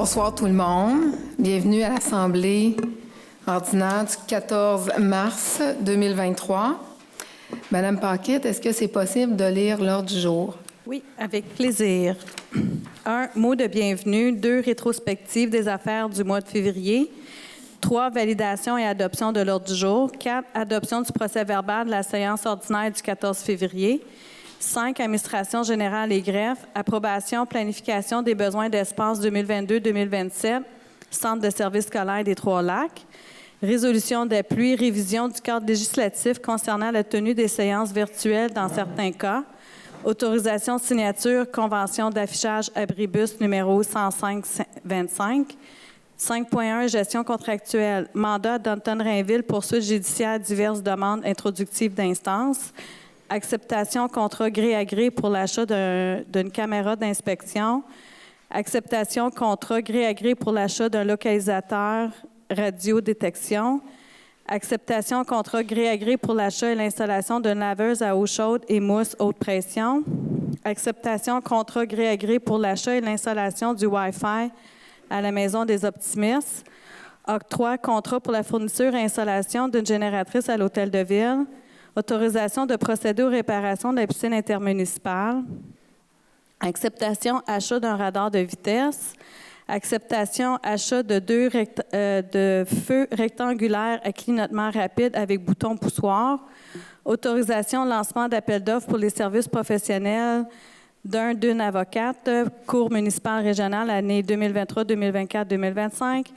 Bonsoir tout le monde. Bienvenue à l'Assemblée ordinaire du 14 mars 2023. Madame Paquette, est-ce que c'est possible de lire l'ordre du jour? Oui, avec plaisir. 1. Mot de bienvenue. 2. Rétrospective des affaires du mois de février. 3. Validation et adoption de l'ordre du jour. 4. Adoption du procès-verbal de la séance ordinaire du 14 février. 5. Administration générale et greffe. Approbation, planification des besoins d'espace 2022-2027. Centre de services scolaires des Trois-Lacs. Résolution d'appui, révision du cadre législatif concernant la tenue des séances virtuelles dans certains cas. Autorisation de signature, convention d'affichage abribus numéro 105-25. 5.1, gestion contractuelle. Mandat d'Anton-Rainville, poursuite judiciaire, diverses demandes introductives d'instance. Acceptation contrat gré à gré pour l'achat d'une caméra d'inspection. Acceptation contrat gré à gré pour l'achat d'un localisateur radiodétection. Acceptation contrat gré à gré pour l'achat et l'installation d'une laveuse à eau chaude et mousse haute pression. Acceptation contrat gré à gré pour l'achat et l'installation du Wi-Fi à la Maison des Optimistes. Octroi contrat pour la fourniture et installation d'une génératrice à l'Hôtel de Ville. Autorisation de procéder aux réparations de la piscine intermunicipale. Acceptation achat d'un radar de vitesse. Acceptation achat de de feux rectangulaires à clignotement rapide avec bouton poussoir. Autorisation lancement d'appel d'offres pour les services professionnels d'une avocate, cour municipale régionale, année 2023, 2024, 2025.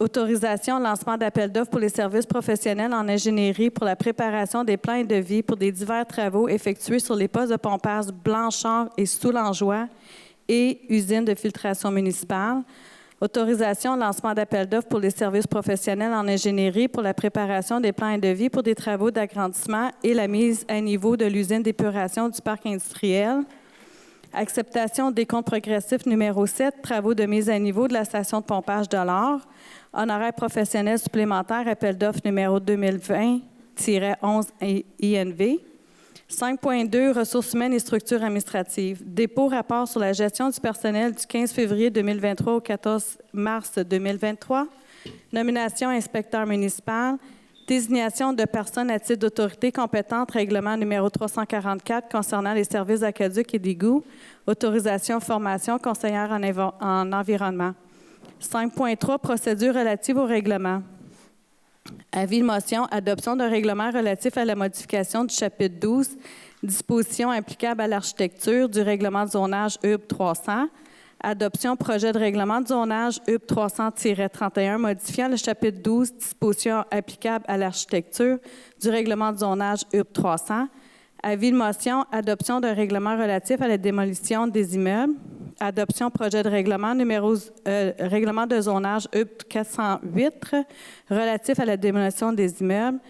Autorisation lancement d'appel d'offres pour les services professionnels en ingénierie pour la préparation des plans et devis pour des divers travaux effectués sur les postes de pompage Blanchard et Soulangeois et usine de filtration municipale. Autorisation lancement d'appel d'offres pour les services professionnels en ingénierie pour la préparation des plans et devis pour des travaux d'agrandissement et la mise à niveau de l'usine d'épuration du parc industriel. Acceptation des comptes progressifs numéro 7, travaux de mise à niveau de la station de pompage de l'Or. Honoraires professionnels supplémentaires, appel d'offres numéro 2020-11 INV. 5.2, ressources humaines et structures administratives. Dépôt rapport sur la gestion du personnel du 15 février 2023 au 14 mars 2023. Nomination inspecteur municipal. Désignation de personnes à titre d'autorité compétente, règlement numéro 344 concernant les services aqueducs et d'égouts. Autorisation, formation, conseillère en environnement. 5.3, procédure relative au règlement. Avis de motion, adoption d'un règlement relatif à la modification du chapitre 12, dispositions applicables à l'architecture du règlement de zonage UB 300. Adoption projet de règlement de zonage UB 300-31 modifiant le chapitre 12, dispositions applicables à l'architecture du règlement de zonage UB 300. Avis de motion, adoption d'un règlement relatif à la démolition des immeubles. Adoption projet de règlement règlement de zonage UB 408 relatif à la démolition des immeubles.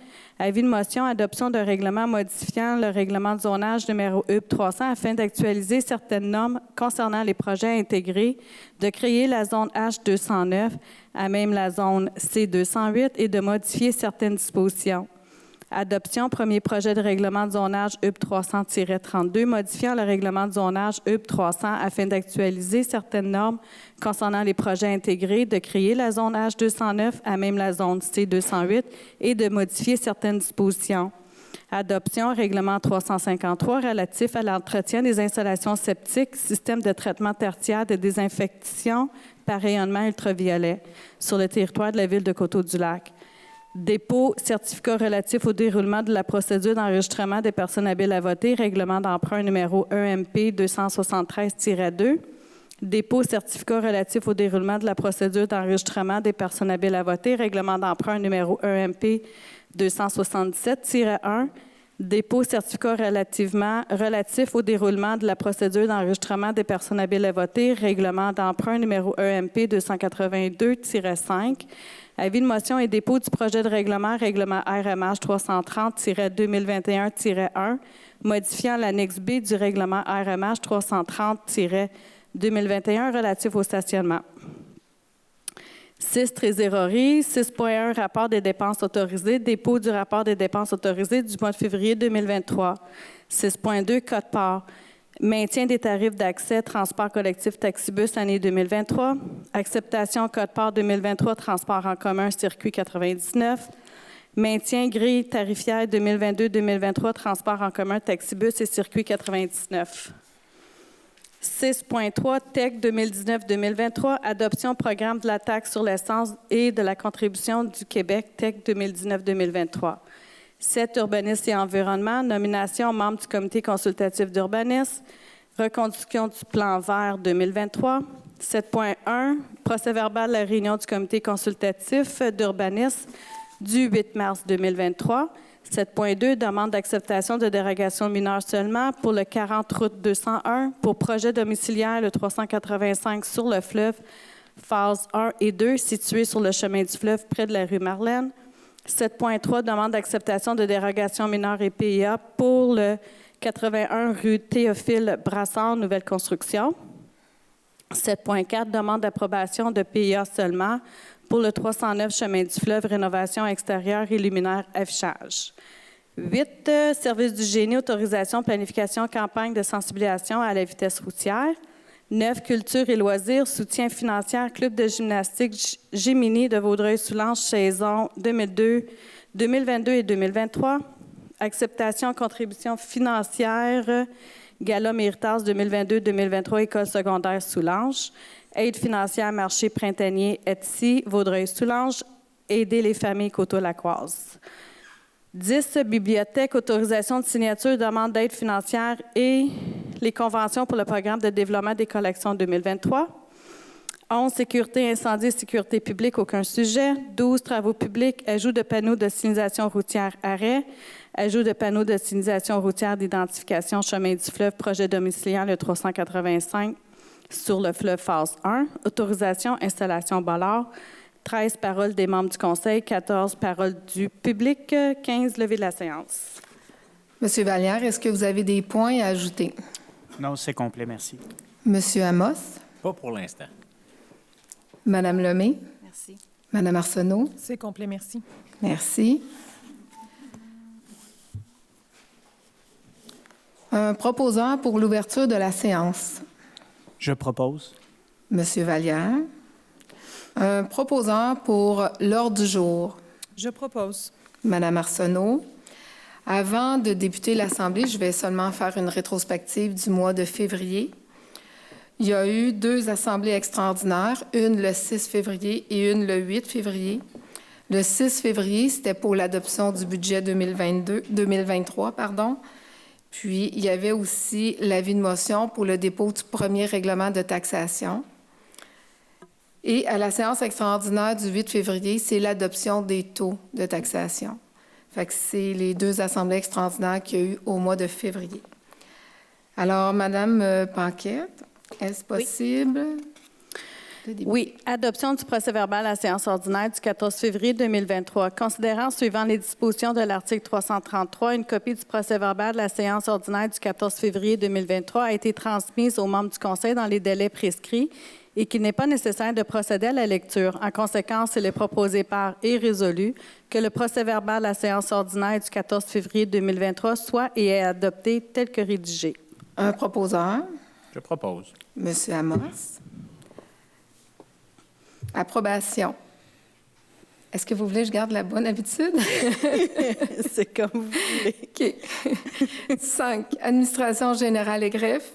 Avis de motion, adoption d'un règlement modifiant le règlement de zonage numéro UB 300 afin d'actualiser certaines normes concernant les projets intégrés, de créer la zone H209 à même la zone C208 et de modifier certaines dispositions. Adoption, premier projet de règlement de zonage UB 300-32, modifiant le règlement de zonage UB 300 afin d'actualiser certaines normes concernant les projets intégrés, de créer la zone H209 à même la zone C208 et de modifier certaines dispositions. Adoption, règlement 353 relatif à l'entretien des installations septiques, système de traitement tertiaire de désinfection par rayonnement ultraviolet sur le territoire de la ville de Coteau-du-Lac. Dépôt, certificat relatif au déroulement de la procédure d'enregistrement des personnes habiles à voter, règlement d'emprunt numéro EMP 273-2. Dépôt, certificat relatif au déroulement de la procédure d'enregistrement des personnes habiles à voter, règlement d'emprunt numéro EMP 277-1. Dépôt, certificat relatif au déroulement de la procédure d'enregistrement des personnes habiles à voter, règlement d'emprunt numéro EMP 282-5. Avis de motion et dépôt du projet de règlement RMH 330-2021-1, modifiant l'annexe B du règlement RMH 330-2021 relatif au stationnement. 6, trésorerie. 6.1, rapport des dépenses autorisées. Dépôt du rapport des dépenses autorisées du mois de février 2023. 6.2, code part. Maintien des tarifs d'accès, transport collectif taxibus année 2023. Acceptation code-part 2023, transport en commun, circuit 99. Maintien grille tarifière 2022-2023, transport en commun, taxibus et circuit 99. 6.3, TEC 2019-2023, adoption programme de la taxe sur l'essence et de la contribution du Québec, TEC 2019-2023. 7, urbanisme et environnement, nomination membre du comité consultatif d'urbanisme, reconduction du plan vert 2023. 7.1, procès-verbal de la réunion du comité consultatif d'urbanisme du 8 mars 2023. 7.2, demande d'acceptation de dérogation mineure seulement pour le 40 route 201 pour projet domiciliaire le 385 sur le fleuve, phase 1 et 2, situé sur le chemin du fleuve près de la rue Marlène. 7.3, demande d'acceptation de dérogation mineure et PIA pour le 81 rue Théophile Brassard, nouvelle construction. 7.4, demande d'approbation de PIA seulement pour le 309 chemin du fleuve, rénovation extérieure et luminaire affichage. 8, service du génie, autorisation, planification, campagne de sensibilisation à la vitesse routière. 9, culture et loisirs, soutien financier, club de gymnastique Gémini de Vaudreuil-Soulanges, saison 2022 et 2023. Acceptation, contribution financière, Gala Méritas 2022-2023, École secondaire Soulanges. Aide financière, marché printanier, Etsy, Vaudreuil-Soulanges. Aider les familles Coteau-Lacroise. 10, bibliothèque, autorisation de signature, demande d'aide financière et les conventions pour le programme de développement des collections 2023. 11, sécurité, incendie et sécurité publique, aucun sujet. 12, travaux publics, ajout de panneaux de signalisation routière, arrêt. Ajout de panneaux de signalisation routière d'identification, chemin du fleuve, projet domiciliaire le 385 sur le fleuve phase 1. Autorisation, installation Bollard. 13 paroles des membres du conseil, 14 paroles du public, 15 levées de la séance. Monsieur Vallière, est-ce que vous avez des points à ajouter? Non, c'est complet, merci. Monsieur Amos? Pas pour l'instant. Madame Lemay? Merci. Madame Arsenault? C'est complet, merci. Merci. Un proposeur pour l'ouverture de la séance. Je propose. Monsieur Vallière. Un proposeur pour l'ordre du jour. Je propose. Madame Arsenault. Avant de débuter l'Assemblée, je vais seulement faire une rétrospective du mois de février. Il y a eu 2 assemblées extraordinaires, une le 6 février et une le 8 février. Le 6 février, c'était pour l'adoption du budget 2023. Puis, il y avait aussi l'avis de motion pour le dépôt du premier règlement de taxation. Et à la séance extraordinaire du 8 février, c'est l'adoption des taux de taxation. Fait que c'est les 2 assemblées extraordinaires qu'il y a eu au mois de février. Alors, Madame Paquette, est-ce possible? Oui, adoption du procès-verbal à la séance ordinaire du 14 février 2023. Considérant suivant les dispositions de l'article 333, une copie du procès-verbal de la séance ordinaire du 14 février 2023 a été transmise aux membres du Conseil dans les délais prescrits et qu'il n'est pas nécessaire de procéder à la lecture. En conséquence, il est proposé par et résolu que le procès-verbal de la séance ordinaire du 14 février 2023 soit et est adopté tel que rédigé. Un proposeur. Je propose. Monsieur Amos. Approbation. Est-ce que vous voulez que je garde la bonne habitude? C'est comme vous voulez. OK. 5. Administration générale et greffe.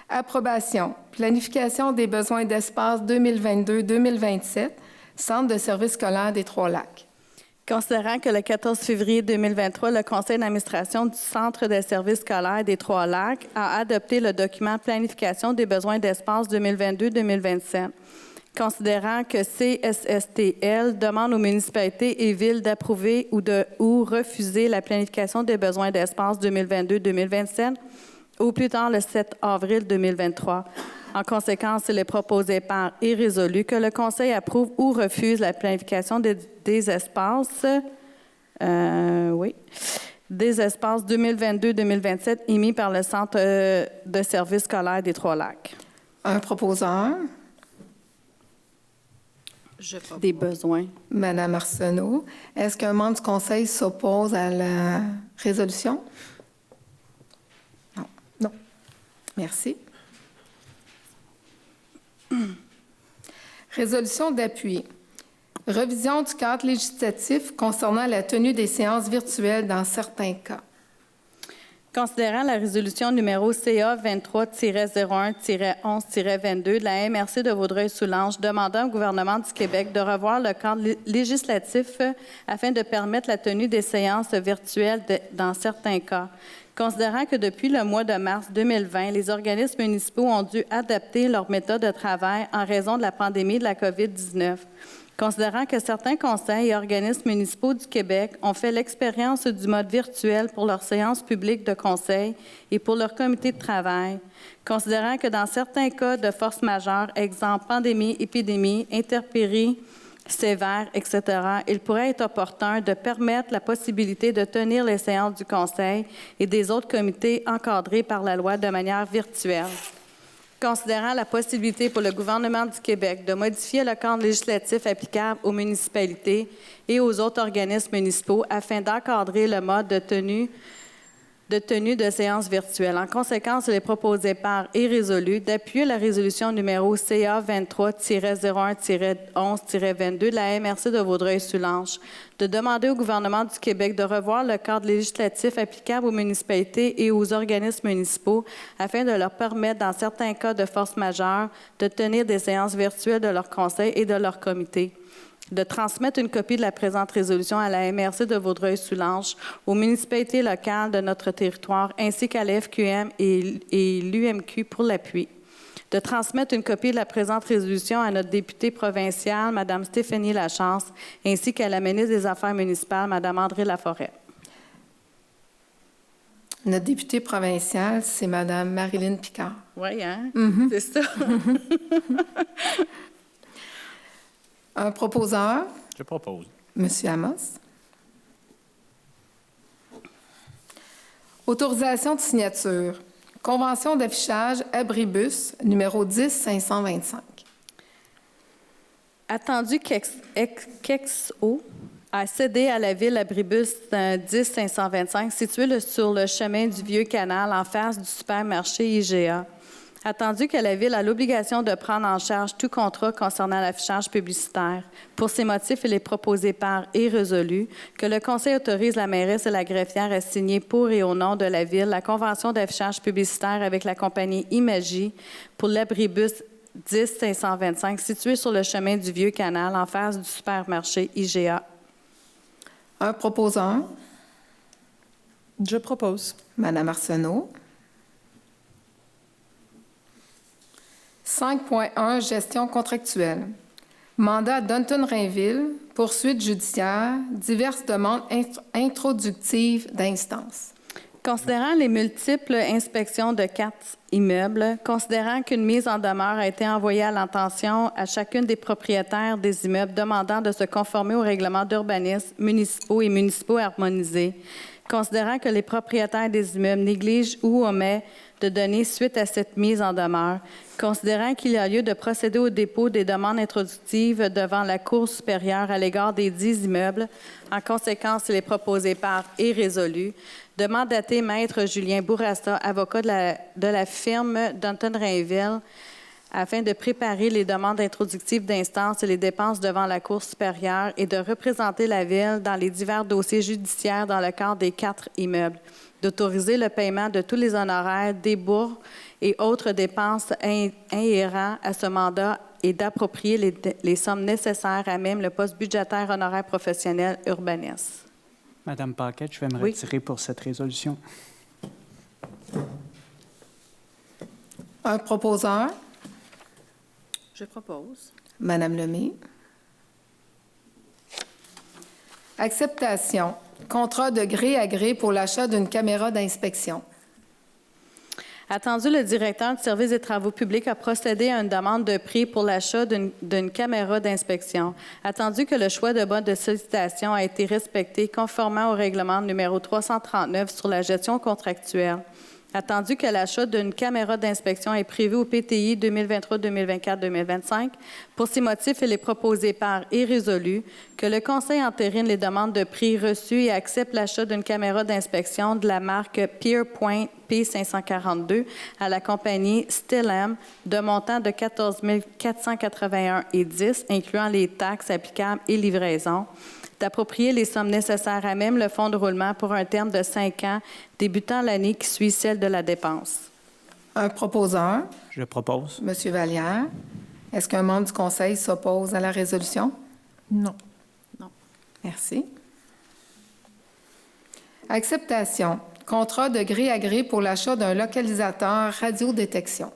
Approbation. Planification des besoins d'espace 2022-2027. Centre de services scolaires des Trois-Lacs. Considérant que le 14 février 2023, le Conseil d'administration du Centre de services scolaires des Trois-Lacs a adopté le document Planification des besoins d'espace 2022-2027. Considérant que CSSTL demande aux municipalités et villes d'approuver ou refuser la planification des besoins d'espace 2022-2027 au plus tard le 7 avril 2023. En conséquence, il est proposé par et résolu que le Conseil approuve ou refuse la planification des espaces, des espaces 2022-2027 émis par le Centre de services scolaires des Trois-Lacs. Un proposeur. Des besoins. Madame Arsenault. Est-ce qu'un membre du Conseil s'oppose à la résolution? Non. Merci. Résolution d'appui. Revision du cadre législatif concernant la tenue des séances virtuelles dans certains cas. Considérant la résolution numéro CA 23-01-11-22 de la MRC de Vaudreuil-Soulanges demandant au gouvernement du Québec de revoir le cadre législatif afin de permettre la tenue des séances virtuelles dans certains cas. Considérant que depuis le mois de mars 2020, les organismes municipaux ont dû adapter leur méthode de travail en raison de la pandémie de la COVID-19. Considérant que certains conseils et organismes municipaux du Québec ont fait l'expérience du mode virtuel pour leurs séances publiques de conseil et pour leur comité de travail, considérant que dans certains cas de force majeure, exemple pandémie, épidémie, intempéries sévères, etc., il pourrait être opportun de permettre la possibilité de tenir les séances du conseil et des autres comités encadrés par la loi de manière virtuelle. Considérant la possibilité pour le gouvernement du Québec de modifier le cadre législatif applicable aux municipalités et aux autres organismes municipaux afin d'encadrer le mode de tenue de séances virtuelles. En conséquence, il est proposé par et résolu d'appuyer la résolution numéro CA 23-01-11-22 de la MRC de Vaudreuil-Soulanges, de demander au gouvernement du Québec de revoir le cadre législatif applicable aux municipalités et aux organismes municipaux afin de leur permettre, dans certains cas de force majeure, de tenir des séances virtuelles de leurs conseils et de leurs comités, de transmettre une copie de la présente résolution à la MRC de Vaudreuil-Soulanges, aux municipalités locales de notre territoire, ainsi qu'à l'FQM et l'UMQ pour l'appui. De transmettre une copie de la présente résolution à notre députée provinciale, Mme Stéphanie Lachance, ainsi qu'à la ministre des Affaires municipales, Mme André Laforêt. Notre députée provinciale, c'est Mme Marilyn Picard. Oui, hein? C'est ça. Un proposeur, Je propose. M. Amos. Autorisation de signature. Convention d'affichage Abribus, numéro 10-525. Attendu qu'Exo a cédé à la ville Abribus 10-525, situé sur le chemin du Vieux-Canal en face du supermarché IGA. Attendu que la Ville a l'obligation de prendre en charge tout contrat concernant l'affichage publicitaire. Pour ces motifs, il est proposé par et résolu que le Conseil autorise la mairesse et la greffière à signer pour et au nom de la Ville la convention d'affichage publicitaire avec la compagnie Imagie pour l'Abribus 10-525 situé sur le chemin du Vieux-Canal en face du supermarché IGA. Un proposeur, Je propose. Mme Arsenault. 5.1 Gestion contractuelle. Mandat Dunton-Rainville, poursuite judiciaire, diverses demandes introductives d'instances. Considérant les multiples inspections de 4 immeubles, considérant qu'une mise en demeure a été envoyée à l'intention à chacune des propriétaires des immeubles demandant de se conformer aux règlements d'urbanisme municipaux et municipaux harmonisés, considérant que les propriétaires des immeubles négligent ou omettent de donner suite à cette mise en demeure, considérant qu'il y a lieu de procéder au dépôt des demandes introductives devant la Cour supérieure à l'égard des 10 immeubles. En conséquence, il est proposé par et résolu de mandater Maître Julien Bourassa, avocat de la firme Dunton-Rainville, afin de préparer les demandes introductives d'instance et les dépenses devant la Cour supérieure et de représenter la Ville dans les divers dossiers judiciaires dans le cadre des 4 immeubles, d'autoriser le paiement de tous les honoraires, débours et autres dépenses inhérents à ce mandat et d'approprier les sommes nécessaires à même le poste budgétaire honoraire professionnel urbanisme. Madame Paquette, je vais me Oui. retirer pour cette résolution. Un proposeur, Je propose. Mme Lemay. Acceptation. Contrat de gré à gré pour l'achat d'une caméra d'inspection. Attendu, le directeur du service des travaux publics a procédé à une demande de prix pour l'achat d'une caméra d'inspection. Attendu que le choix de mode de sollicitation a été respecté conformément au règlement numéro 339 sur la gestion contractuelle. Attendu que l'achat d'une caméra d'inspection est prévu au PTI 2023, 2024, 2025, pour ces motifs, il est proposé par et résolu que le Conseil entérine les demandes de prix reçues et accepte l'achat d'une caméra d'inspection de la marque Peerpoint P542 à la compagnie Stellam de montant de 14 481,10 incluant les taxes applicables et livraison, d'approprier les sommes nécessaires à même le fonds de roulement pour un terme de 5 ans, débutant l'année qui suit celle de la dépense. Un proposeur, Je propose. M. Vallière. Est-ce qu'un membre du Conseil s'oppose à la résolution? Non. Merci. Acceptation. Contrat de gré à gré pour l'achat d'un localisateur radiodétection.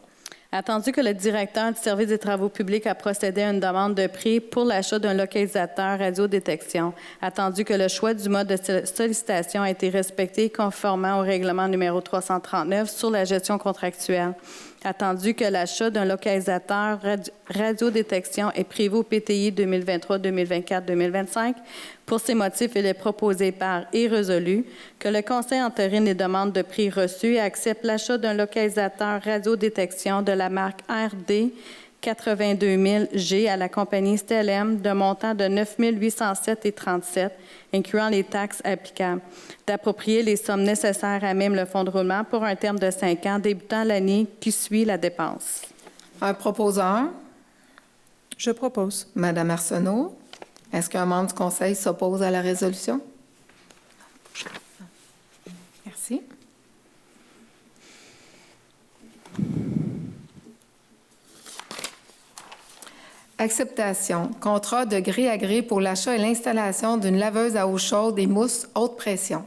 Attendu que le directeur du service des travaux publics a procédé à une demande de prix pour l'achat d'un localisateur radiodétection, attendu que le choix du mode de sollicitation a été respecté conformément au règlement numéro 339 sur la gestion contractuelle, attendu que l'achat d'un localisateur radiodétection est prévu au PTI 2023, 2024, 2025. Pour ces motifs, il est proposé par et résolu que le Conseil entérine les demandes de prix reçues et accepte l'achat d'un localisateur radiodétection de la marque RD 82000G à la compagnie Stellam de montant de 9 807,37, incluant les taxes applicables, d'approprier les sommes nécessaires à même le fonds de roulement pour un terme de 5 ans débutant l'année qui suit la dépense. Un proposeur, Je propose. Mme Arsenault. Est-ce qu'un membre du Conseil s'oppose à la résolution? Merci. Acceptation. Contrat de gré à gré pour l'achat et l'installation d'une laveuse à eau chaude et mousse haute pression.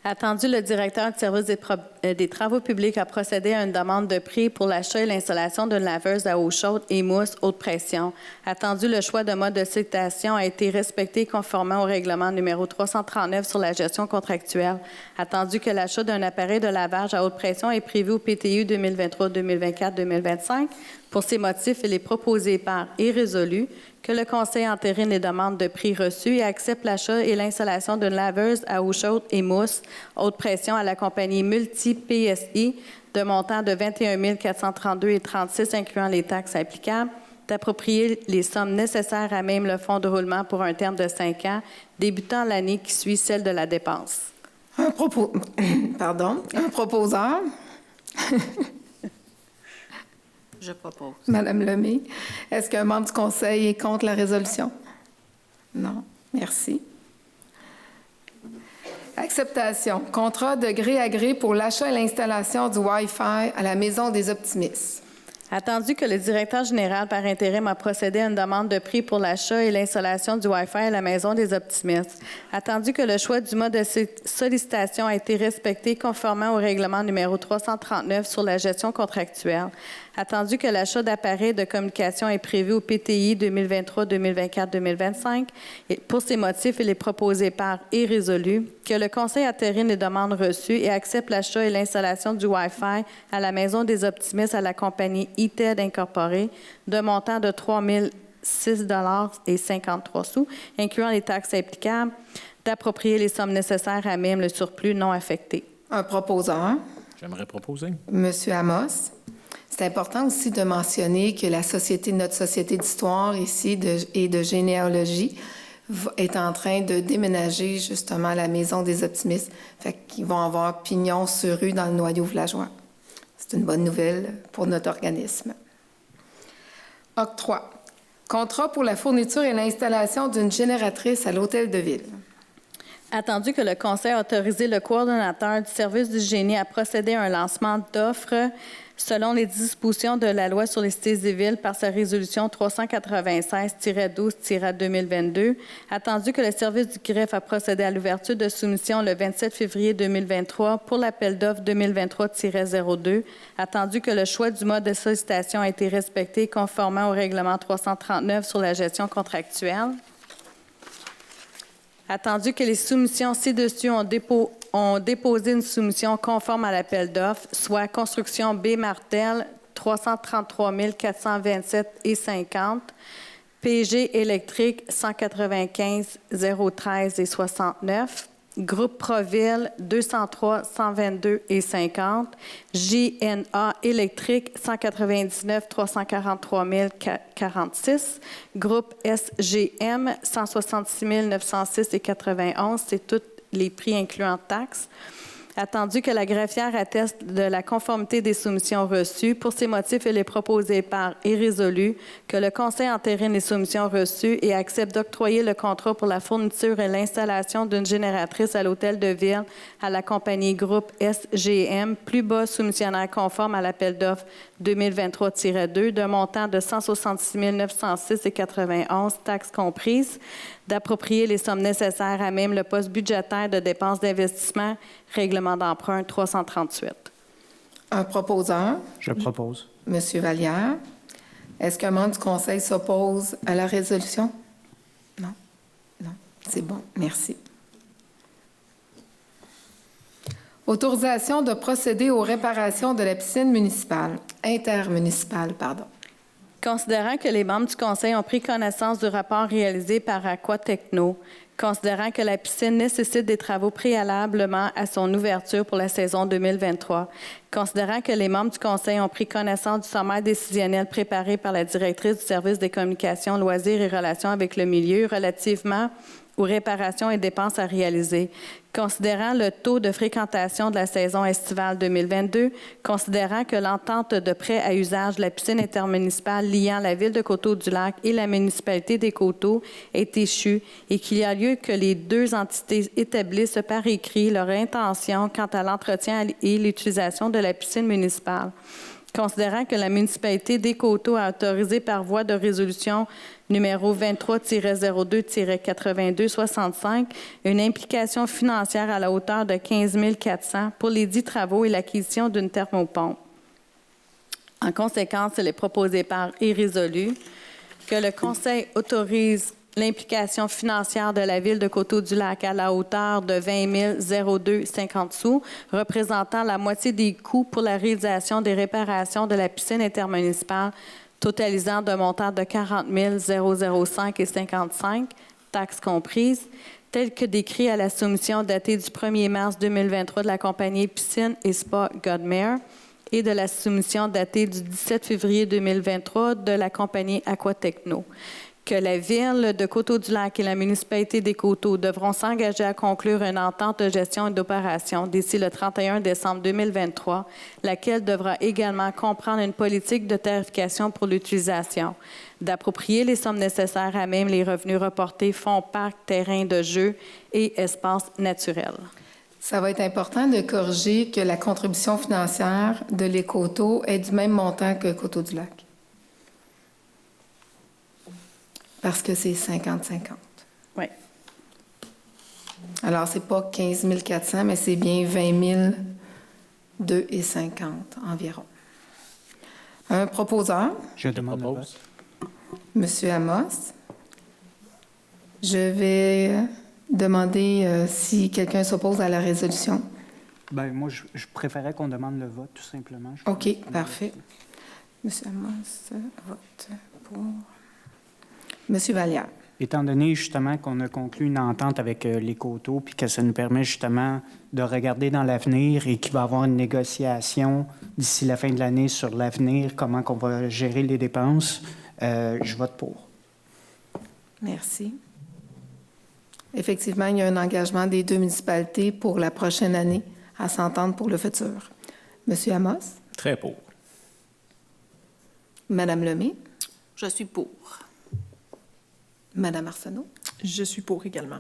Attendu, le directeur du service des travaux publics a procédé à une demande de prix pour l'achat et l'installation d'une laveuse à eau chaude et mousse haute pression. Attendu, le choix de mode de sollicitation a été respecté conformément au règlement numéro 339 sur la gestion contractuelle. Attendu que l'achat d'un appareil de lavage à haute pression est prévu au PTU 2023, 2024, 2025. Pour ces motifs, il est proposé par et résolu que le Conseil entérine les demandes de prix reçues et accepte l'achat et l'installation d'une laveuse à eau chaude et mousse haute pression à la compagnie Multi-PSI de montant de 21 432,36 incluant les taxes applicables, d'approprier les sommes nécessaires à même le fonds de roulement pour un terme de 5 ans, débutant l'année qui suit celle de la dépense. Un proposeur, Je propose. Mme Lemay. Est-ce qu'un membre du Conseil est contre la résolution? Non. Merci. Acceptation. Contrat de gré à gré pour l'achat et l'installation du Wi-Fi à la Maison des Optimistes. Attendu que le directeur général par intérim a procédé à une demande de prix pour l'achat et l'installation du Wi-Fi à la Maison des Optimistes, attendu que le choix du mode de sollicitation a été respecté conformément au règlement numéro 339 sur la gestion contractuelle, attendu que l'achat d'appareils de communication est prévu au PTI 2023, 2024, 2025, et pour ces motifs, il est proposé par et résolu que le Conseil entérine les demandes reçues et accepte l'achat et l'installation du Wi-Fi à la Maison des Optimistes à la compagnie ITED Incorporée de montant de 3 006,53 $, incluant les taxes applicables, d'approprier les sommes nécessaires à même le surplus non affecté. Un proposeur, J'aimerais proposer. M. Amos. C'est important aussi de mentionner que notre société d'histoire ici et de généalogie est en train de déménager justement à la Maison des Optimistes. Fait qu'ils vont avoir pignon sur rue dans le noyau villageois. C'est une bonne nouvelle pour notre organisme. Octroi. Contrat pour la fourniture et l'installation d'une génératrice à l'Hôtel de Ville. Attendu que le Conseil a autorisé le coordonnateur du service du génie à procéder à un lancement d'offres selon les dispositions de la loi sur les cités et villes par sa résolution 396-12-2022, attendu que le service du greffe a procédé à l'ouverture de soumission le 27 février 2023 pour l'appel d'offres 2023-02, attendu que le choix du mode de sollicitation a été respecté conformément au règlement 339 sur la gestion contractuelle, attendu que les soumissions ci-dessus ont déposé une soumission conforme à l'appel d'offres, soit construction B. Martel, 333 427,50, PG électrique, 195 013 et 69, Groupe Proville, 203, 122 et 50. JNA Électrique, 199, 343 046. Groupe SGM, 166 906 et 91. C'est tous les prix incluant taxes. Attendu que la greffière atteste de la conformité des soumissions reçues, pour ces motifs, il est proposé par et résolu que le Conseil entérine les soumissions reçues et accepte d'octroyer le contrat pour la fourniture et l'installation d'une génératrice à l'Hôtel de Ville à la compagnie Groupe SGM, plus bas soumissionnaire conforme à l'appel d'offres 2023-2 d'un montant de 166 906 et 91, taxes comprises, d'approprier les sommes nécessaires à même le poste budgétaire de dépenses d'investissement, règlement d'emprunt 338. Un proposeur, Je propose. M. Vallière. Est-ce qu'un membre du Conseil s'oppose à la résolution? Non. Non. C'est bon. Merci. Autorisation de procéder aux réparations de la piscine intermunicipale, pardon. Considérant que les membres du Conseil ont pris connaissance du rapport réalisé par Aquatechno, considérant que la piscine nécessite des travaux préalablement à son ouverture pour la saison 2023, considérant que les membres du Conseil ont pris connaissance du sommaire décisionnel préparé par la directrice du service des communications, loisirs et relations avec le milieu relativement aux réparations et dépenses à réaliser, considérant le taux de fréquentation de la saison estivale 2022, considérant que l'entente de prêt à usage de la piscine intermunicipale liant la Ville de Coteau-du-Lac et la municipalité des Coteaux est échue et qu'il y a lieu que les deux entités établissent par écrit leur intention quant à l'entretien et l'utilisation de la piscine municipale. Considérant que la municipalité des Coteaux a autorisé par voie de résolution numéro 23-02-8265 une implication financière à la hauteur de 15 400 pour les dits travaux et l'acquisition d'une thermopompe. En conséquence, il est proposé par et résolu que le Conseil autorise l'implication financière de la Ville de Coteau-du-Lac à la hauteur de 20 002,50 sous, représentant la moitié des coûts pour la réalisation des réparations de la piscine intermunicipale, totalisant d'un montant de 40 005,55, taxes comprises, tel que décrit à la soumission datée du 1er mars 2023 de la compagnie Piscine et Spa Godmare et de la soumission datée du 17 février 2023 de la compagnie Aquatechno. Que la Ville de Coteau-du-Lac et la municipalité des Coteaux devront s'engager à conclure une entente de gestion et d'opération d'ici le 31 décembre 2023, laquelle devra également comprendre une politique de tarification pour l'utilisation, d'approprier les sommes nécessaires à même les revenus reportés, fonds, parcs, terrains de jeu et espaces naturels. Ça va être important de corriger que la contribution financière de les Coteaux est du même montant que Coteau-du-Lac. Parce que c'est 50-50. Oui. Alors, c'est pas 15 400, mais c'est bien 20 2,50 environ. Un proposeur, Je demande le Propose. vote. M. Amos. Je vais demander si quelqu'un s'oppose à la résolution. Ben, moi, je préférais qu'on demande le vote, tout simplement. OK, parfait. M. Amos vote pour. M. Vallière. Étant donné justement qu'on a conclu une entente avec les Coteaux, puis que ça nous permet justement de regarder dans l'avenir et qu'il va y avoir une négociation d'ici la fin de l'année sur l'avenir, comment on va gérer les dépenses, je vote pour. Merci. Effectivement, il y a un engagement des deux municipalités pour la prochaine année à s'entendre pour le futur. M. Amos? Très pour. Mme Lemay? Je suis pour. Mme Arsenault? Je suis pour également.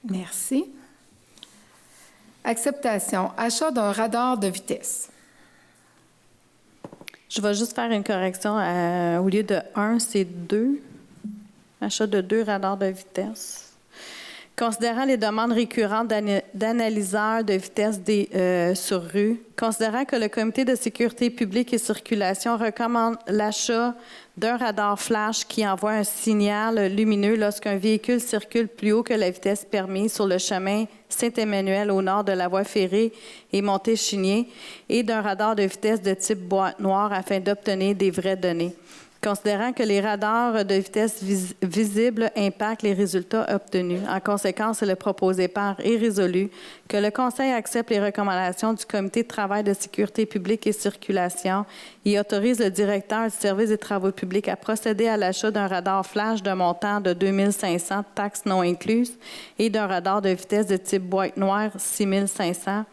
Merci. Acceptation. Achat d'un radar de vitesse. Je vais juste faire une correction. Au lieu de 1, c'est 2. Achat de 2 radars de vitesse. Considérant les demandes récurrentes d'analyseurs de vitesse sur rue, considérant que le Comité de sécurité publique et circulation recommande l'achat d'un radar flash qui envoie un signal lumineux lorsqu'un véhicule circule plus haut que la vitesse permise sur le chemin Saint-Emmanuel au nord de la voie ferrée et Montéchigny, et d'un radar de vitesse de type boîte noire afin d'obtenir des vraies données. Considérant que les radars de vitesse visibles impactent les résultats obtenus, en conséquence, il est proposé par et résolu que le Conseil accepte les recommandations du Comité de travail de sécurité publique et circulation et autorise le directeur du service des travaux publics à procéder à l'achat d'un radar flash d'un montant de 2 500, taxes non incluses, et d'un radar de vitesse de type boîte noire 6 500,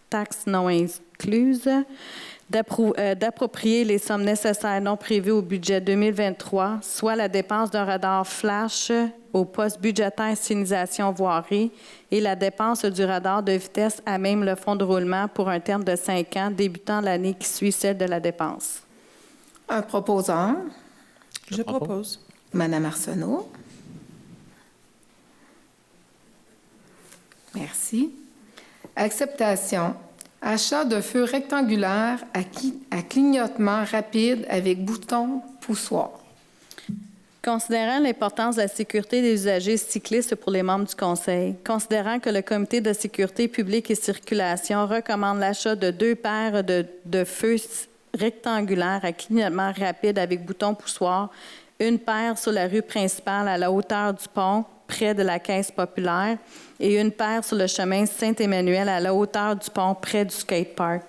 taxes non incluses, d'approprier les sommes nécessaires non prévues au budget 2023, soit la dépense d'un radar flash au poste budgétaire signalisation voirie et la dépense du radar de vitesse à même le fonds de roulement pour un terme de 5 ans débutant l'année qui suit celle de la dépense. Un proposeur, Je propose. Madame Arsenault. Merci. Acceptation. Achat de feux rectangulaires à clignotement rapide avec bouton poussoir. Considérant l'importance de la sécurité des usagers cyclistes pour les membres du Conseil, considérant que le Comité de sécurité publique et circulation recommande l'achat de 2 paires de feux rectangulaires à clignotement rapide avec bouton poussoir, une paire sur la rue principale à la hauteur du pont, près de la Caisse populaire, et une paire sur le chemin Saint-Emmanuel à la hauteur du pont, près du skatepark.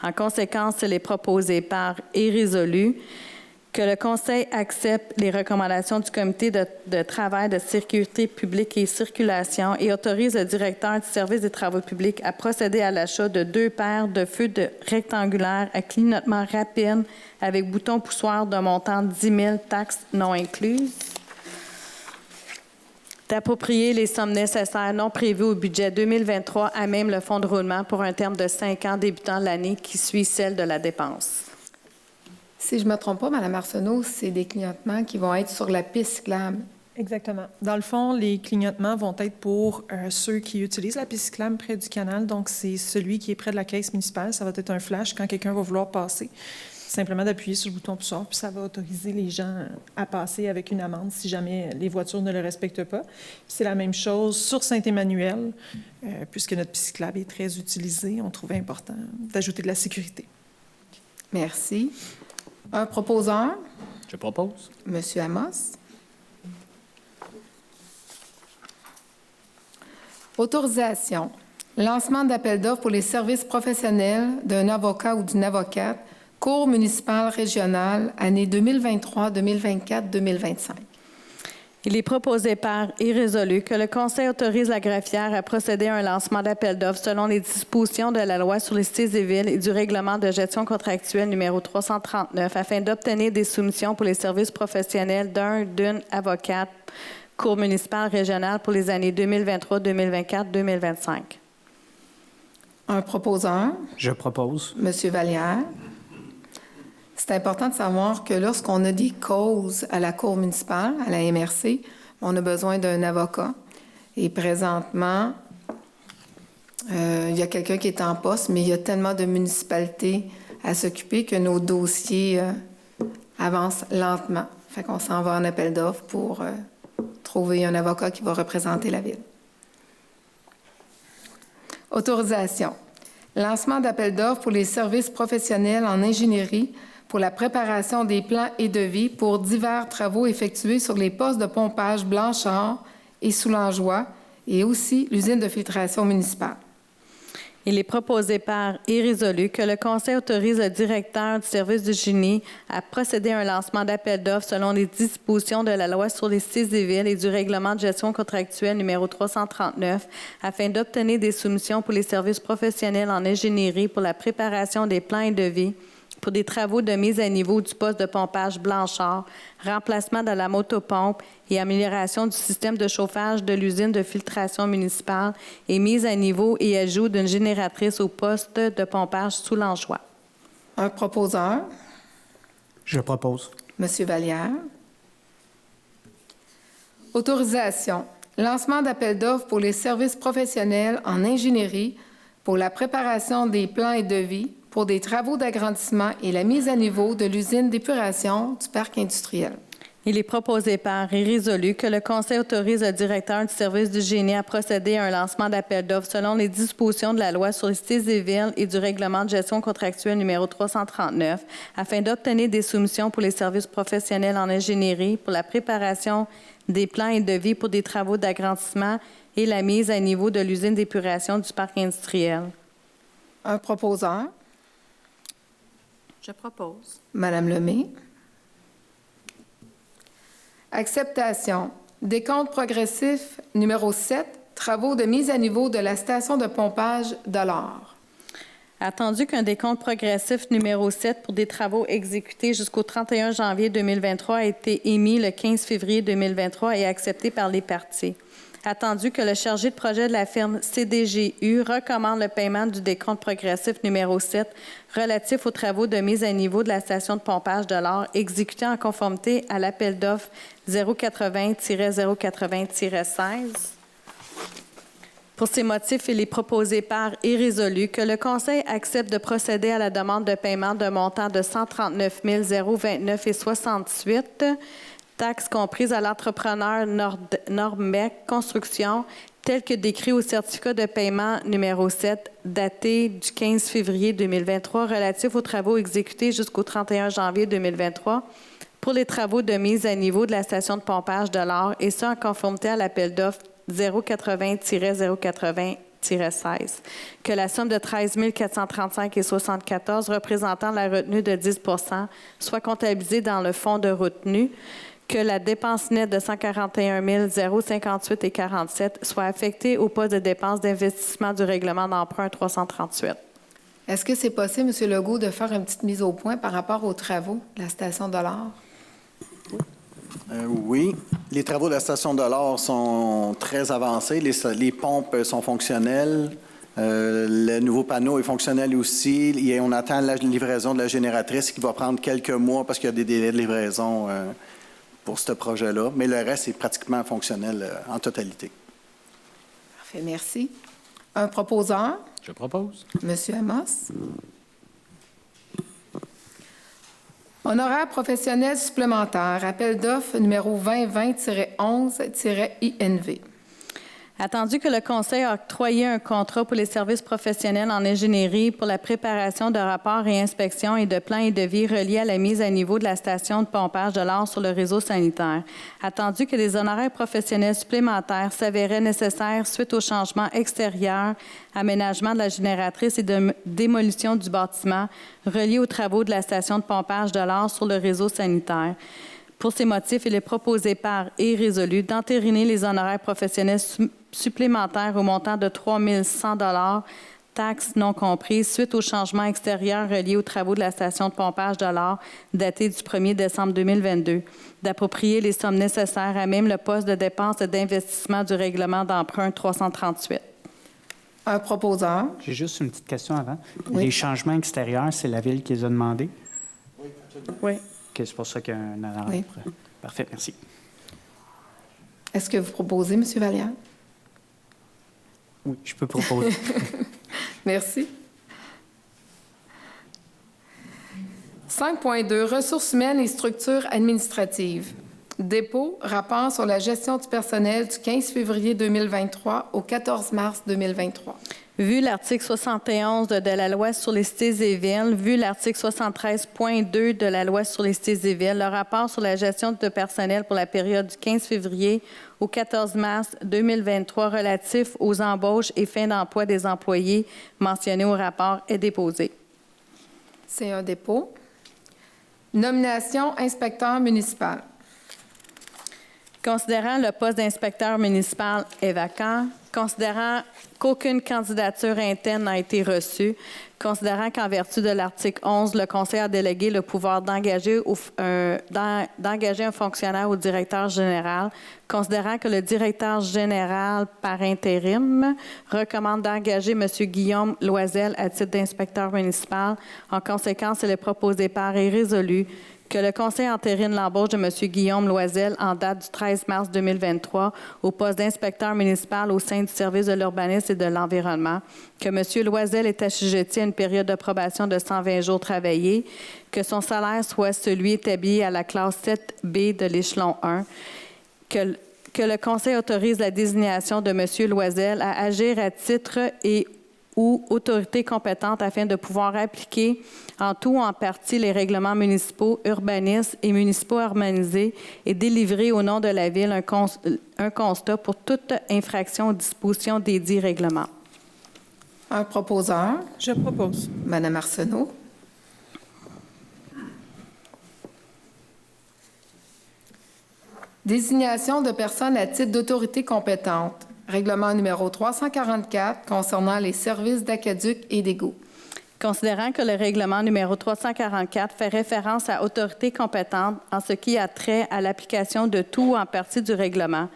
En conséquence, il est proposé par et résolu que le Conseil accepte les recommandations du Comité de travail de sécurité publique et circulation et autorise le directeur du service des travaux publics à procéder à l'achat de 2 paires de feux rectangulaires à clignotement rapide avec bouton poussoir d'un montant de 10 000, taxes non incluses. D'approprier les sommes nécessaires non prévues au budget 2023 à même le fonds de roulement pour un terme de 5 ans débutant l'année qui suit celle de la dépense. Si je ne me trompe pas, Mme Arsenault, c'est des clignotements qui vont être sur la piste cyclable. Exactement. Dans le fond, les clignotements vont être pour ceux qui utilisent la piste cyclable près du canal. Donc, c'est celui qui est près de la caisse municipale. Ça va être un flash quand quelqu'un va vouloir passer. Simplement d'appuyer sur le bouton poussoir, puis ça va autoriser les gens à passer avec une amende si jamais les voitures ne le respectent pas. C'est la même chose sur Saint-Emmanuel, puisque notre piste cyclable est très utilisée. On trouvait important d'ajouter de la sécurité. Merci. Un proposeur, Je propose. Monsieur Amos. Autorisation. Lancement d'appel d'offres pour les services professionnels d'un avocat ou d'une avocate, Cour municipale régionale, année 2023, 2024, 2025. Il est proposé par et résolu que le Conseil autorise la greffière à procéder à un lancement d'appel d'offres selon les dispositions de la loi sur les cités et villes et du règlement de gestion contractuelle numéro 339 afin d'obtenir des soumissions pour les services professionnels d'une avocate Cour municipale régionale pour les années 2023, 2024, 2025. Un proposeur, Je propose. Monsieur Vallière. C'est important de savoir que lorsqu'on a des causes à la Cour municipale, à la MRC, on a besoin d'un avocat. Et présentement, il y a quelqu'un qui est en poste, mais il y a tellement de municipalités à s'occuper que nos dossiers avancent lentement. Fait qu'on s'en va en appel d'offres pour trouver un avocat qui va représenter la ville. Autorisation. Lancement d'appel d'offres pour les services professionnels en ingénierie pour la préparation des plans et devis pour divers travaux effectués sur les postes de pompage Blanchard et Soulangeois et aussi l'usine de filtration municipale. Il est proposé par et résolu que le Conseil autorise le directeur du service du génie à procéder à un lancement d'appel d'offres selon les dispositions de la loi sur les cités et villes et du règlement de gestion contractuelle numéro 339 afin d'obtenir des soumissions pour les services professionnels en ingénierie pour la préparation des plans et devis pour des travaux de mise à niveau du poste de pompage Blanchard, remplacement de la motopompe et amélioration du système de chauffage de l'usine de filtration municipale et mise à niveau et ajout d'une génératrice au poste de pompage Soulangeois. Un proposeur, Je propose. Monsieur Vallière. Autorisation. Lancement d'appel d'offres pour les services professionnels en ingénierie pour la préparation des plans et devis pour des travaux d'agrandissement et la mise à niveau de l'usine d'épuration du parc industriel. Il est proposé par et résolu que le Conseil autorise le directeur du service du génie à procéder à un lancement d'appel d'offres selon les dispositions de la loi sur les cités et villes et du règlement de gestion contractuelle numéro 339 afin d'obtenir des soumissions pour les services professionnels en ingénierie pour la préparation des plans et devis pour des travaux d'agrandissement et la mise à niveau de l'usine d'épuration du parc industriel. Un proposeur, Je propose. Madame Lemay. Acceptation. Décompte progressif numéro 7, travaux de mise à niveau de la station de pompage de l'Or. Attendu qu'un décompte progressif numéro 7 pour des travaux exécutés jusqu'au 31 janvier 2023 a été émis le 15 février 2023 et accepté par les parties. Attendu que le chargé de projet de la firme CDGU recommande le paiement du décompte progressif numéro 7 relatif aux travaux de mise à niveau de la station de pompage de l'Or exécutés en conformité à l'appel d'offres 080-080-16. Pour ces motifs, il est proposé par et résolu que le Conseil accepte de procéder à la demande de paiement d'un montant de 139 029,68 taxes comprises à l'entrepreneur Normec Construction, tel que décrit au certificat de paiement numéro 7, daté du 15 février 2023, relatif aux travaux exécutés jusqu'au 31 janvier 2023 pour les travaux de mise à niveau de la station de pompage de l'Or, et ce en conformité à l'appel d'offres 080-080-16, que la somme de 13 435,74 représentant la retenue de 10 soit comptabilisée dans le fonds de retenue, que la dépense nette de 141 058,47 soit affectée au poste de dépenses d'investissement du règlement d'emprunt 338. Est-ce que c'est possible, M. Legault, de faire une petite mise au point par rapport aux travaux de la station de l'Or? Oui. Les travaux de la station de l'Or sont très avancés. Les pompes sont fonctionnelles. Le nouveau panneau est fonctionnel aussi. Et on attend la livraison de la génératrice qui va prendre quelques mois parce qu'il y a des délais de livraison pour ce projet-là. Mais le reste est pratiquement fonctionnel en totalité. Parfait, merci. Un proposeur, Je propose. M. Amos. Honoraires professionnels supplémentaires, appel d'offres numéro 2020-11-INV. Attendu que le Conseil a octroyé un contrat pour les services professionnels en ingénierie pour la préparation de rapports et inspections et de plans et devis reliés à la mise à niveau de la station de pompage de l'Or sur le réseau sanitaire. Attendu que des honoraires professionnels supplémentaires s'avéraient nécessaires suite au changement extérieur, aménagement de la génératrice et de démolition du bâtiment relié aux travaux de la station de pompage de l'Or sur le réseau sanitaire. Pour ces motifs, il est proposé par et résolu d'entériner les honoraires professionnels supplémentaires au montant de 3 100 $, taxes non comprises, suite au changement extérieur relié aux travaux de la station de pompage de l'Or daté du 1er décembre 2022, d'approprier les sommes nécessaires à même le poste de dépenses et d'investissement du règlement d'emprunt 338. Un proposeur, J'ai juste une petite question avant. Oui. Les changements extérieurs, c'est la Ville qui les a demandés? Oui. OK, c'est pour ça qu'il y a un honoraire. Oui. Parfait, merci. est-ce que vous proposez, M. Vallière? Oui, je peux proposer. Merci. 5.2, ressources humaines et structures administratives. Dépôt, rapport sur la gestion du personnel du 15 février 2023 au 14 mars 2023. Vu l'article 71 de la Loi sur les cités et villes, vu l'article 73.2 de la Loi sur les cités et villes, le rapport sur la gestion de personnel pour la période du 15 février au 14 mars 2023 relatif aux embauches et fins d'emploi des employés mentionnés au rapport est déposé. C'est un dépôt. Nomination inspecteur municipal. Considérant le poste d'inspecteur municipal est vacant, considérant qu'aucune candidature interne n'a été reçue, considérant qu'en vertu de l'article 11, le Conseil a délégué le pouvoir d'engager un fonctionnaire au directeur général, considérant que le directeur général par intérim recommande d'engager M. Guillaume Loisel à titre d'inspecteur municipal. En conséquence, il est proposé par et résolu que le Conseil entérine l'embauche de M. Guillaume Loisel en date du 13 mars 2023 au poste d'inspecteur municipal au sein du service de l'urbanisme et de l'environnement, que M. Loisel est assujetti à une période de probation de 120 jours travaillés, que son salaire soit celui établi à la classe 7B de l'échelon 1, que le Conseil autorise la désignation de M. Loisel à agir à titre et ou autorité compétente afin de pouvoir appliquer en tout ou en partie les règlements municipaux, urbanistes et municipaux harmonisés et délivrer au nom de la Ville un constat pour toute infraction aux dispositions des dits règlements. Un proposeur, Je propose. Mme Arsenault. Désignation de personnes à titre d'autorité compétente. Règlement numéro 344 concernant les services d'aqueduc et d'égouts. Considérant que le règlement numéro 344 fait référence à autorité compétente en ce qui a trait à l'application de tout ou en partie du règlement,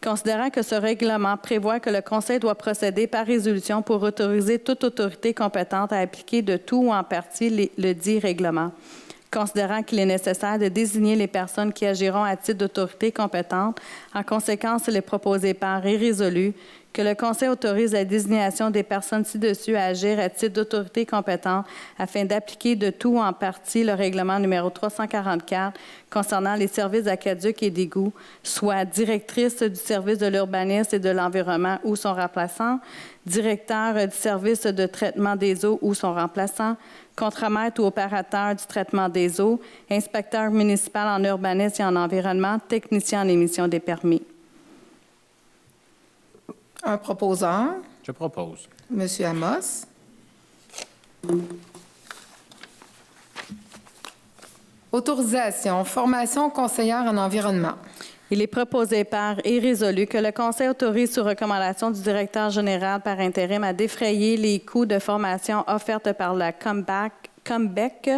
considérant que ce règlement prévoit que le Conseil doit procéder par résolution pour autoriser toute autorité compétente à appliquer de tout ou en partie le dit règlement, considérant qu'il est nécessaire de désigner les personnes qui agiront à titre d'autorité compétente, en conséquence, il est proposé par et résolu que le Conseil autorise la désignation des personnes ci-dessus à agir à titre d'autorité compétente afin d'appliquer de tout ou en partie le règlement numéro 344 concernant les services aqueducs et d'égouts, soit directrice du service de l'urbanisme et de l'environnement ou son remplaçant, directeur du service de traitement des eaux ou son remplaçant, contremaître ou opérateur du traitement des eaux, inspecteur municipal en urbanisme et en environnement, technicien en émission des permis. Un proposeur, Je propose. M. Amos. Autorisation, formation conseillère en environnement. Il est proposé par et résolu que le Conseil autorise, sous recommandation du directeur général par intérim, à défrayer les coûts de formation offertes par la Combec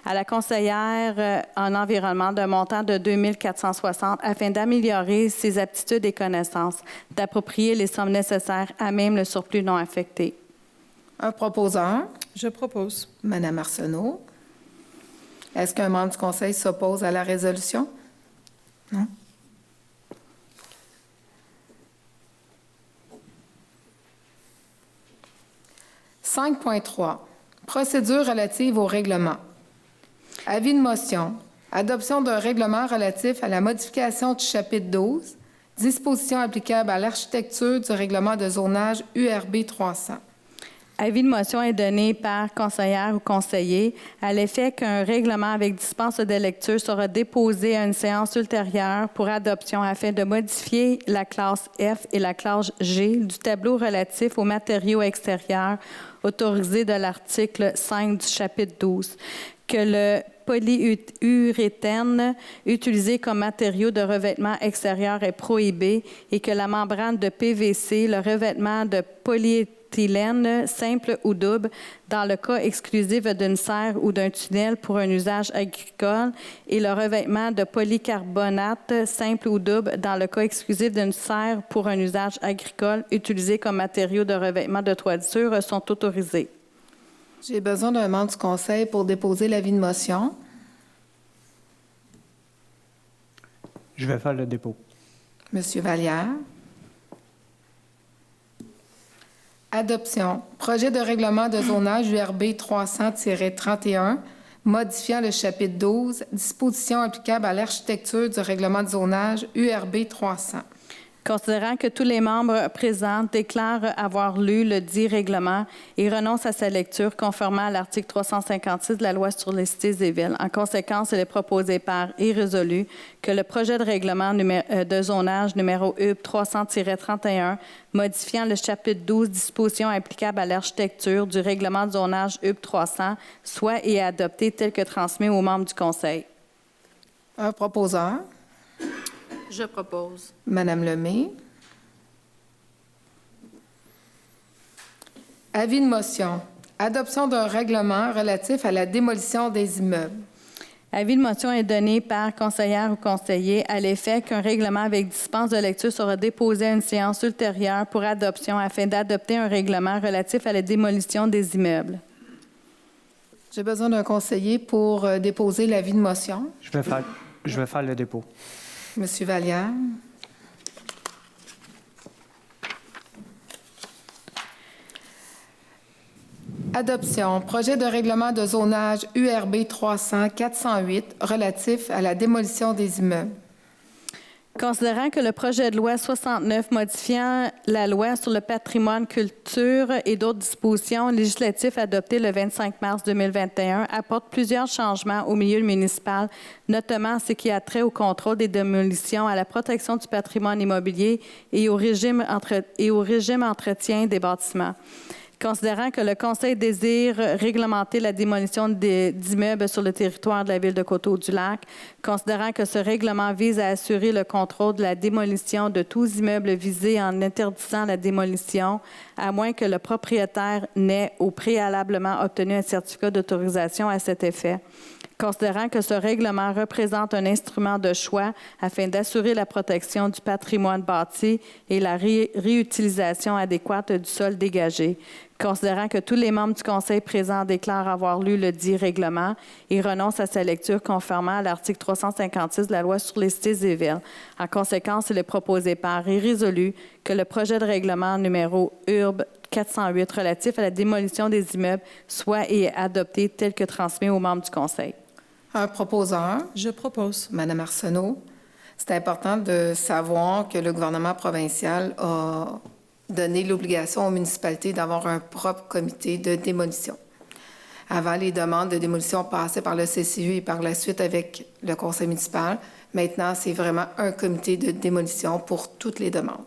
à la conseillère en environnement d'un montant de 2 460 afin d'améliorer ses aptitudes et connaissances, d'approprier les sommes nécessaires à même le surplus non affecté. Un proposeur, Je propose. Mme Arsenault. Est-ce qu'un membre du Conseil s'oppose à la résolution? Non. « 5.3. Procédure relative au règlement. Avis de motion. Adoption d'un règlement relatif à la modification du chapitre 12, dispositions applicables à l'architecture du règlement de zonage URB 300. Avis de motion est donné par conseillère ou conseiller à l'effet qu'un règlement avec dispense de lecture sera déposé à une séance ultérieure pour adoption afin de modifier la classe F et la classe G du tableau relatif aux matériaux extérieurs autorisés de l'article 5 du chapitre 12, que le polyuréthane utilisé comme matériau de revêtement extérieur est prohibé et que la membrane de PVC, le revêtement de polyéthylène simple ou double, dans le cas exclusif d'une serre ou d'un tunnel pour un usage agricole, et le revêtement de polycarbonate simple ou double, dans le cas exclusif d'une serre pour un usage agricole, utilisé comme matériau de revêtement de toiture, sont autorisés. J'ai besoin d'un membre du Conseil pour déposer l'avis de motion. Je vais faire le dépôt. Monsieur Vallière. Adoption. Projet de règlement de zonage URB 300-31, modifiant le chapitre 12, dispositions applicables à l'architecture du règlement de zonage URB 300. Considérant que tous les membres présents déclarent avoir lu le dit règlement et renoncent à sa lecture conformément à l'article 356 de la Loi sur les cités et villes, en conséquence, il est proposé par et résolu que le projet de règlement de zonage numéro UB 300-31, modifiant le chapitre 12, dispositions applicables à l'architecture du règlement de zonage UB 300, soit et adopté tel que transmis aux membres du Conseil. Un proposeur, Je propose. Madame Lemay. Avis de motion. Adoption d'un règlement relatif à la démolition des immeubles. Avis de motion est donné par conseillère ou conseiller à l'effet qu'un règlement avec dispense de lecture sera déposé à une séance ultérieure pour adoption afin d'adopter un règlement relatif à la démolition des immeubles. J'ai besoin d'un conseiller pour déposer l'avis de motion. Je vais faire le dépôt. Monsieur Vallière. Adoption. Projet de règlement de zonage URB 300-408 relatif à la démolition des immeubles. Considérant que le projet de loi 69 modifiant la loi sur le patrimoine, culture et d'autres dispositions législatives adoptées le 25 mars 2021 apporte plusieurs changements au milieu municipal, notamment ce qui a trait au contrôle des démolitions, à la protection du patrimoine immobilier et au régime entretien des bâtiments. Considérant que le Conseil désire réglementer la démolition d'immeubles sur le territoire de la ville de Coteau-du-Lac, considérant que ce règlement vise à assurer le contrôle de la démolition de tous immeubles visés en interdisant la démolition, à moins que le propriétaire n'ait ou préalablement obtenu un certificat d'autorisation à cet effet. Considérant que ce règlement représente un instrument de choix afin d'assurer la protection du patrimoine bâti et la réutilisation adéquate du sol dégagé. Considérant que tous les membres du Conseil présent déclarent avoir lu le dit règlement et renoncent à sa lecture conformément à l'article 356 de la loi sur les cités et villes. En conséquence, il est proposé par et résolu que le projet de règlement numéro URB 408 relatif à la démolition des immeubles soit et est adopté tel que transmis aux membres du Conseil. Un proposeur, Je propose. Madame Arsenault. C'est important de savoir que le gouvernement provincial a donné l'obligation aux municipalités d'avoir un propre comité de démolition. Avant, les demandes de démolition passaient par le CCU et par la suite avec le conseil municipal. Maintenant, c'est vraiment un comité de démolition pour toutes les demandes.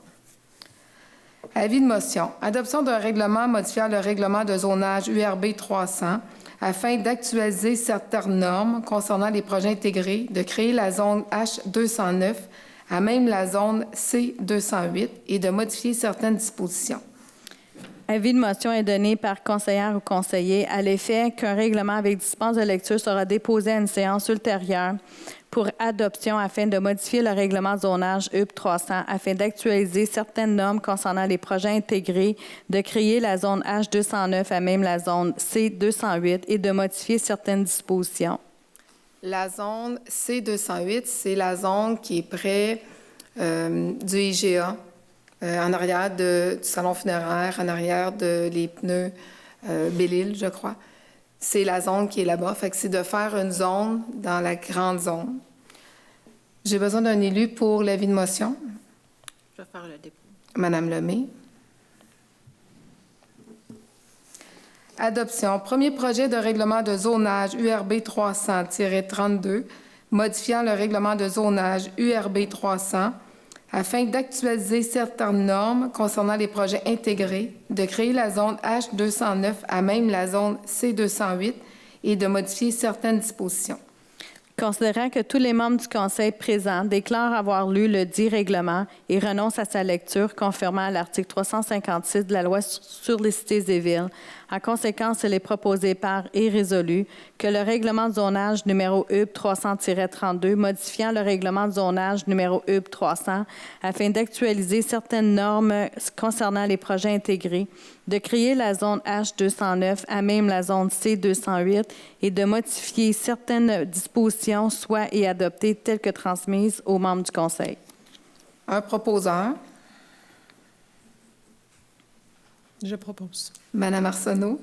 Avis de motion. Adoption d'un règlement modifiant le règlement de zonage URB 300 afin d'actualiser certaines normes concernant les projets intégrés, de créer la zone H209 à même la zone C208 et de modifier certaines dispositions. Avis de motion est donné par conseillère ou conseiller à l'effet qu'un règlement avec dispense de lecture sera déposé à une séance ultérieure pour adoption afin de modifier le règlement de zonage UP 300 afin d'actualiser certaines normes concernant les projets intégrés, de créer la zone H209 à même la zone C208 et de modifier certaines dispositions. La zone C208, c'est la zone qui est près du IGA, en arrière du salon funéraire, en arrière de les pneus Belle-Île, je crois. C'est la zone qui est là-bas. Fait que c'est de faire une zone dans la grande zone. J'ai besoin d'un élu pour l'avis de motion. Je vais faire le dépôt. Madame Lemay. Adoption. Premier projet de règlement de zonage URB 300-32, modifiant le règlement de zonage URB 300 afin d'actualiser certaines normes concernant les projets intégrés, de créer la zone H209 à même la zone C208 et de modifier certaines dispositions. Considérant que tous les membres du Conseil présents déclarent avoir lu le dit règlement et renoncent à sa lecture conformément à l'article 356 de la loi sur les cités et villes, en conséquence, il est proposé par et résolu que le règlement de zonage numéro UB 300-32 modifiant le règlement de zonage numéro UB 300 afin d'actualiser certaines normes concernant les projets intégrés, de créer la zone H209 à même la zone C208 et de modifier certaines dispositions soit et adoptées telles que transmises aux membres du Conseil. Un proposeur, Je propose. Madame Arsenault.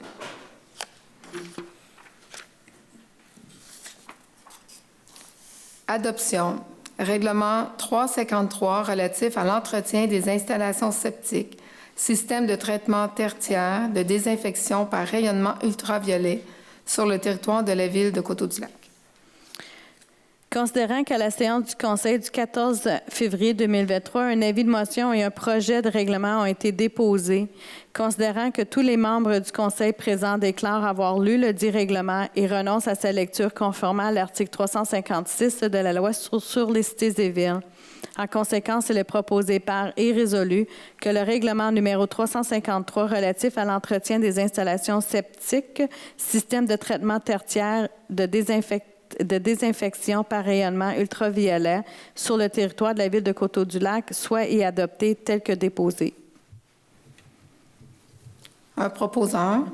Adoption. Règlement 353 relatif à l'entretien des installations septiques, système de traitement tertiaire de désinfection par rayonnement ultraviolet sur le territoire de la ville de Coteau-du-Lac. Considérant qu'à la séance du Conseil du 14 février 2023, un avis de motion et un projet de règlement ont été déposés, considérant que tous les membres du Conseil présents déclarent avoir lu le dit règlement et renoncent à sa lecture conformément à l'article 356 de la loi sur les cités et villes. En conséquence, il est proposé par et résolu que le règlement numéro 353 relatif à l'entretien des installations septiques, système de traitement tertiaire de désinfection par rayonnement ultraviolet sur le territoire de la ville de Coteau-du-Lac soit et adopté tel que déposé. Un proposeur,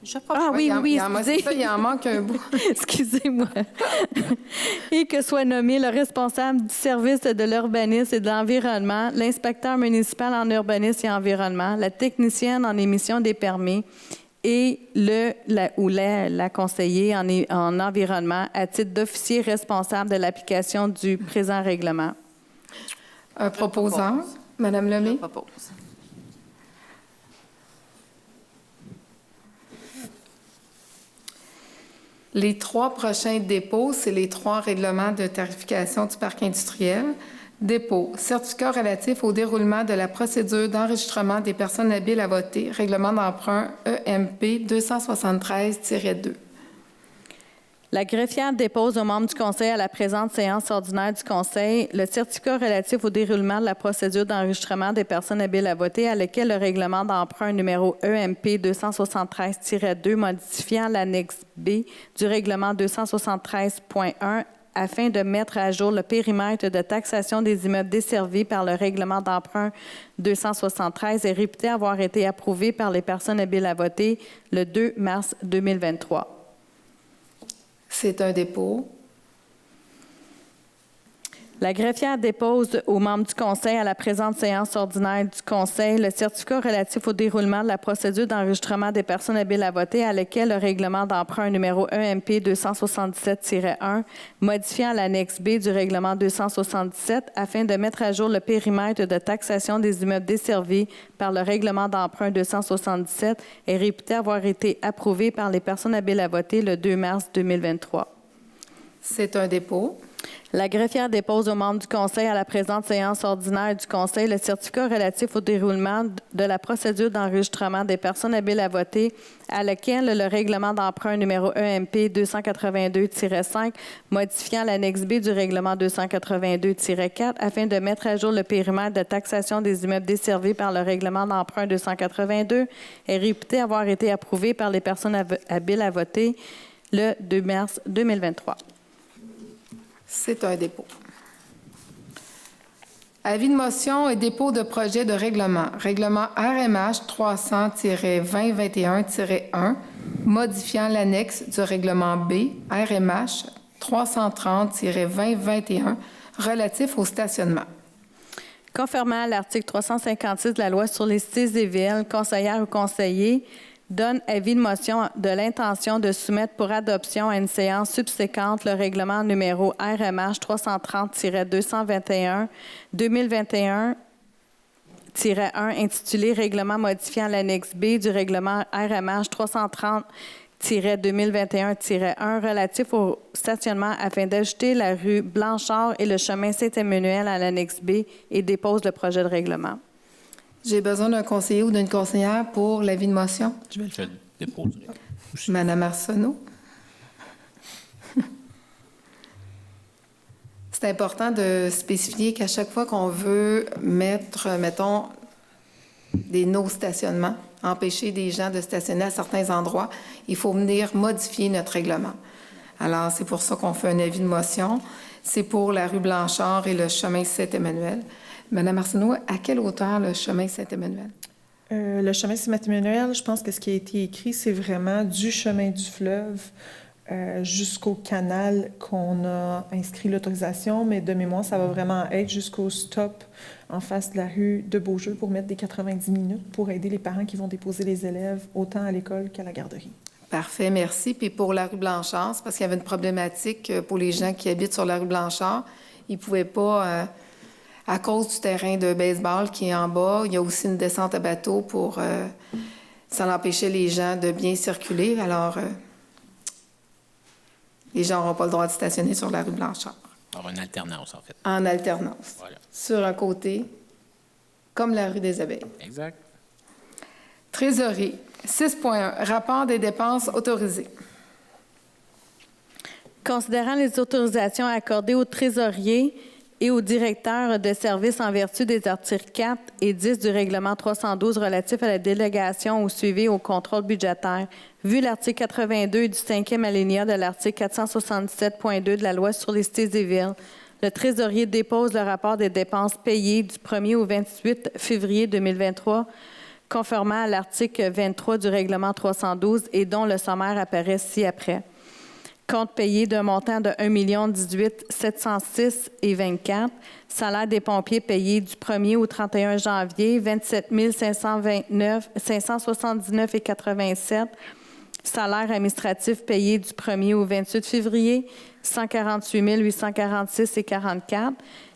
Je propose. Ah oui, oui, c'est excusez. ça, il en manque un bout. Excusez-moi. Et que soit nommé le responsable du service de l'urbanisme et de l'environnement, l'inspecteur municipal en urbanisme et environnement, la technicienne en émission des permis et la conseillère en environnement à titre d'officier responsable de l'application du présent règlement. Un proposeur, Madame Lemay. Je propose. Les 3 prochains dépôts, c'est les 3 règlements de tarification du parc industriel. Dépôt, certificat relatif au déroulement de la procédure d'enregistrement des personnes habiles à voter, règlement d'emprunt EMP 273-2. La greffière dépose aux membres du Conseil à la présente séance ordinaire du Conseil le certificat relatif au déroulement de la procédure d'enregistrement des personnes habiles à voter à lequel le règlement d'emprunt numéro EMP 273-2 modifiant l'annexe B du règlement 273.1 afin de mettre à jour le périmètre de taxation des immeubles desservis par le règlement d'emprunt 273 est réputé avoir été approuvé par les personnes habiles à voter le 2 mars 2023. C'est un dépôt. La greffière dépose aux membres du Conseil à la présente séance ordinaire du Conseil le certificat relatif au déroulement de la procédure d'enregistrement des personnes habiles à voter à laquelle le règlement d'emprunt numéro EMP 277-1 modifiant l'annexe B du règlement 277 afin de mettre à jour le périmètre de taxation des immeubles desservis par le règlement d'emprunt 277 est réputé avoir été approuvé par les personnes habiles à voter le 2 mars 2023. C'est un dépôt. La greffière dépose aux membres du Conseil à la présente séance ordinaire du Conseil le certificat relatif au déroulement de la procédure d'enregistrement des personnes habiles à voter à laquelle le règlement d'emprunt numéro EMP 282-5 modifiant l'annexe B du règlement 282-4 afin de mettre à jour le périmètre de taxation des immeubles desservis par le règlement d'emprunt 282 est réputé avoir été approuvé par les personnes habiles à voter le 2 mars 2023. C'est un dépôt. Avis de motion et dépôt de projet de règlement. Règlement RMH 300-2021-1, modifiant l'annexe du règlement B RMH 330-2021 relatif au stationnement. Conformément à l'article 356 de la loi sur les cités et villes, conseillère ou conseiller donne avis de motion de l'intention de soumettre pour adoption à une séance subséquente le règlement numéro RMH 330-221-2021-1 intitulé Règlement modifiant l'annexe B du règlement RMH 330-2021-1 relatif au stationnement afin d'ajouter la rue Blanchard et le chemin Saint-Emmanuel à l'annexe B et dépose le projet de règlement. J'ai besoin d'un conseiller ou d'une conseillère pour l'avis de motion. Je le déposerai. Madame Arsenault. C'est important de spécifier qu'à chaque fois qu'on veut mettre, mettons, des no-stationnements, empêcher des gens de stationner à certains endroits, il faut venir modifier notre règlement. Alors, c'est pour ça qu'on fait un avis de motion. C'est pour la rue Blanchard et le chemin Saint-Emmanuel. Madame Arsenault, à quelle hauteur le chemin Saint-Emmanuel? Le chemin Saint-Emmanuel, je pense que ce qui a été écrit, c'est vraiment du chemin du fleuve jusqu'au canal qu'on a inscrit l'autorisation, mais de mémoire, ça va vraiment être jusqu'au stop en face de la rue de Beaujeu pour mettre des 90 minutes pour aider les parents qui vont déposer les élèves autant à l'école qu'à la garderie. Parfait, merci. Puis pour la rue Blanchard, c'est parce qu'il y avait une problématique pour les gens qui habitent sur la rue Blanchard. Ils ne pouvaient pas... à cause du terrain de baseball qui est en bas, il y a aussi une descente à bateau pour... ça empêchait les gens de bien circuler. Alors, les gens n'auront pas le droit de stationner sur la rue Blanchard. Alors, une alternance, en fait. En alternance. Voilà. Sur un côté, comme la rue des Abeilles. Exact. Trésorerie. 6.1. Rapport des dépenses autorisées. Considérant les autorisations accordées aux trésoriers et au directeur de service en vertu des articles 4 et 10 du règlement 312 relatif à la délégation au suivi et au contrôle budgétaire, vu l'article 82 du 5e alinéa de l'article 477.2 de la loi sur les cités et villes, le trésorier dépose le rapport des dépenses payées du 1er au 28 février 2023 conformément à l'article 23 du règlement 312 et dont le sommaire apparaît ci-après. Compte payé d'un montant de 1 018 706,24. Salaire des pompiers payés du 1er au 31 janvier, 27 579,87. Salaire administratif payé du 1er au 28 février, 148 846,44.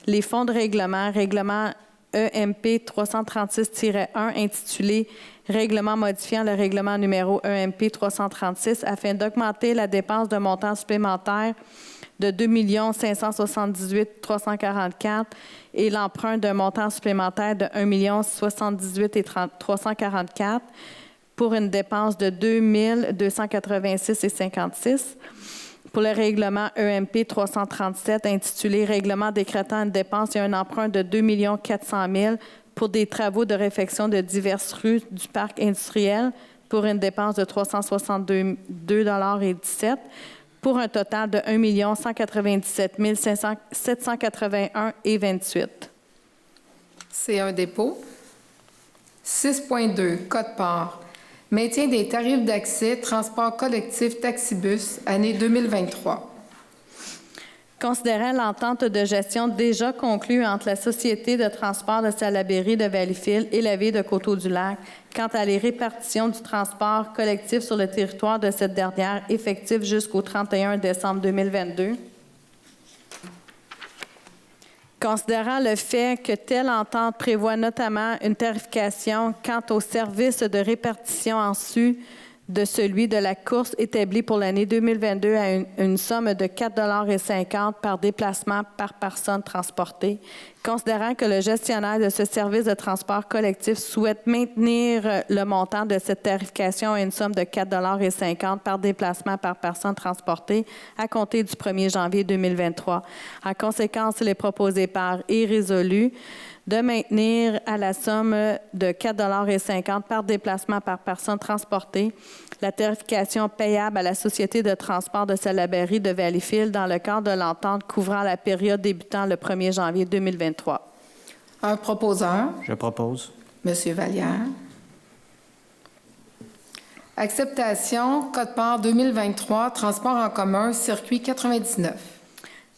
Les fonds de règlement EMP 336-1 intitulé « Règlement modifiant le règlement numéro EMP 336 afin d'augmenter la dépense d'un montant supplémentaire de 2 578 344 et l'emprunt d'un montant supplémentaire de 1 078 344 pour une dépense de 2 286,56. Pour le règlement EMP 337 intitulé « Règlement décrétant une dépense et un emprunt de 2 400 000 pour des travaux de réfection de diverses rues du parc industriel pour une dépense de 362,17 pour un total de 1 197 781,28. C'est un dépôt. 6.2, Code-part. Maintien des tarifs d'accès, transport collectif, taxibus, année 2023. Considérant l'entente de gestion déjà conclue entre la Société de transport de Salaberry de Valleyfield et la Ville de Coteau-du-Lac quant à les répartitions du transport collectif sur le territoire de cette dernière effective jusqu'au 31 décembre 2022. Considérant le fait que telle entente prévoit notamment une tarification quant au service de répartition en sus de celui de la course établi pour l'année 2022 à une somme de 4,50 $ par déplacement par personne transportée. Considérant que le gestionnaire de ce service de transport collectif souhaite maintenir le montant de cette tarification à une somme de 4,50 $ par déplacement par personne transportée à compter du 1er janvier 2023. En conséquence, il est proposé par et résolu de maintenir à la somme de 4,50 $ par déplacement par personne transportée la tarification payable à la Société de transport de Salaberry de Valleyfield dans le cadre de l'entente couvrant la période débutant le 1er janvier 2023. Un proposeur, Je propose. M. Vallière. Acceptation, Code-part 2023, transport en commun, circuit 99.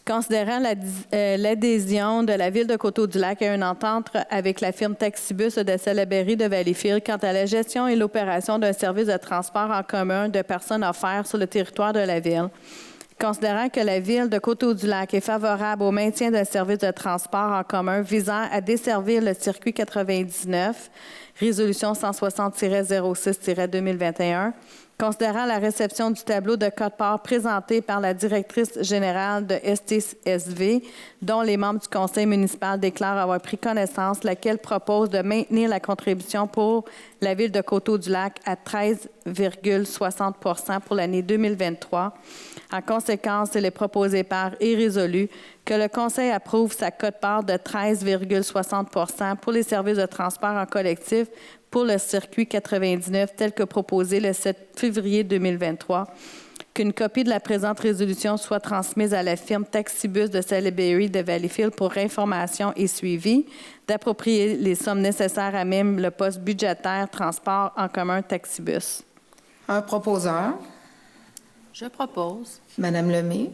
Considérant l'adhésion de la Ville de Coteau-du-Lac à une entente avec la firme Taxibus de Salaberry de Valleyfield quant à la gestion et l'opération d'un service de transport en commun de personnes offerts sur le territoire de la Ville. Considérant que la Ville de Coteau-du-Lac est favorable au maintien d'un service de transport en commun visant à desservir le circuit 99, résolution 160-06-2021, considérant la réception du tableau de code-part présenté par la directrice générale de STSV, dont les membres du conseil municipal déclarent avoir pris connaissance, laquelle propose de maintenir la contribution pour la Ville de Coteau-du-Lac à 13,60 % pour l'année 2023. En conséquence, il est proposé par et résolu que le Conseil approuve sa quote-part de 13,60 % pour les services de transport en collectif pour le circuit 99 tel que proposé le 7 février 2023, qu'une copie de la présente résolution soit transmise à la firme Taxibus de Salaberry de Valleyfield pour information et suivi, d'approprier les sommes nécessaires à même le poste budgétaire transport en commun Taxibus. Un proposeur, Je propose. Madame Lemay.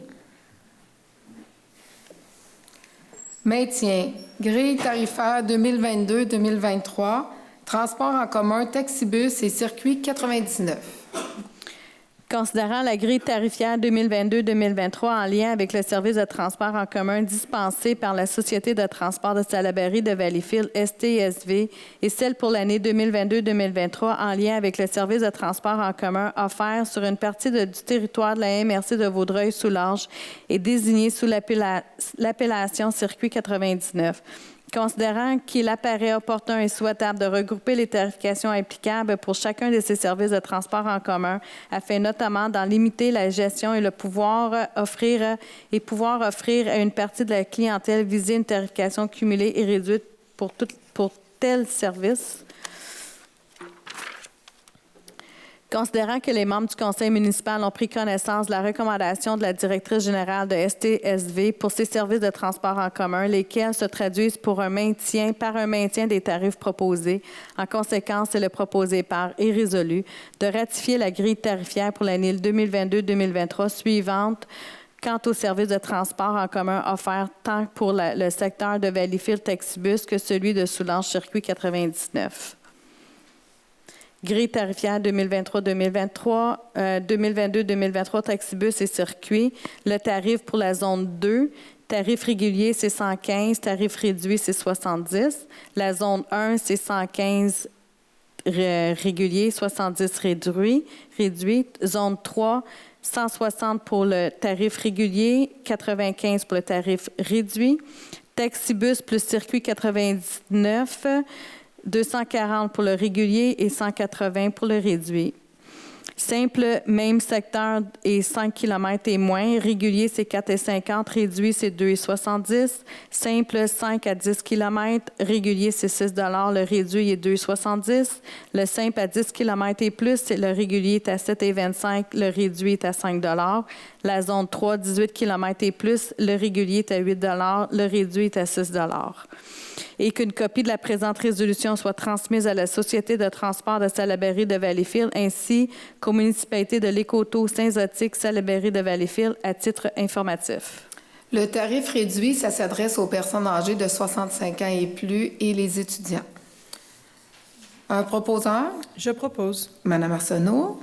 Maintien, grille tarifaire 2022-2023, transport en commun, taxibus et circuit 99. Considérant la grille tarifaire 2022-2023 en lien avec le service de transport en commun dispensé par la Société de transport de Salaberry de Valleyfield, STSV, et celle pour l'année 2022-2023 en lien avec le service de transport en commun offert sur une partie du territoire de la MRC de Vaudreuil-Soulanges et désignée sous l'appellation Circuit 99. Considérant qu'il apparaît opportun et souhaitable de regrouper les tarifications applicables pour chacun de ces services de transport en commun, afin notamment d'en limiter la gestion et pouvoir offrir à une partie de la clientèle visée une tarification cumulée et réduite pour tel service. Considérant que les membres du conseil municipal ont pris connaissance de la recommandation de la directrice générale de STSV pour ses services de transport en commun, lesquels se traduisent par un maintien des tarifs proposés. En conséquence, c'est le proposé par et résolu de ratifier la grille tarifaire pour l'année 2022-2023 suivante quant aux services de transport en commun offerts tant pour le secteur de Valleyfield-Texibus que celui de Soulanges-Circuit 99. Grille tarifaire 2023-2023, 2022-2023, Texibus et circuit. Le tarif pour la zone 2, tarif régulier, c'est 115, tarif réduit, c'est 70. La zone 1, c'est 115 régulier, 70 réduit. Zone 3, 160 pour le tarif régulier, 95 pour le tarif réduit. Texibus plus circuit 99, 240 pour le régulier et 180 pour le réduit. Simple, même secteur et 5 km et moins. Régulier, c'est 4,50. Réduit, c'est 2,70. Simple, 5 à 10 km. Régulier, c'est 6 Le réduit est 2,70. Le simple à 10 km et plus, le régulier est à 7,25. Le réduit est à 5 La zone 3, 18 km et plus, le régulier est à 8 Le réduit est à 6 et qu'une copie de la présente résolution soit transmise à la Société de transport de Salaberry de Valleyfield ainsi qu'aux municipalités de Lécoteau, Saint-Zotique, Salaberry de Valleyfield à titre informatif. Le tarif réduit, ça s'adresse aux personnes âgées de 65 ans et plus et les étudiants. Un proposeur? Je propose. Madame Arsenault.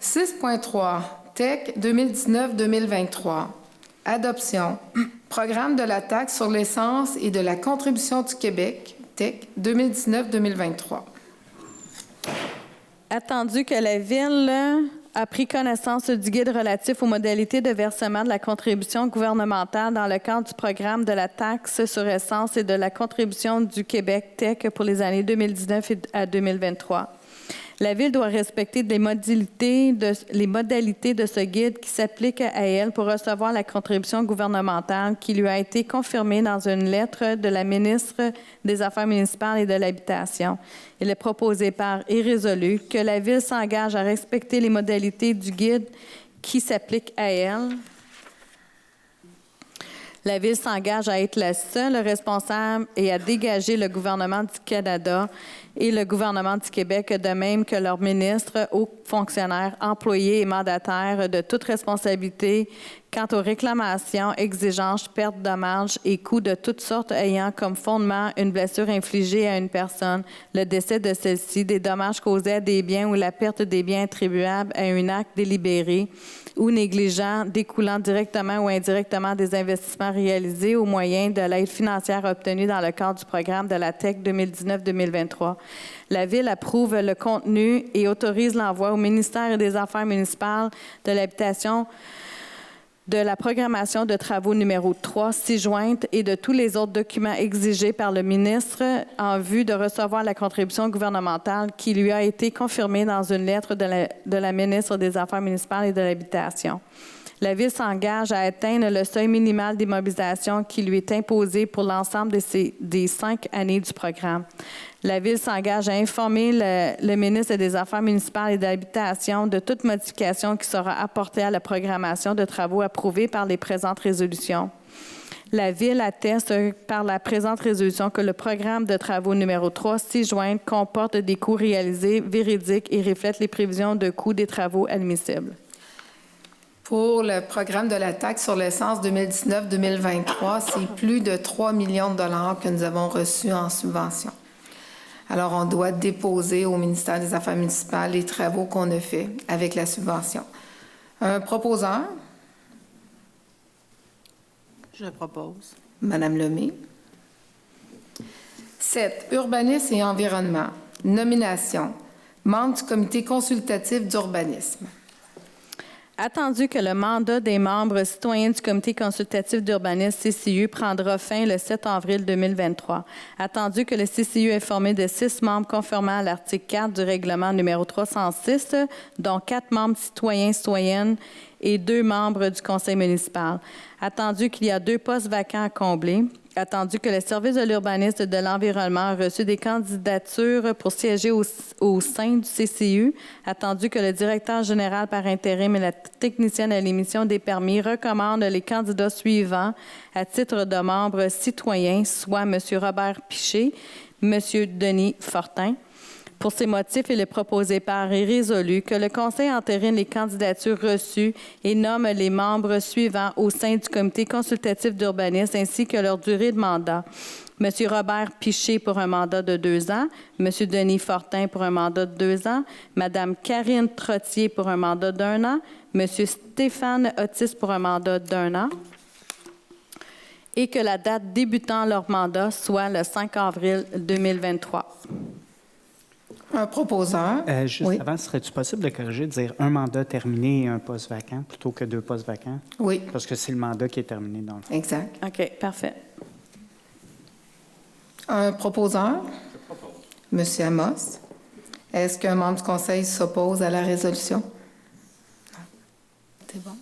« 6.3 TEC 2019-2023. Adoption. Programme de la taxe sur l'essence et de la contribution du Québec, TEC 2019-2023. » Attendu que la Ville a pris connaissance du guide relatif aux modalités de versement de la contribution gouvernementale dans le cadre du programme de la taxe sur essence et de la contribution du Québec, TEC, pour les années 2019 à 2023. La Ville doit respecter les modalités de ce guide qui s'appliquent à elle pour recevoir la contribution gouvernementale qui lui a été confirmée dans une lettre de la ministre des Affaires municipales et de l'Habitation. Il est proposé par et résolu que la Ville s'engage à respecter les modalités du guide qui s'appliquent à elle. La Ville s'engage à être la seule responsable et à dégager le gouvernement du Canada et le gouvernement du Québec, de même que leurs ministres, hauts fonctionnaires, employés et mandataires de toute responsabilité quant aux réclamations, exigences, pertes, dommages et coûts de toutes sortes ayant comme fondement une blessure infligée à une personne, le décès de celle-ci, des dommages causés à des biens ou la perte des biens attribuables à un acte délibéré ou négligent découlant directement ou indirectement des investissements réalisés au moyen de l'aide financière obtenue dans le cadre du programme de la TEC 2019-2023. La Ville approuve le contenu et autorise l'envoi au ministère des Affaires municipales de l'Habitation de la programmation de travaux numéro 3, ci-jointe et de tous les autres documents exigés par le ministre en vue de recevoir la contribution gouvernementale qui lui a été confirmée dans une lettre de la ministre des Affaires municipales et de l'Habitation. La Ville s'engage à atteindre le seuil minimal d'immobilisation qui lui est imposé pour l'ensemble des 5 années du programme. La Ville s'engage à informer le ministre des Affaires municipales et de l'Habitation de toute modification qui sera apportée à la programmation de travaux approuvés par les présentes résolutions. La Ville atteste par la présente résolution que le programme de travaux numéro 3, ci-jointe, comporte des coûts réalisés véridiques et reflète les prévisions de coûts des travaux admissibles. Pour le programme de la taxe sur l'essence 2019-2023, c'est plus de 3 millions de dollars que nous avons reçus en subvention. Alors, on doit déposer au ministère des Affaires municipales les travaux qu'on a faits avec la subvention. Un proposeur? Je propose. Madame Lemay. 7. Urbanisme et environnement. Nomination. Membre du comité consultatif d'urbanisme. Attendu que le mandat des membres citoyens du comité consultatif d'urbanisme CCU prendra fin le 7 avril 2023. Attendu que le CCU est formé de 6 membres conformément à l'article 4 du règlement numéro 306, dont 4 membres citoyens-citoyennes et 2 membres du conseil municipal. Attendu qu'il y a 2 postes vacants à combler, attendu que le service de l'urbanisme et de l'environnement a reçu des candidatures pour siéger au sein du CCU, attendu que le directeur général par intérim et la technicienne à l'émission des permis recommandent les candidats suivants à titre de membres citoyens, soit M. Robert Piché, M. Denis Fortin. Pour ces motifs, il est proposé par et résolu que le Conseil entérine les candidatures reçues et nomme les membres suivants au sein du comité consultatif d'urbanisme ainsi que leur durée de mandat. M. Robert Piché pour un mandat de 2 ans, M. Denis Fortin pour un mandat de 2 ans, Mme Karine Trottier pour un mandat d'1 an, M. Stéphane Otis pour un mandat d'1 an, et que la date débutant leur mandat soit le 5 avril 2023. Un proposeur. Juste Oui. avant, serait-il possible de corriger, de dire un mandat terminé et un poste vacant plutôt que 2 postes vacants? Oui, Parce que c'est le mandat qui est terminé dans le fond. exact. OK, parfait. Un proposeur. Monsieur Amos. Est-ce qu'un membre du conseil s'oppose à la résolution? Non. C'est bon.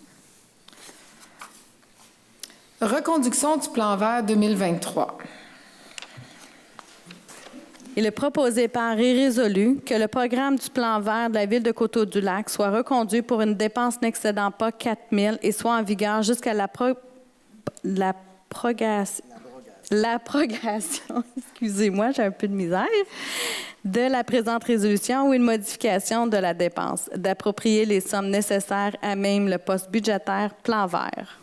Reconduction du plan vert 2023. Il est proposé par et résolu que le programme du plan vert de la Ville de Coteau-du-Lac soit reconduit pour une dépense n'excédant pas 4 000 et soit en vigueur jusqu'à la progression, excusez-moi, j'ai un peu de misère, de la présente résolution ou une modification de la dépense, d'approprier les sommes nécessaires à même le poste budgétaire plan vert.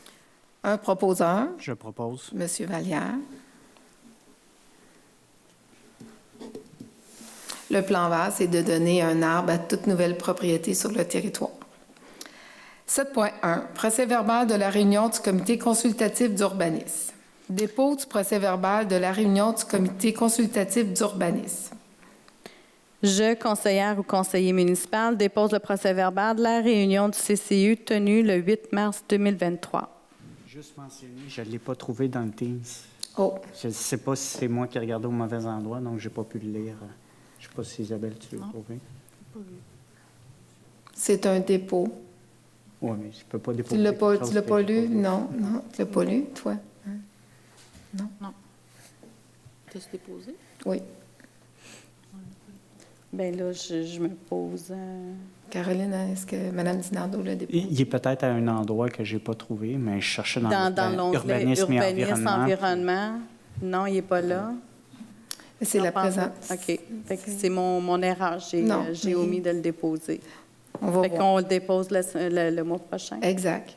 Un proposeur. Je propose. Monsieur Vallière. Le plan vert, c'est de donner un arbre à toute nouvelle propriété sur le territoire. 7.1. Procès-verbal de la réunion du comité consultatif d'urbanisme. Dépôt du procès-verbal de la réunion du comité consultatif d'urbanisme. Je, conseillère ou conseiller municipal, dépose le procès-verbal de la réunion du CCU tenue le 8 mars 2023. Juste mentionner, je ne l'ai pas trouvé dans le Teams. Oh, Je ne sais pas si c'est moi qui ai regardé au mauvais endroit, donc je n'ai pas pu le lire. Je ne sais pas si Isabelle, tu l'as trouvé. c'est un dépôt. Oui, mais je ne peux pas déposer. Tu l'as pas, quelque chose tu l'as que pas j'ai lu? Non, non, tu l'as pas lu, toi? Hein? T'as-tu déposé? Oui. Bien là, je me pose... Caroline, est-ce que Mme Dinardo l'a déposé? Il est peut-être à un endroit que je n'ai pas trouvé, mais je cherchais dans l'onglet urbanisme et environnement. environnement. Non, il n'est pas là. C'est Non, la pas présente. OK. Fait que c'est mon erreur. Non, J'ai mais- omis de le déposer. On va Fait voir. qu'on le dépose le mois prochain. Exact.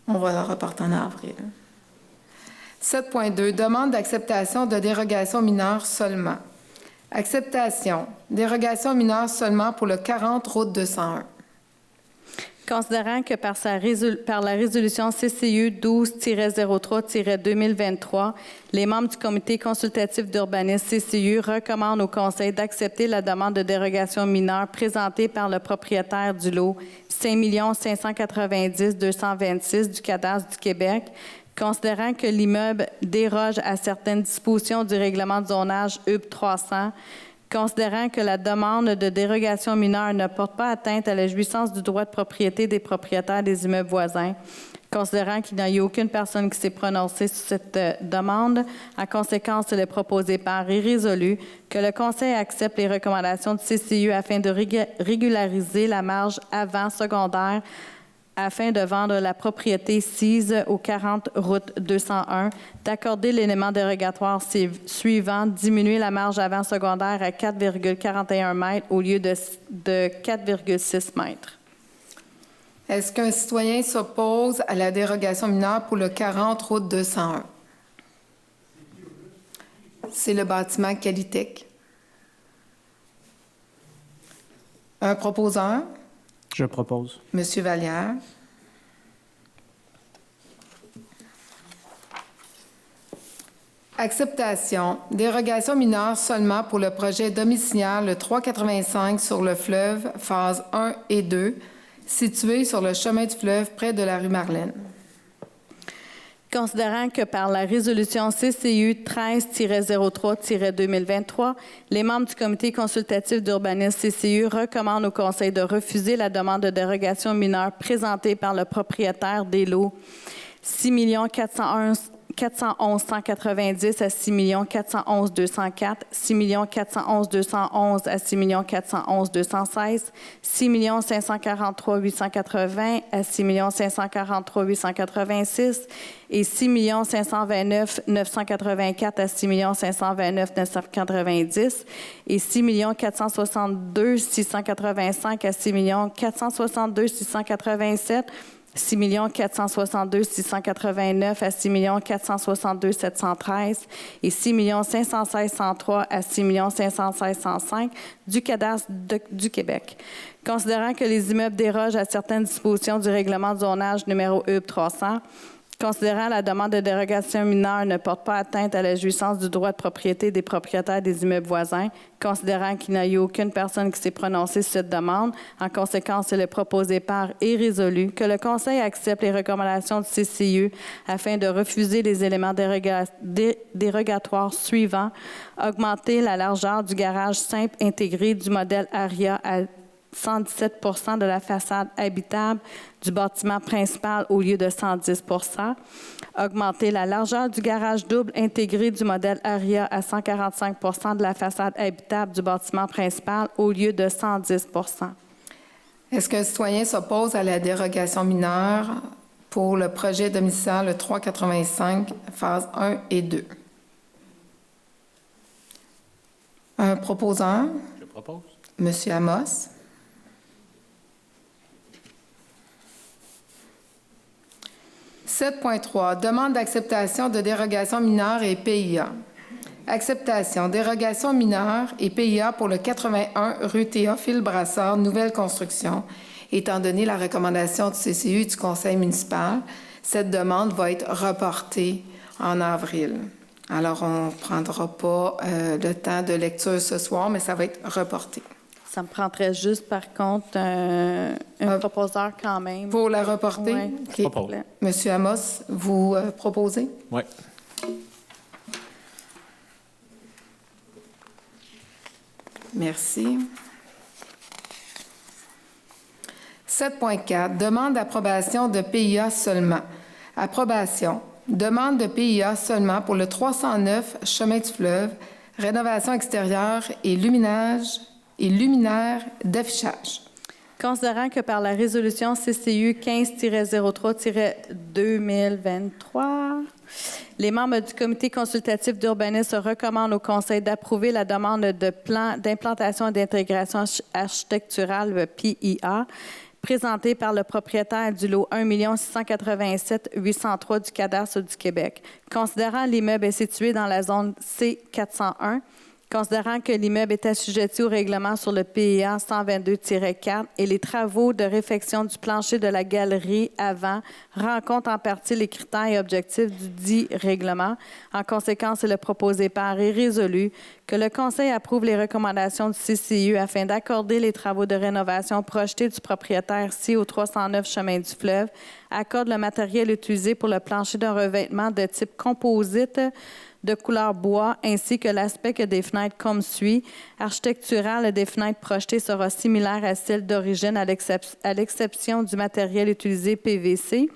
On va le reporter en avril. 7.2. Demande d'acceptation de dérogation mineure seulement. Acceptation. Dérogation mineure seulement pour le 40 route 201. Considérant que par la résolution CCU 12-03-2023, les membres du comité consultatif d'urbanisme CCU recommandent au Conseil d'accepter la demande de dérogation mineure présentée par le propriétaire du lot 5 590 226 du cadastre du Québec, considérant que l'immeuble déroge à certaines dispositions du règlement de zonage UB 300, considérant que la demande de dérogation mineure ne porte pas atteinte à la jouissance du droit de propriété des propriétaires des immeubles voisins, considérant qu'il n'y a eu aucune personne qui s'est prononcée sur cette demande, en conséquence, il est proposé par et résolu que le Conseil accepte les recommandations du CCU afin de régulariser la marge avant secondaire afin de vendre la propriété sise au 40 route 201, d'accorder l'élément dérogatoire suivant, diminuer la marge avant secondaire à 4,41 mètres au lieu de 4,6 mètres. Est-ce qu'un citoyen s'oppose à la dérogation mineure pour le 40 route 201? C'est le bâtiment Qualitech. Un proposeur? Je propose. Monsieur Vallière. Acceptation. Dérogation mineure seulement pour le projet domiciliaire le 385 sur le fleuve, phase 1 et 2, situé sur le chemin du fleuve près de la rue Marlène. Considérant que par la résolution CCU 13-03-2023, les membres du comité consultatif d'urbanisme CCU recommandent au Conseil de refuser la demande de dérogation mineure présentée par le propriétaire des lots 6 411 190 à 6 411 204, 6 411 211 à 6 411 216, 6 543 880 à 6 543 886 et 6 529 984 à 6 529 990 et 6 462 685 à 6 462 687, 6 462 689 à 6 462 713 et 6 516 103 à 6 516 105 du cadastre du Québec. Considérant que les immeubles dérogent à certaines dispositions du règlement de zonage numéro UB 300, considérant la demande de dérogation mineure ne porte pas atteinte à la jouissance du droit de propriété des propriétaires des immeubles voisins, considérant qu'il n'y a eu aucune personne qui s'est prononcée sur cette demande, en conséquence, elle est proposée par et résolue que le Conseil accepte les recommandations du CCU afin de refuser les éléments dérogatoires suivants: augmenter la largeur du garage simple intégré du modèle Aria à 117 % de la façade habitable du bâtiment principal au lieu de 110 %, augmenter la largeur du garage double intégré du modèle Aria à 145 % de la façade habitable du bâtiment principal au lieu de 110 %. Est-ce qu'un citoyen s'oppose à la dérogation mineure pour le projet domiciliaire le 385, phase 1 et 2? Un proposant, Je propose. M. Amos. « 7.3. Demande d'acceptation de dérogation mineure et PIA. Acceptation, dérogation mineure et PIA pour le 81 rue Théophile Brassard, nouvelle construction. Étant donné la recommandation du CCU et du Conseil municipal, cette demande va être reportée en avril. Alors, on ne prendra pas le temps de lecture ce soir, mais ça va être reporté. Ça me prendrait juste, par contre, un proposeur quand même. Pour la reporter? Ouais. OK. Propose. Monsieur Amos, vous proposez? Oui. Merci. 7.4. Demande d'approbation de PIA seulement. Approbation. Demande de PIA seulement pour le 309 Chemin du Fleuve, rénovation extérieure et luminaire d'affichage. Considérant que par la résolution CCU 15-03-2023, les membres du comité consultatif d'urbanisme recommandent au Conseil d'approuver la demande de plan d'implantation et d'intégration architecturale PIA présentée par le propriétaire du lot 1 687 803 du cadastre du Québec. Considérant l'immeuble est situé dans la zone C401, considérant que l'immeuble est assujetti au règlement sur le PIA 122-4 et les travaux de réfection du plancher de la galerie avant rencontrent en partie les critères et objectifs du dit règlement. En conséquence, il est proposé par et résolu que le Conseil approuve les recommandations du CCU afin d'accorder les travaux de rénovation projetés du propriétaire ci au 309 Chemin du Fleuve, accorde le matériel utilisé pour le plancher d'un revêtement de type composite de couleur bois, ainsi que l'aspect des fenêtres comme suit. Architectural des fenêtres projetées sera similaire à celle d'origine à l'exception du matériel utilisé PVC.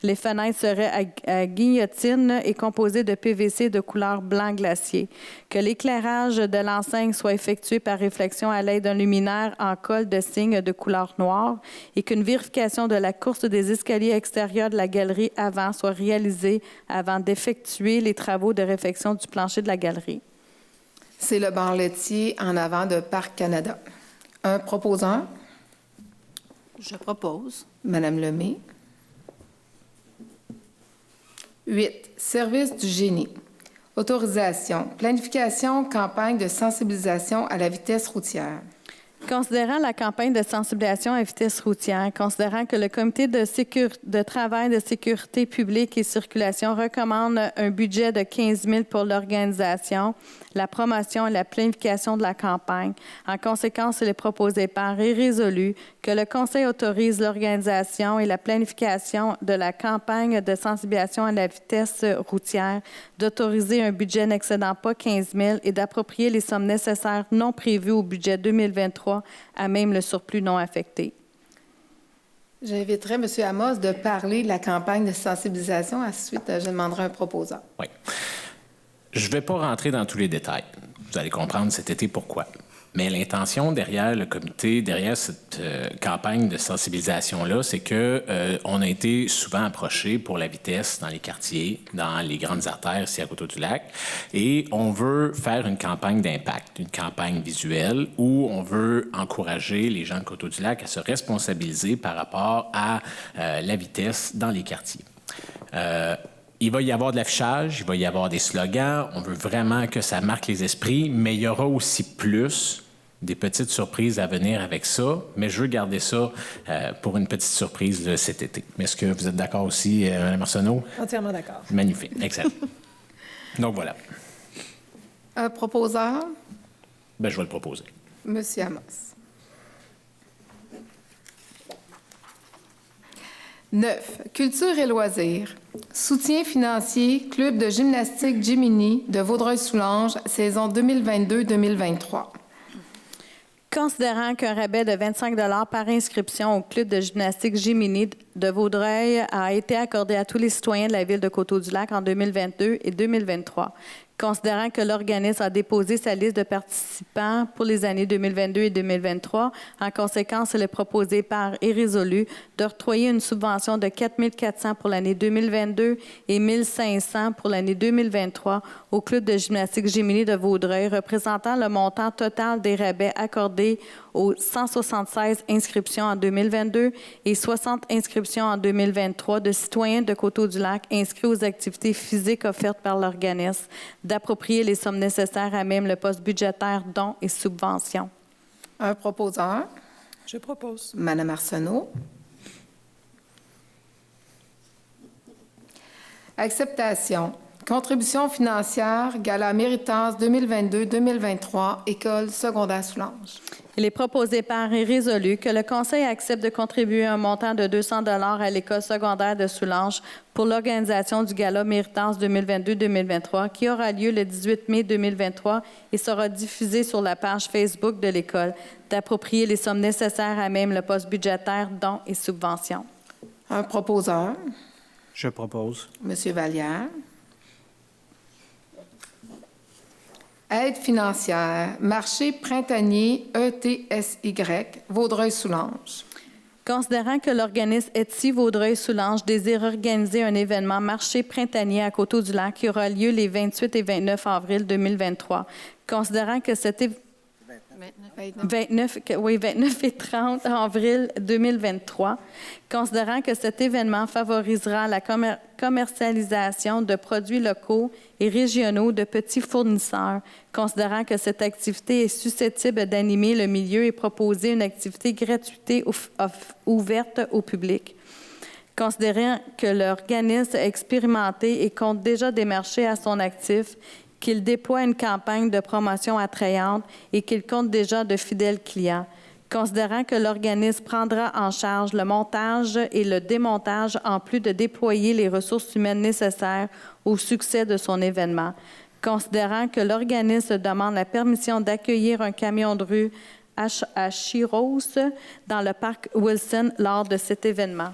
Les fenêtres seraient à guillotine et composées de PVC de couleur blanc glacier. Que l'éclairage de l'enseigne soit effectué par réflexion à l'aide d'un luminaire en colle de cygne de couleur noire et qu'une vérification de la course des escaliers extérieurs de la galerie avant soit réalisée avant d'effectuer les travaux de réfection du plancher de la galerie. C'est le banc laitier en avant de Parc Canada. Un proposant, Je propose. Madame Lemay. 8. Service du génie. Autorisation. Planification, campagne de sensibilisation à la vitesse routière. Considérant la campagne de sensibilisation à vitesse routière, considérant que le comité de travail de sécurité publique et circulation recommande un budget de 15 000 pour l'organisation, la promotion et la planification de la campagne. En conséquence, il est proposé par et résolu que le Conseil autorise l'organisation et la planification de la campagne de sensibilisation à la vitesse routière, d'autoriser un budget n'excédant pas 15 000 et d'approprier les sommes nécessaires non prévues au budget 2023 à même le surplus non affecté. J'inviterai M. Amos de parler de la campagne de sensibilisation. Ensuite, je demanderai un proposeur. Oui. Je ne vais pas rentrer dans tous les détails. Vous allez comprendre cet été pourquoi. Mais l'intention derrière le comité, derrière cette campagne de sensibilisation-là, c'est que on a été souvent approché pour la vitesse dans les quartiers, dans les grandes artères ici à Coteau-du-Lac, et on veut faire une campagne d'impact, une campagne visuelle où on veut encourager les gens de Coteau-du-Lac à se responsabiliser par rapport à la vitesse dans les quartiers. Il va y avoir de l'affichage, il va y avoir des slogans. On veut vraiment que ça marque les esprits, mais il y aura aussi des petites surprises à venir avec ça. Mais je veux garder ça pour une petite surprise de cet été. Mais est-ce que vous êtes d'accord aussi, Mme Arsenault? Entièrement d'accord. Magnifique, excellent. Donc voilà. Un proposeur? Ben, je vais le proposer. M. Amos. 9. Culture et loisirs. Soutien financier, Club de gymnastique Jiminy de Vaudreuil-Soulanges, saison 2022-2023. Considérant qu'un rabais de 25 $ par inscription au Club de gymnastique Jiminy de Vaudreuil a été accordé à tous les citoyens de la ville de Coteau-du-Lac en 2022 et 2023. Considérant que l'organisme a déposé sa liste de participants pour les années 2022 et 2023, en conséquence, il est proposé par et résolu d'octroyer une subvention de 4 400 pour l'année 2022 et 1 500 pour l'année 2023 au Club de gymnastique Jiminy de Vaudreuil, représentant le montant total des rabais accordés aux 176 inscriptions en 2022 et 60 inscriptions en 2023 de citoyens de Coteau-du-Lac inscrits aux activités physiques offertes par l'organisme, d'approprier les sommes nécessaires à même le poste budgétaire dons et subventions. Un proposeur? Je propose. Mme Arsenault. Acceptation. Contribution financière, Gala Méritance 2022-2023, École secondaire Soulanges. Il est proposé par et résolu que le Conseil accepte de contribuer un montant de 200 $ à l'École secondaire de Soulanges pour l'organisation du Gala Méritance 2022-2023 qui aura lieu le 18 mai 2023 et sera diffusé sur la page Facebook de l'École, d'approprier les sommes nécessaires à même le poste budgétaire dons et subventions. Un proposeur? Je propose. M. Vallière. Aide financière, marché printanier ETSY, Vaudreuil-Soulanges. Considérant que l'organisme Etsy Vaudreuil-Soulanges désire organiser un événement marché printanier à Coteau-du-Lac qui aura lieu les 28 et 29 avril 2023. Considérant que cet 29 et 30 avril 2023, considérant que cet événement favorisera la commercialisation de produits locaux et régionaux de petits fournisseurs, considérant que cette activité est susceptible d'animer le milieu et proposer une activité gratuite ouverte au public. Considérant que l'organisme a expérimenté et compte déjà des marchés à son actif, qu'il déploie une campagne de promotion attrayante et qu'il compte déjà de fidèles clients. Considérant que l'organisme prendra en charge le montage et le démontage en plus de déployer les ressources humaines nécessaires au succès de son événement. Considérant que l'organisme demande la permission d'accueillir un camion de rue à Chiros dans le parc Wilson lors de cet événement.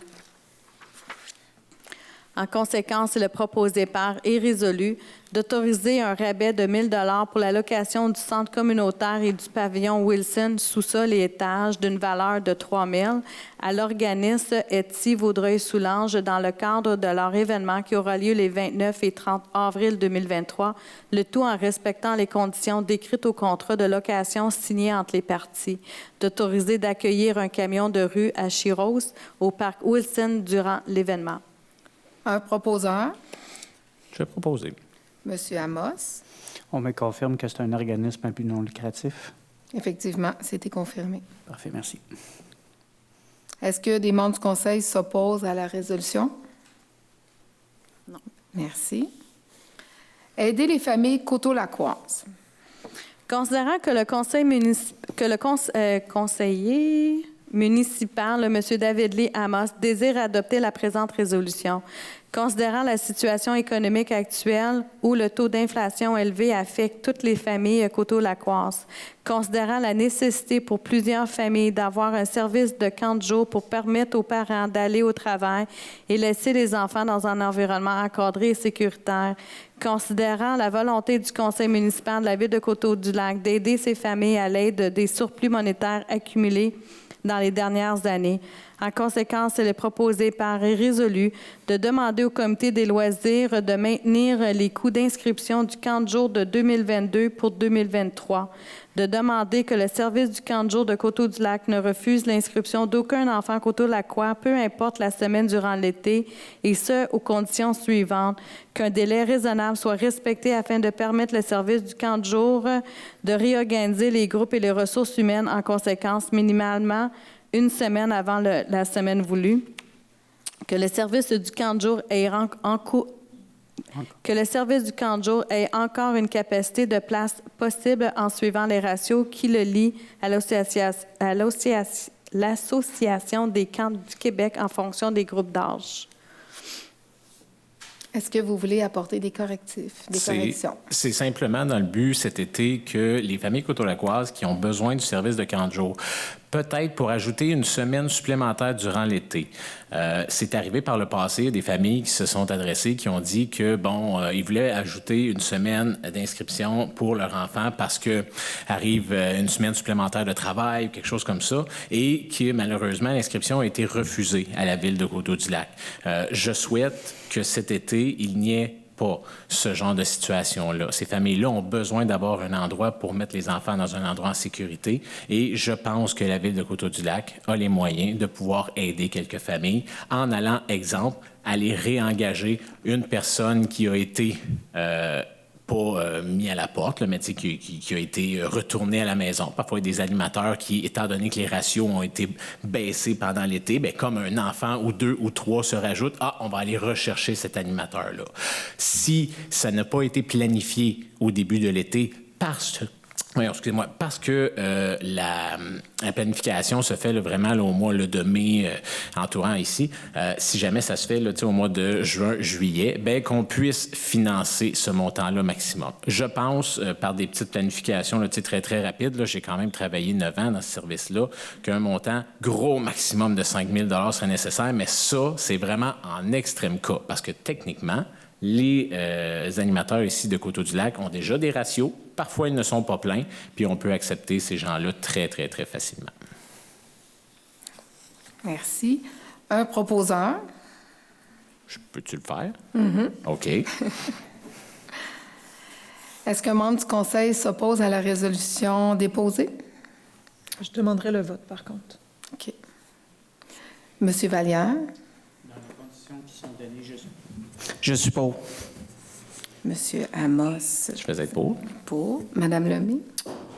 En conséquence, il est proposé par et résolu d'autoriser un rabais de 1 000 $ pour la location du centre communautaire et du pavillon Wilson sous-sol et étage d'une valeur de 3 000 à l'organisme Etsy Vaudreuil-Soulanges dans le cadre de leur événement qui aura lieu les 29 et 30 avril 2023, le tout en respectant les conditions décrites au contrat de location signé entre les parties, d'autoriser d'accueillir un camion de rue à Chiros au parc Wilson durant l'événement. Un proposeur? Je vais proposer. M. Amos. On me confirme que c'est un organisme à but non lucratif. Effectivement, c'était confirmé. Parfait, merci. Est-ce que des membres du Conseil s'opposent à la résolution? Non. Merci. Aider les familles coteau-lacoises. Considérant que le conseiller municipal, M. David Lee Amos, désire adopter la présente résolution, considérant la situation économique actuelle où le taux d'inflation élevé affecte toutes les familles Coteau-Lacroix, considérant la nécessité pour plusieurs familles d'avoir un service de camp de jour pour permettre aux parents d'aller au travail et laisser les enfants dans un environnement encadré et sécuritaire, considérant la volonté du conseil municipal de la ville de Coteau-du-Lac d'aider ces familles à l'aide des surplus monétaires accumulés dans les dernières années. En conséquence, il est proposé par et résolu de demander au comité des loisirs de maintenir les coûts d'inscription du camp de jour de 2022 pour 2023, de demander que le service du camp de jour de Coteau-du-Lac ne refuse l'inscription d'aucun enfant Coteau-Lacroix, peu importe la semaine durant l'été, et ce, aux conditions suivantes: qu'un délai raisonnable soit respecté afin de permettre le service du camp de jour de réorganiser les groupes et les ressources humaines en conséquence, minimalement une semaine avant la semaine voulue, que le service du camp de jour ait encore une capacité de place possible en suivant les ratios qui le lient à l'Association des camps du Québec en fonction des groupes d'âge. Est-ce que vous voulez apporter des correctifs, des corrections? C'est simplement dans le but cet été que les familles coteau-lacroises qui ont besoin du service de camp de jour, peut-être pour ajouter une semaine supplémentaire durant l'été. C'est arrivé par le passé, des familles qui se sont adressées, qui ont dit que, ils voulaient ajouter une semaine d'inscription pour leur enfant parce que arrive une semaine supplémentaire de travail ou quelque chose comme ça, et que malheureusement, l'inscription a été refusée à la ville de Coteau-du-Lac. Je souhaite que cet été, il n'y ait pas ce genre de situation-là. Ces familles-là ont besoin d'avoir un endroit pour mettre les enfants dans un endroit en sécurité et je pense que la ville de Coteau-du-Lac a les moyens de pouvoir aider quelques familles en allant, exemple, aller réengager une personne qui a été pas mis à la porte, mais qui a été retourné à la maison. Parfois, il y a des animateurs qui, étant donné que les ratios ont été baissés pendant l'été, bien, comme un enfant ou 2 ou 3 se rajoutent, on va aller rechercher cet animateur-là. Si ça n'a pas été planifié au début de l'été parce que la planification se fait vraiment au mois de mai entourant ici. Si jamais ça se fait au mois de juin, juillet, bien qu'on puisse financer ce montant-là maximum. Je pense, par des petites planifications très, très rapides, j'ai quand même travaillé 9 ans dans ce service-là, qu'un montant gros maximum de 5 000 $ serait nécessaire, mais ça, c'est vraiment en extrême cas, parce que techniquement, les animateurs ici de Coteau-du-Lac ont déjà des ratios. Parfois, ils ne sont pas pleins, puis on peut accepter ces gens-là très, très, très facilement. Merci. Un proposeur? Peux-tu le faire? Mm-hmm. OK. Est-ce qu'un membre du conseil s'oppose à la résolution déposée? Je demanderai le vote, par contre. OK. Monsieur Vallière? Dans les conditions qui sont données, je suis pour. Monsieur Amos? Je faisais pour. Pour. Madame Lemay?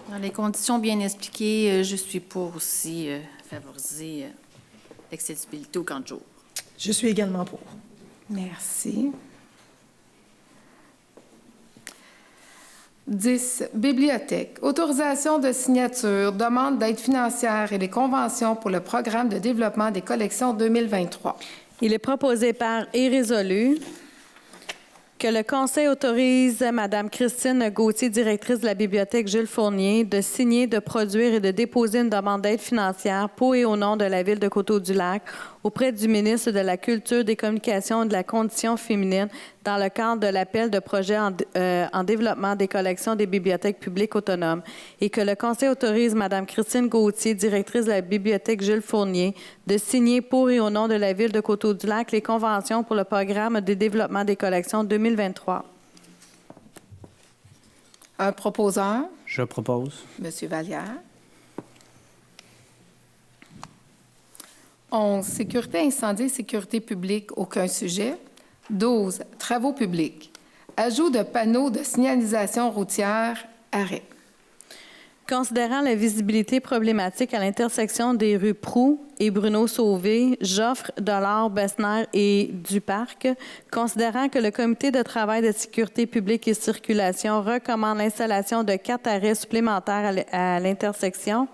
Dans les conditions bien expliquées, je suis pour aussi favoriser l'accessibilité au camp de jour. Je suis également pour. Merci. 10. Bibliothèque. Autorisation de signature, demande d'aide financière et les conventions pour le programme de développement des collections 2023. Il est proposé par et résolu que le Conseil autorise Mme Christine Gauthier, directrice de la Bibliothèque Jules Fournier, de signer, de produire et de déposer une demande d'aide financière pour et au nom de la Ville de Coteau-du-Lac auprès du ministre de la Culture, des Communications et de la Condition féminine dans le cadre de l'appel de projet en développement des collections des bibliothèques publiques autonomes et que le Conseil autorise Mme Christine Gauthier, directrice de la Bibliothèque Jules Fournier, de signer pour et au nom de la Ville de Coteau-du-Lac les conventions pour le programme de développement des collections 2023. Un proposeur? Je propose. Monsieur Vallière. 11. Sécurité incendie et sécurité publique, aucun sujet. 12. Travaux publics. Ajout de panneaux de signalisation routière, arrêt. Considérant la visibilité problématique à l'intersection des rues Proulx et Bruno-Sauvé, Joffre, Dollard, Besnard et Duparc, considérant que le Comité de travail de sécurité publique et circulation recommande l'installation de 4 arrêts supplémentaires à l'intersection,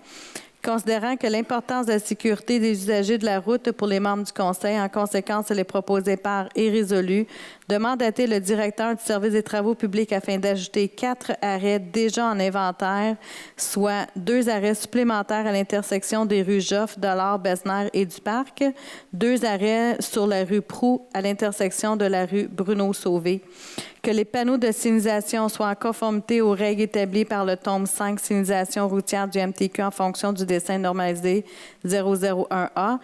considérant que l'importance de la sécurité des usagers de la route pour les membres du Conseil, en conséquence, elle est proposée par et résolue, de mandater le directeur du service des travaux publics afin d'ajouter 4 arrêts déjà en inventaire, soit 2 arrêts supplémentaires à l'intersection des rues Joffre, Dollard, Besnard et Duparc, 2 arrêts sur la rue Proulx à l'intersection de la rue Bruno-Sauvé. Que les panneaux de signalisation soient en conformité aux règles établies par le tome 5 signalisation routière du MTQ en fonction du dessin normalisé 001A.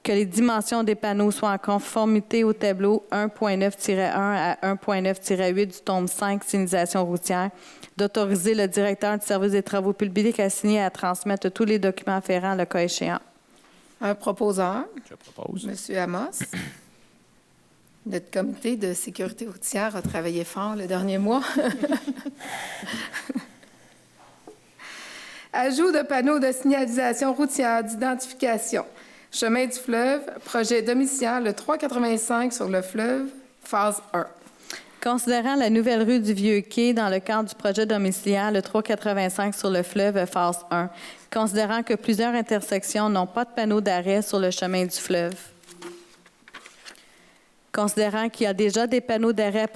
Que les dimensions des panneaux soient en conformité au tableau 1.9-1 à 1.9-8 du tome 5 signalisation routière. D'autoriser le directeur du service des travaux publics à signer et à transmettre tous les documents afférents le cas échéant. Un proposeur, Je propose. M. Amos. Notre comité de sécurité routière a travaillé fort le dernier mois. Ajout de panneaux de signalisation routière d'identification. Chemin du fleuve, projet domiciliaire le 385 sur le fleuve, phase 1. Considérant la nouvelle rue du Vieux-Quai dans le cadre du projet domiciliaire le 385 sur le fleuve, phase 1. Considérant que plusieurs intersections n'ont pas de panneaux d'arrêt sur le chemin du fleuve. Considérant qu'il y a déjà des panneaux d'arrêt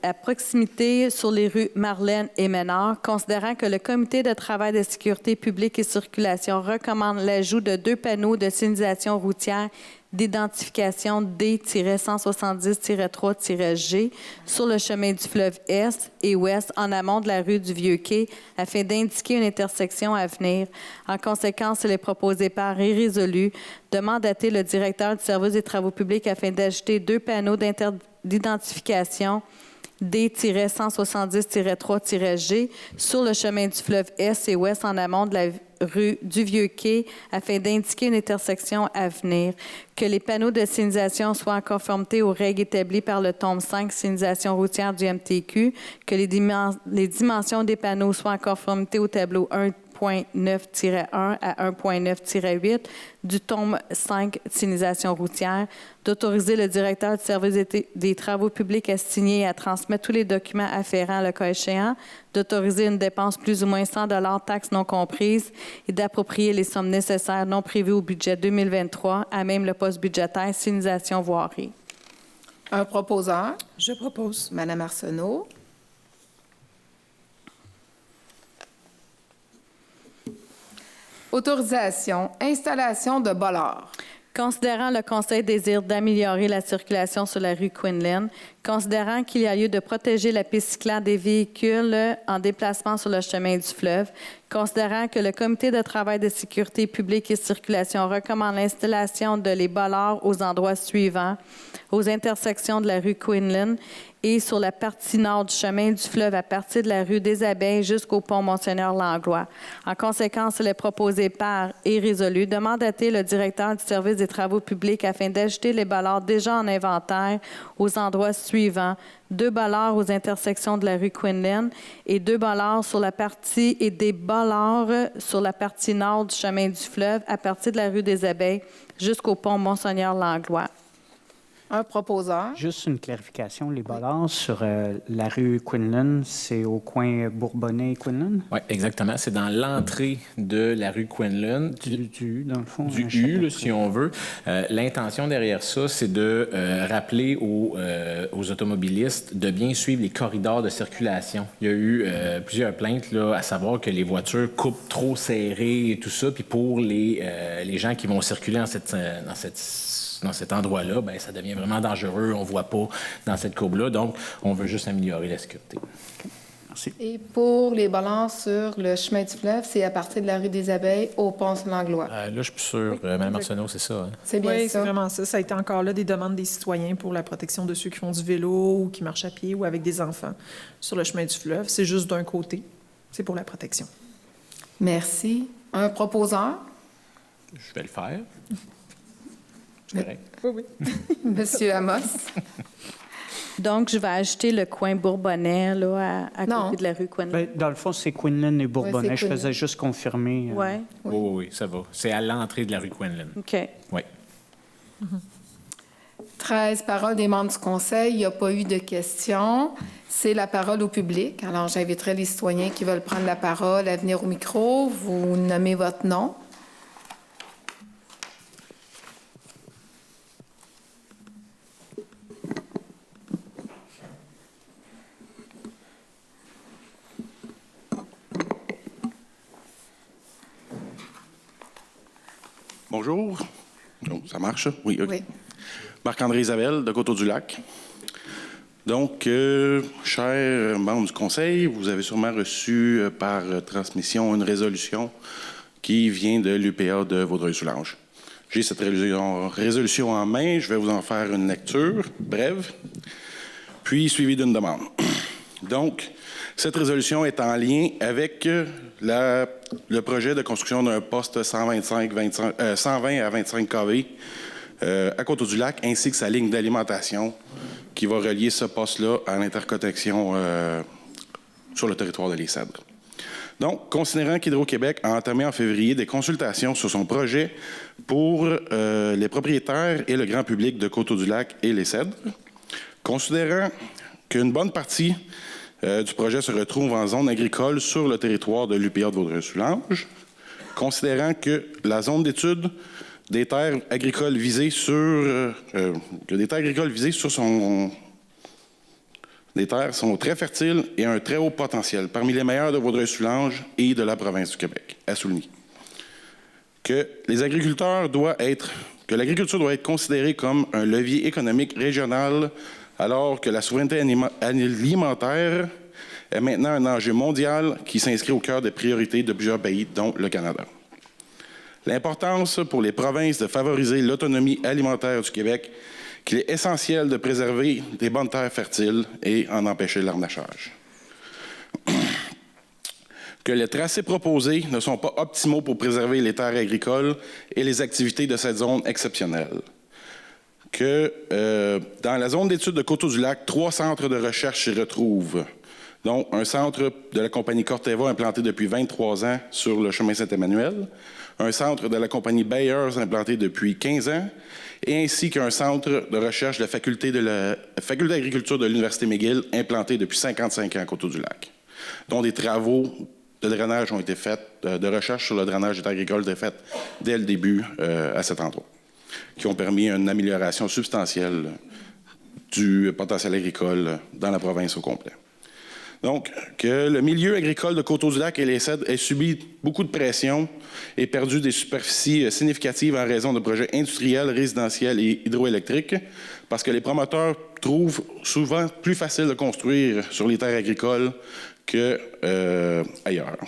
à proximité sur les rues Marlène et Ménard, considérant que le Comité de travail de sécurité publique et circulation recommande l'ajout de 2 panneaux de signalisation routière d'identification D-170-3-G sur le chemin du fleuve Est et Ouest en amont de la rue du Vieux-Quai afin d'indiquer une intersection à venir. En conséquence, il est proposé par et résolu de mandater le directeur du service des travaux publics afin d'ajouter 2 panneaux d'identification D-170-3-G sur le chemin du fleuve Est et Ouest en amont de la rue du Vieux-Quai afin d'indiquer une intersection à venir. Que les panneaux de signalisation soient en conformité aux règles établies par le tome 5 signalisation routière du MTQ. Que les dimensions des panneaux soient en conformité au tableau 1.9-1 à 1.9-8 du tome 5 signalisation routière, d'autoriser le directeur du service des travaux publics à signer et à transmettre tous les documents afférents le cas échéant, d'autoriser une dépense plus ou moins 100 $ taxes non comprises et d'approprier les sommes nécessaires non prévues au budget 2023 à même le poste budgétaire signalisation voirie. Un proposeur, Je propose. Mme Arsenault. Autorisation, installation de bollards. Considérant le Conseil désire d'améliorer la circulation sur la rue Quinlan, considérant qu'il y a lieu de protéger la piste cyclable des véhicules en déplacement sur le chemin du fleuve, considérant que le Comité de travail de sécurité publique et circulation recommande l'installation de les bollards aux endroits suivants, aux intersections de la rue Quinlan et sur la partie nord du chemin du fleuve à partir de la rue des Abeilles jusqu'au pont Monseigneur Langlois. En conséquence, il est proposé par et résolu de mandater le directeur du service des travaux publics afin d'ajouter les bollards déjà en inventaire aux endroits suivants. 2 bollards aux intersections de la rue Quinlan et 2 bollards sur la partie et des bollards sur la partie nord du chemin du fleuve à partir de la rue des Abeilles jusqu'au pont Monseigneur Langlois. Un proposeur. Juste une clarification, les bollards sur la rue Quinlan, c'est au coin Bourbonnais et Quinlan? Oui, exactement. C'est dans l'entrée de la rue Quinlan. Dans le fond. Du U, là, si on veut. L'intention derrière ça, c'est de rappeler aux automobilistes de bien suivre les corridors de circulation. Il y a eu plusieurs plaintes, là, à savoir que les voitures coupent trop serrées et tout ça. Puis pour les gens qui vont circuler dans cet endroit-là, bien, ça devient vraiment dangereux. On ne voit pas dans cette courbe-là. Donc, on veut juste améliorer la sécurité. Merci. Et pour les bollards sur le chemin du fleuve, c'est à partir de la rue des Abeilles au pont Langlois. Là, je suis plus sûr, Mme Arsenault, c'est ça. Hein? C'est bien Oui, c'est ça. vraiment ça. Ça a été encore là des demandes des citoyens pour la protection de ceux qui font du vélo ou qui marchent à pied ou avec des enfants sur le chemin du fleuve. C'est juste d'un côté. C'est pour la protection. Merci. Un proposeur, Je vais le faire. C'est correct. Oui, oui. Monsieur Amos. Donc, je vais ajouter le coin Bourbonnais là, à Non. côté de la rue Quinlan. Ben, dans le fond, c'est Quinlan et Bourbonnais. Ouais, c'est Je faisais Quinlan. juste confirmer. Oui, Oui, oui, oui, ça va. C'est à l'entrée de la rue Quinlan. OK. Oui. 13, parole des membres du conseil. Il n'y a pas eu de questions. C'est la parole au public. Alors, j'inviterai les citoyens qui veulent prendre la parole à venir au micro. Vous nommez votre nom. Bonjour. Oh, ça marche? Oui, OK. Oui. Marc-André Isabelle, de Coteau-du-Lac. Donc, chers membres du Conseil, vous avez sûrement reçu par transmission une résolution qui vient de l'UPA de Vaudreuil-Soulanges. J'ai cette résolution en main. Je vais vous en faire une lecture brève, puis suivie d'une demande. Donc, cette résolution est en lien avec le projet de construction d'un poste 120 à 25 kV à Coteau-du-Lac, ainsi que sa ligne d'alimentation qui va relier ce poste-là à l'interconnexion sur le territoire de Les Cèdres. Donc, considérant qu'Hydro-Québec a entamé en février des consultations sur son projet pour les propriétaires et le grand public de Coteau-du-Lac et Les Cèdres, considérant qu'une bonne partie du projet se retrouve en zone agricole sur le territoire de l'UPA de Vaudreuil-Soulanges, considérant que la zone d'étude des terres agricoles visées sur des terres sont très fertiles et un très haut potentiel, parmi les meilleurs de Vaudreuil-Soulanges et de la province du Québec, à souligner. Que l'agriculture doit être considérée comme un levier économique régional, alors que la souveraineté alimentaire est maintenant un enjeu mondial qui s'inscrit au cœur des priorités de plusieurs pays, dont le Canada. L'importance pour les provinces de favoriser l'autonomie alimentaire du Québec, qu'il est essentiel de préserver des bonnes terres fertiles et en empêcher l'arnachage. Que les tracés proposés ne sont pas optimaux pour préserver les terres agricoles et les activités de cette zone exceptionnelle. Que dans la zone d'études de Coteau-du-Lac, 3 centres de recherche s'y retrouvent, dont un centre de la compagnie Corteva implanté depuis 23 ans sur le chemin Saint-Emmanuel, un centre de la compagnie Bayers implanté depuis 15 ans, et ainsi qu'un centre de recherche de la faculté d'agriculture de l'Université McGill implanté depuis 55 ans à Coteau-du-Lac, dont des travaux de drainage ont été faits, de recherche sur le drainage des terres agricoles ont été faits dès le début à cet endroit, qui ont permis une amélioration substantielle du potentiel agricole dans la province au complet. Donc, que le milieu agricole de Coteau-du-Lac et Les Cèdres ait subi beaucoup de pression et perdu des superficies significatives en raison de projets industriels, résidentiels et hydroélectriques, parce que les promoteurs trouvent souvent plus facile de construire sur les terres agricoles qu'ailleurs.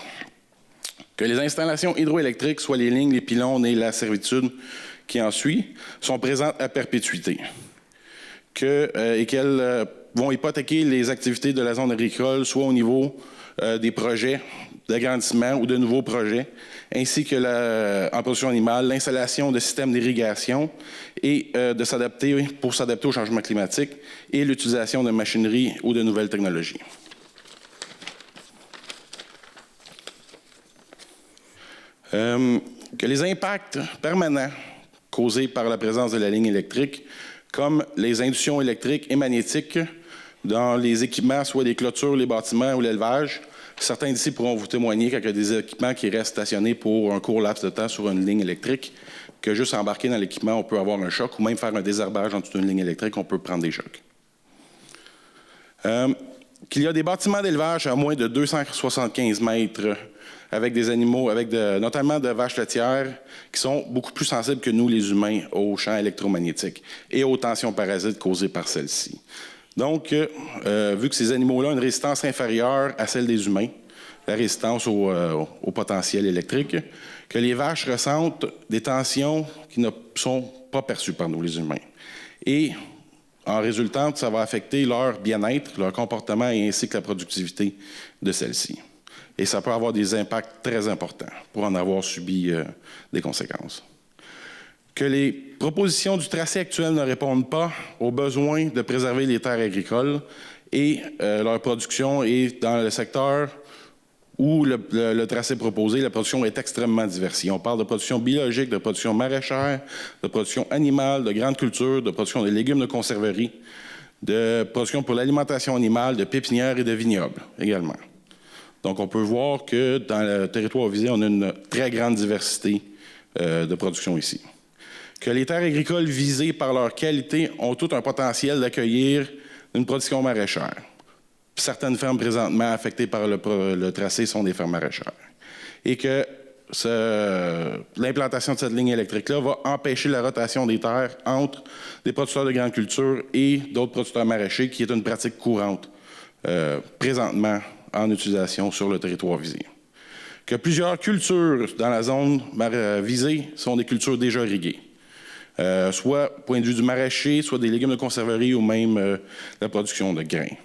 Que les installations hydroélectriques, soit les lignes, les pylônes et la servitude qui en suit, sont présentes à perpétuité. Et qu'elles vont hypothéquer les activités de la zone agricole, soit au niveau des projets d'agrandissement ou de nouveaux projets, ainsi que en production animale, l'installation de systèmes d'irrigation et pour s'adapter au changement climatique et l'utilisation de machinerie ou de nouvelles technologies. Que les impacts permanents causés par la présence de la ligne électrique, comme les inductions électriques et magnétiques dans les équipements, soit des clôtures, les bâtiments ou l'élevage. Certains d'ici pourront vous témoigner qu'il y a des équipements qui restent stationnés pour un court laps de temps sur une ligne électrique, que juste embarquer dans l'équipement, on peut avoir un choc, ou même faire un désherbage en dessous d'une ligne électrique, on peut prendre des chocs. Qu'il y a des bâtiments d'élevage à moins de 275 mètres avec des animaux, notamment de vaches laitières, qui sont beaucoup plus sensibles que nous, les humains, aux champs électromagnétiques et aux tensions parasites causées par celles-ci. Donc, vu que ces animaux-là ont une résistance inférieure à celle des humains, la résistance au potentiel électrique, que les vaches ressentent des tensions qui ne sont pas perçues par nous, les humains. Et, en résultant, ça va affecter leur bien-être, leur comportement et ainsi que la productivité de celles-ci. Et ça peut avoir des impacts très importants pour en avoir subi des conséquences. Que les propositions du tracé actuel ne répondent pas aux besoins de préserver les terres agricoles et leur production est dans le secteur où le tracé proposé, la production est extrêmement diversifiée. On parle de production biologique, de production maraîchère, de production animale, de grandes cultures, de production de légumes de conserverie, de production pour l'alimentation animale, de pépinières et de vignobles également. Donc, on peut voir que dans le territoire visé, on a une très grande diversité de production ici. Que les terres agricoles visées par leur qualité ont tout un potentiel d'accueillir une production maraîchère. Certaines fermes présentement affectées par le tracé sont des fermes maraîchères. Et que l'implantation de cette ligne électrique-là va empêcher la rotation des terres entre des producteurs de grandes cultures et d'autres producteurs maraîchers, qui est une pratique courante présentement en utilisation sur le territoire visé. Que plusieurs cultures dans la zone visée sont des cultures déjà irriguées. Soit point de vue du maraîcher, soit des légumes de conserverie ou même la production de grains.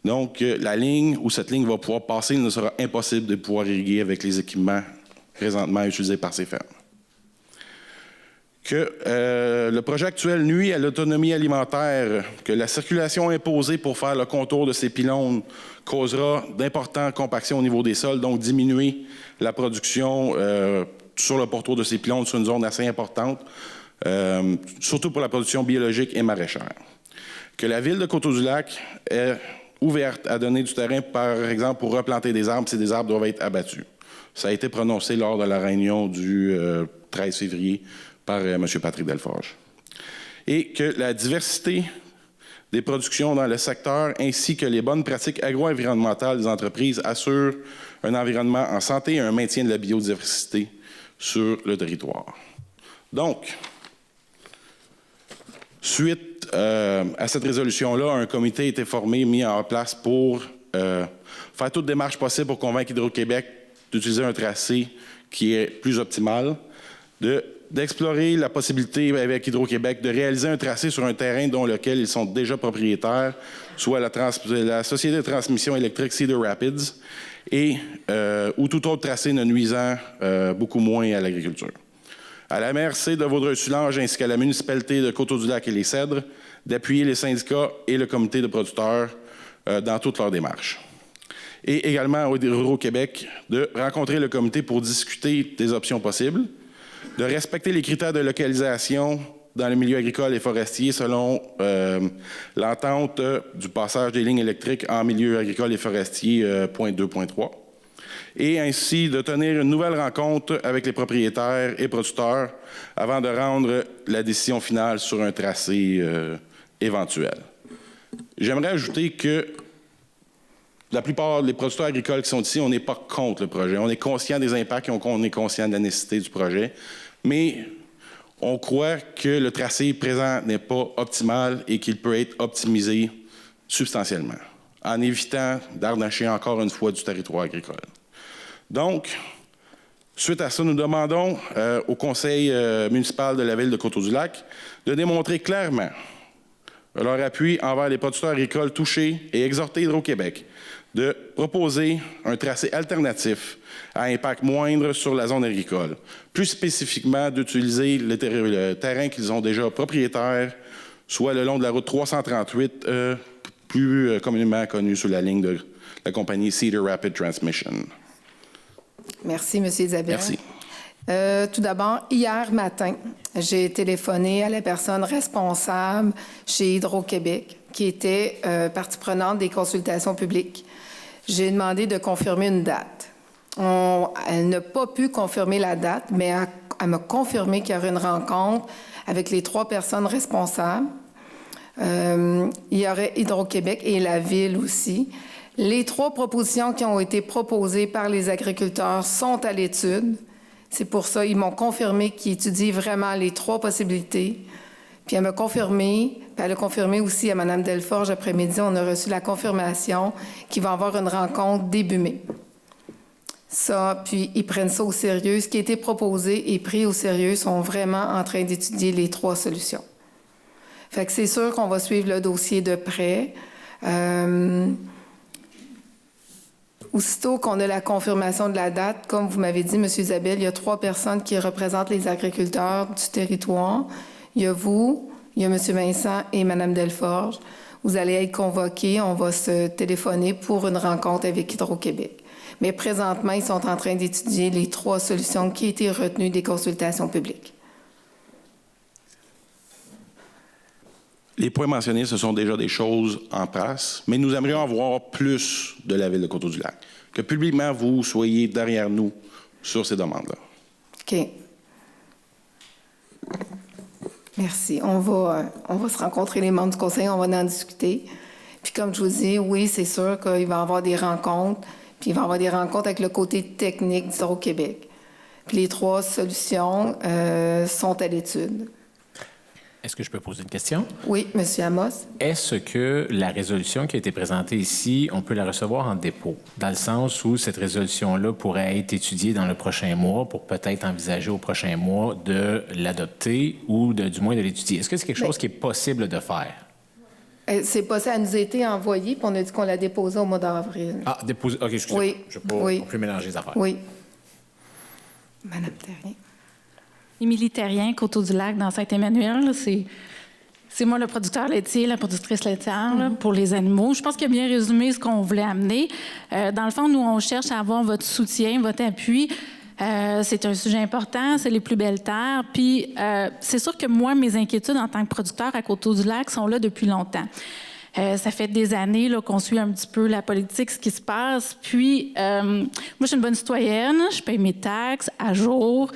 Donc, la ligne où cette ligne va pouvoir passer, il ne sera impossible de pouvoir irriguer avec les équipements présentement utilisés par ces fermes. Que le projet actuel nuit à l'autonomie alimentaire, que la circulation imposée pour faire le contour de ces pylônes causera d'importantes compactions au niveau des sols, donc diminuer la production sur le pourtour de ces pylônes sur une zone assez importante, surtout pour la production biologique et maraîchère. Que la ville de Coteau-du-Lac est ouverte à donner du terrain, par exemple, pour replanter des arbres si des arbres doivent être abattus. Ça a été prononcé lors de la réunion du 13 février par M. Patrick Delforge. Et que la diversité des productions dans le secteur ainsi que les bonnes pratiques agro-environnementales des entreprises assurent un environnement en santé et un maintien de la biodiversité sur le territoire. Donc, suite à cette résolution-là, un comité a été formé, mis en place pour faire toute démarche possible pour convaincre Hydro-Québec d'utiliser un tracé qui est plus optimal, d'explorer la possibilité avec Hydro-Québec de réaliser un tracé sur un terrain dont lequel ils sont déjà propriétaires, soit la Société de transmission électrique Cedar Rapids, et ou tout autre tracé ne nuisant beaucoup moins à l'agriculture. À la MRC de Vaudreuil-Soulanges ainsi qu'à la municipalité de Coteau-du-Lac et les Cèdres, d'appuyer les syndicats et le comité de producteurs dans toutes leurs démarches. Et également à Hydro-Québec de rencontrer le comité pour discuter des options possibles, de respecter les critères de localisation dans le milieu agricole et forestier selon l'entente du passage des lignes électriques en milieu agricole et forestier point 2.3. Et ainsi de tenir une nouvelle rencontre avec les propriétaires et producteurs avant de rendre la décision finale sur un tracé éventuel. J'aimerais ajouter que la plupart des producteurs agricoles qui sont ici, on n'est pas contre le projet. On est conscient des impacts et on est conscient de la nécessité du projet. Mais on croit que le tracé présent n'est pas optimal et qu'il peut être optimisé substantiellement, en évitant d'arnacher encore une fois du territoire agricole. Donc, suite à ça, nous demandons au conseil municipal de la ville de Coteau-du-Lac de démontrer clairement leur appui envers les producteurs agricoles touchés et exhorter Hydro-Québec de proposer un tracé alternatif à impact moindre sur la zone agricole. Plus spécifiquement, d'utiliser le terrain qu'ils ont déjà propriétaire, soit le long de la route 338, plus communément connue sous la ligne de la compagnie Cedar Rapid Transmission. Merci, M. Isabelle. Merci. Tout d'abord, hier matin, j'ai téléphoné à la personne responsable chez Hydro-Québec, qui était partie prenante des consultations publiques. J'ai demandé de confirmer une date. Elle n'a pas pu confirmer la date, mais elle m'a confirmé qu'il y aurait une rencontre avec les 3 personnes responsables. Il y aurait Hydro-Québec et la Ville aussi. Les 3 propositions qui ont été proposées par les agriculteurs sont à l'étude. C'est pour ça qu'ils m'ont confirmé qu'ils étudient vraiment les 3 possibilités. Puis elle m'a confirmé, puis elle a confirmé aussi à Mme Delforge après-midi, on a reçu la confirmation qu'il va y avoir une rencontre début mai. Ça, puis ils prennent ça au sérieux. Ce qui a été proposé et pris au sérieux, sont vraiment en train d'étudier les 3 solutions. Fait que c'est sûr qu'on va suivre le dossier de près. aussitôt qu'on a la confirmation de la date, comme vous m'avez dit, M. Isabelle, il y a 3 personnes qui représentent les agriculteurs du territoire. Il y a vous, il y a M. Vincent et Mme Delforge. Vous allez être convoqués, on va se téléphoner pour une rencontre avec Hydro-Québec. Mais présentement, ils sont en train d'étudier les 3 solutions qui ont été retenues des consultations publiques. Les points mentionnés, ce sont déjà des choses en place, mais nous aimerions avoir plus de la Ville de Coteau-du-Lac. Que publiquement, vous soyez derrière nous sur ces demandes-là. OK. Merci. On va se rencontrer, les membres du conseil, on va en discuter. Puis comme je vous dis, oui, c'est sûr qu'il va y avoir des rencontres, puis il va y avoir des rencontres avec le côté technique d'Hydro-Québec. Puis les 3 solutions sont à l'étude. Est-ce que je peux poser une question? Oui, M. Amos. Est-ce que la résolution qui a été présentée ici, on peut la recevoir en dépôt, dans le sens où cette résolution-là pourrait être étudiée dans le prochain mois pour peut-être envisager au prochain mois de l'adopter ou du moins de l'étudier? Est-ce que c'est quelque chose qui est possible de faire? C'est possible, elle nous a été envoyée, puis on a dit qu'on la déposait au mois d'avril. Ah, déposer. OK, excusez-moi. Oui. Je ne peux plus mélanger les affaires. Oui. Madame Terrien. Émilie Terrien, Coteau-du-Lac, dans Saint-Emmanuel. Là, c'est moi le producteur laitier, la productrice laitière là, pour les animaux. Je pense qu'il a bien résumé ce qu'on voulait amener. Dans le fond, nous, on cherche à avoir votre soutien, votre appui. C'est un sujet important, c'est les plus belles terres. Puis, c'est sûr que moi, mes inquiétudes en tant que producteur à Coteau-du-Lac sont là depuis longtemps. Ça fait des années là, qu'on suit un petit peu la politique, ce qui se passe. Puis, moi, je suis une bonne citoyenne, je paye mes taxes à jour.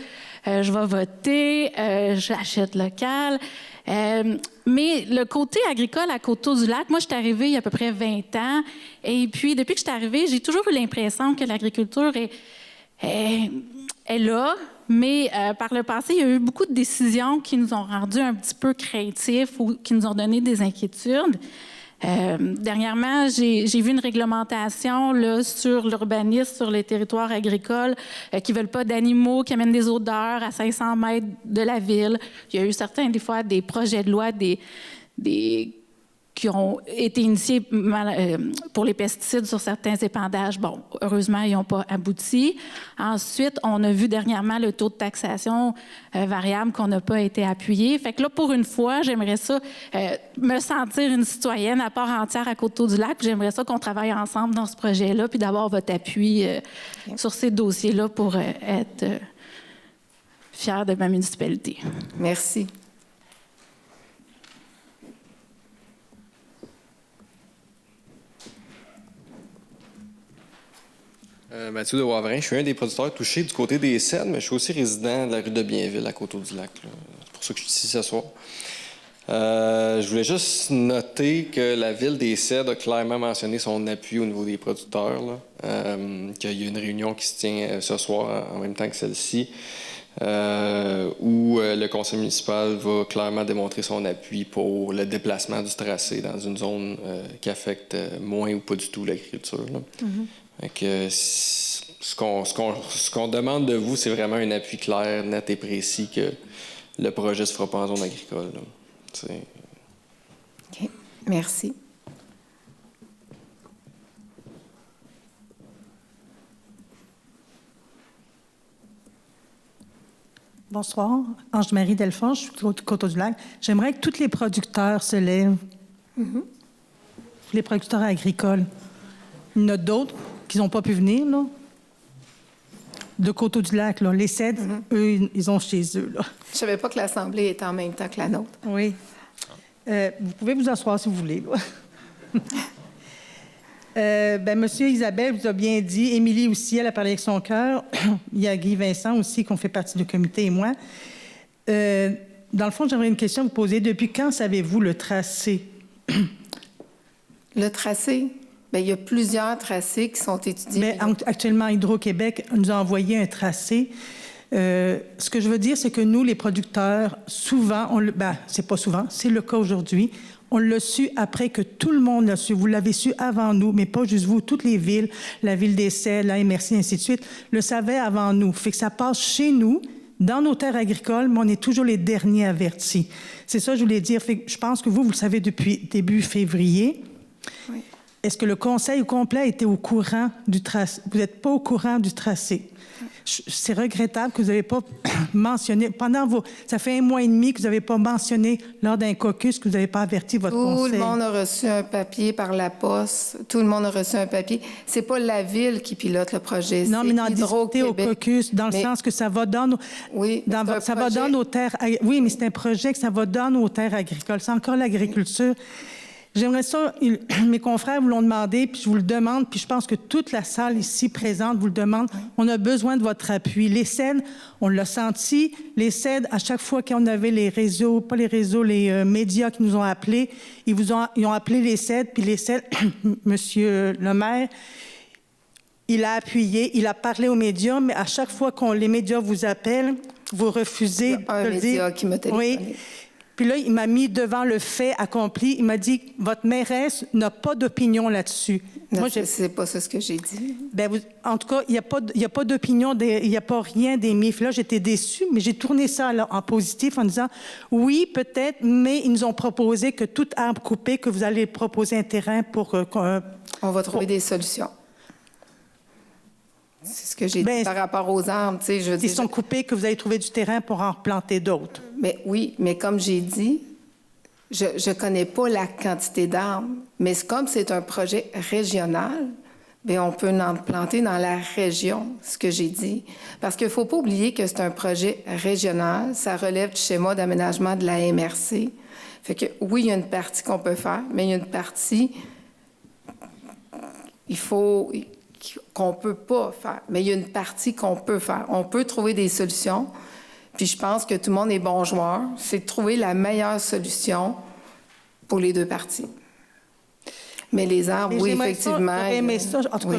Je vais voter, j'achète local. Mais le côté agricole à Coteau-du-Lac, moi, je suis arrivée il y a à peu près 20 ans. Et puis, depuis que je suis arrivée, j'ai toujours eu l'impression que l'agriculture est là. Mais par le passé, il y a eu beaucoup de décisions qui nous ont rendus un petit peu craintifs ou qui nous ont donné des inquiétudes. Dernièrement, j'ai vu une réglementation là, sur l'urbanisme, sur les territoires agricoles qui ne veulent pas d'animaux, qui amènent des odeurs à 500 mètres de la ville. Il y a eu certains, des fois, des projets de loi qui ont été initiés pour les pesticides sur certains épandages. Bon, heureusement, ils n'ont pas abouti. Ensuite, on a vu dernièrement le taux de taxation variable qu'on n'a pas été appuyé. Fait que là, pour une fois, j'aimerais ça me sentir une citoyenne à part entière à Coteau-du-Lac. J'aimerais ça qu'on travaille ensemble dans ce projet-là, puis d'avoir votre appui sur ces dossiers-là pour être fière de ma municipalité. Merci. Mathieu de Wavrin, je suis un des producteurs touchés du côté des Cèdres, mais je suis aussi résident de la rue de Bienville, à Coteau-du-Lac. C'est pour ça que je suis ici ce soir. Je voulais juste noter que la Ville des Cèdres a clairement mentionné son appui au niveau des producteurs, qu'il y a une réunion qui se tient ce soir en même temps que celle-ci, où le conseil municipal va clairement démontrer son appui pour le déplacement du tracé dans une zone qui affecte moins ou pas du tout l'agriculture. Donc, ce qu'on demande de vous, c'est vraiment un appui clair, net et précis que le projet ne se fera pas en zone agricole. OK. Merci. Bonsoir. Ange-Marie Delforge, je suis de Coteau-du-Lac. J'aimerais que tous les producteurs se lèvent. Les producteurs agricoles. Il y en a d'autres qui n'ont pas pu venir, là. De Coteau-du-Lac, là. Les Cèdres, eux, ils ont chez eux, là. Je ne savais pas que l'Assemblée était en même temps que la nôtre. Oui. Vous pouvez vous asseoir si vous voulez, là. Monsieur Isabelle vous a bien dit. Émilie aussi, elle a parlé avec son cœur. Il y a Guy Vincent aussi, qu'on fait partie du comité, et moi. Dans le fond, j'aimerais une question vous poser. Depuis quand savez-vous le tracé? Le tracé? Bien, il y a plusieurs tracés qui sont étudiés. Mais actuellement, Hydro-Québec nous a envoyé un tracé. Ce que je veux dire, c'est que nous, les producteurs, souvent, c'est pas souvent, c'est le cas aujourd'hui, on l'a su après que tout le monde l'a su. Vous l'avez su avant nous, mais pas juste vous. Toutes les villes, la Ville des Cèdres, la MRC, ainsi de suite, le savaient avant nous. Fait que ça passe chez nous, dans nos terres agricoles, mais on est toujours les derniers avertis. C'est ça que je voulais dire. Fait que je pense que vous le savez depuis début février. Oui. est-ce que le conseil au complet était au courant du tracé? Vous n'êtes pas au courant du tracé. C'est regrettable que vous n'avez pas mentionné, ça fait 1 mois et demi que vous n'avez pas mentionné lors d'un caucus que vous n'avez pas averti votre conseil. Tout le monde a reçu un papier par la poste. Tout le monde a reçu un papier. C'est pas la ville qui pilote le projet. Non, mais c'est discuter au caucus, dans le sens que ça va dans nos, va dans nos terres. Oui, mais c'est un projet que ça va dans nos terres agricoles. C'est encore l'agriculture. J'aimerais ça, mes confrères vous l'ont demandé, puis je vous le demande, puis je pense que toute la salle ici présente vous le demande. On a besoin de votre appui. Les CED, on l'a senti, les CED, à chaque fois qu'on avait les réseaux, pas les réseaux, les médias qui nous ont appelés, ils ont appelé les CED, puis les CED, Monsieur le maire, il a appuyé, il a parlé aux médias, mais à chaque fois que les médias vous appellent, vous refusez de le dire. Un média qui m'a téléphoné. Oui. Puis là, il m'a mis devant le fait accompli. Il m'a dit, votre mairesse n'a pas d'opinion là-dessus. Non, c'est pas ça ce que j'ai dit. En tout cas, il n'y a pas d'opinion, il n'y a pas rien d'émis. Là, j'étais déçue, mais j'ai tourné ça là, en positif en disant, oui, peut-être, mais ils nous ont proposé que tout arbre coupé, que vous allez proposer un terrain pour... On va trouver des solutions. C'est ce que j'ai dit par rapport aux arbres. Ils sont coupés, que vous allez trouver du terrain pour en replanter d'autres. Mais oui, mais comme j'ai dit, je ne connais pas la quantité d'arbres, mais comme c'est un projet régional, bien, on peut en planter dans la région, ce que j'ai dit. Parce qu'il ne faut pas oublier que c'est un projet régional, ça relève du schéma d'aménagement de la MRC. Fait que oui, il y a une partie qu'on peut faire, mais il y a une partie, qu'on ne peut pas faire. Mais il y a une partie qu'on peut faire. On peut trouver des solutions. Puis je pense que tout le monde est bon joueur. C'est de trouver la meilleure solution pour les deux parties. Mais les arbres, oui, effectivement. En tout cas,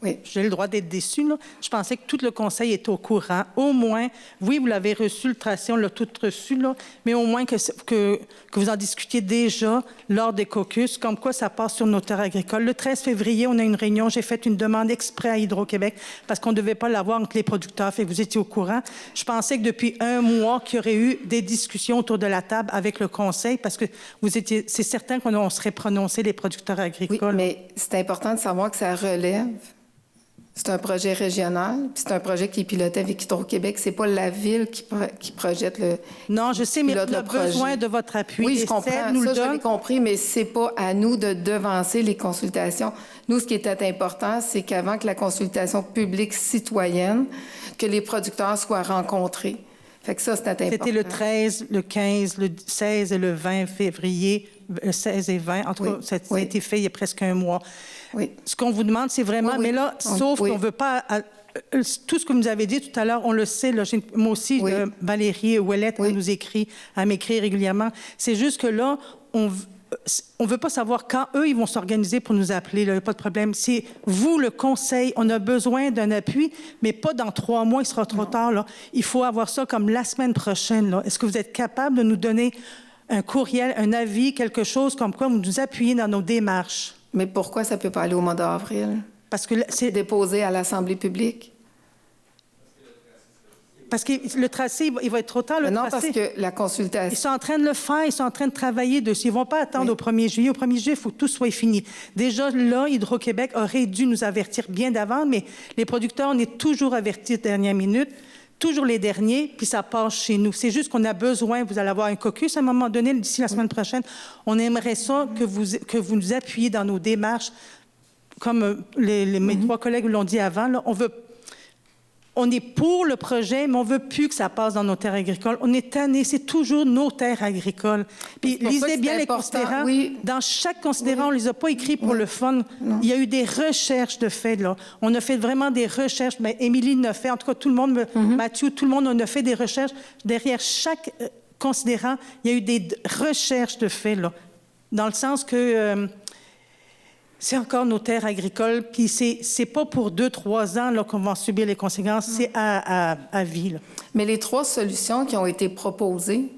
oui. J'ai le droit d'être déçue. Là. Je pensais que tout le conseil était au courant. Au moins, oui, vous l'avez reçu, le tracé, on l'a tout reçu, là, mais au moins que vous en discutiez déjà lors des caucus, comme quoi ça passe sur nos terres agricoles. Le 13 février, on a une réunion. J'ai fait une demande exprès à Hydro-Québec parce qu'on ne devait pas l'avoir entre les producteurs. Fait que vous étiez au courant. Je pensais que depuis 1 mois, qu'il y aurait eu des discussions autour de la table avec le conseil parce que c'est certain qu'on serait prononcé les producteurs agricoles. Oui, mais c'est important de savoir que ça relève. C'est un projet régional, puis c'est un projet qui est piloté avec Hydro-Québec. C'est pas la ville qui projette le. Non, je sais, mais on a besoin de votre appui. Oui, je comprends. Ça, je l'ai compris, mais c'est pas à nous de devancer les consultations. Nous, ce qui était important, c'est qu'avant que la consultation publique citoyenne, que les producteurs soient rencontrés. Fait que ça, c'était important. C'était le 13, le 15, le 16 et le 20 février, 16 et 20. En tout cas, ça a été fait il y a presque 1 mois. Oui. Ce qu'on vous demande, c'est vraiment... Mais là, sauf qu'on ne veut pas... tout ce que vous nous avez dit tout à l'heure, on le sait. Là, moi aussi, Valérie Ouellette nous écrit, elle m'écrit régulièrement. C'est juste que là, on ne veut pas savoir quand eux, ils vont s'organiser pour nous appeler. Il n'y a pas de problème. C'est vous, le conseil, on a besoin d'un appui, mais pas dans 3 mois, il sera trop tard. Là. Il faut avoir ça comme la semaine prochaine. Là. Est-ce que vous êtes capable de nous donner un courriel, un avis, quelque chose comme quoi vous nous appuyez dans nos démarches? Mais pourquoi ça ne peut pas aller au mois d'avril? Parce que c'est déposé à l'Assemblée publique. Parce que le tracé, il va être trop tard, le tracé. Parce que la consultation... Ils sont en train de le faire, ils sont en train de travailler dessus. Ils ne vont pas attendre au 1er juillet. Au 1er juillet, il faut que tout soit fini. Déjà, là, Hydro-Québec aurait dû nous avertir bien d'avant, mais les producteurs, on est toujours avertis de dernière minute, toujours les derniers, puis ça passe chez nous. C'est juste qu'on a besoin, vous allez avoir un caucus à un moment donné, d'ici la semaine prochaine. On aimerait ça que vous nous appuyiez dans nos démarches, comme mes 3 collègues l'ont dit avant. Là, on est pour le projet, mais on ne veut plus que ça passe dans nos terres agricoles. On est tannés, c'est toujours nos terres agricoles. Puis lisez bien les considérants. Oui. Dans chaque considérant, on ne les a pas écrits pour le fun. Non. Il y a eu des recherches de fait, là. On a fait vraiment des recherches. Mais Émilie l'a fait. En tout cas, tout le monde, Mathieu, tout le monde, on a fait des recherches. Derrière chaque considérant, il y a eu des recherches de fait, là. Dans le sens que... c'est encore nos terres agricoles, puis c'est pas pour 2-3 ans là, qu'on va subir les conséquences, c'est à vie. Là. Mais les 3 solutions qui ont été proposées,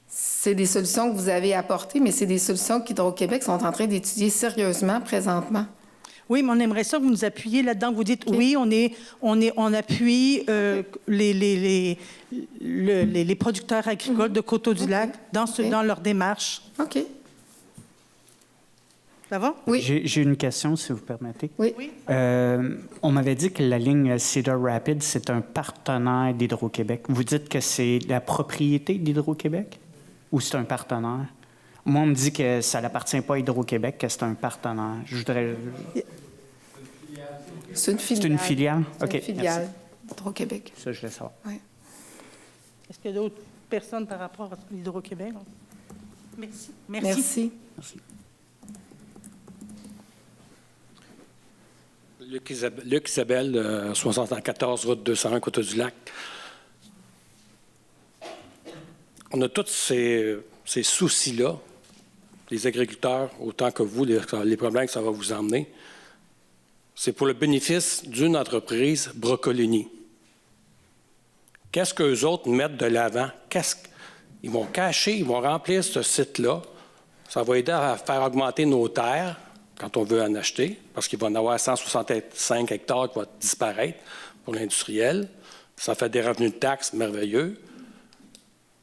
c'est des solutions que vous avez apportées, mais c'est des solutions qu'Hydro-Québec sont en train d'étudier sérieusement présentement. Oui, mais on aimerait ça que vous nous appuyiez là-dedans. Vous dites, oui, on appuie les producteurs agricoles de Coteau-du-Lac dans leur démarche. OK. Ça va? Oui. J'ai une question, si vous permettez. Oui. On m'avait dit que la ligne Cedar Rapids, c'est un partenaire d'Hydro-Québec. Vous dites que c'est la propriété d'Hydro-Québec ou c'est un partenaire? Moi, on me dit que ça n'appartient pas à Hydro-Québec, que c'est un partenaire. Je voudrais... C'est une filiale. C'est une filiale? C'est OK, une filiale merci. d'Hydro-Québec. Ça, je voulais savoir. Oui. Est-ce qu'il y a d'autres personnes par rapport à l'Hydro-Québec? Merci. Merci. Luc Isabelle, 74, route 201, Coteau-du-Lac. On a tous ces soucis-là, les agriculteurs, autant que vous, les problèmes que ça va vous emmener. C'est pour le bénéfice d'une entreprise, Brocolini. Qu'est-ce qu'eux autres mettent de l'avant? Ils vont cacher, ils vont remplir ce site-là. Ça va aider à faire augmenter nos terres quand on veut en acheter, parce qu'il va en avoir 165 hectares qui vont disparaître pour l'industriel. Ça fait des revenus de taxes merveilleux.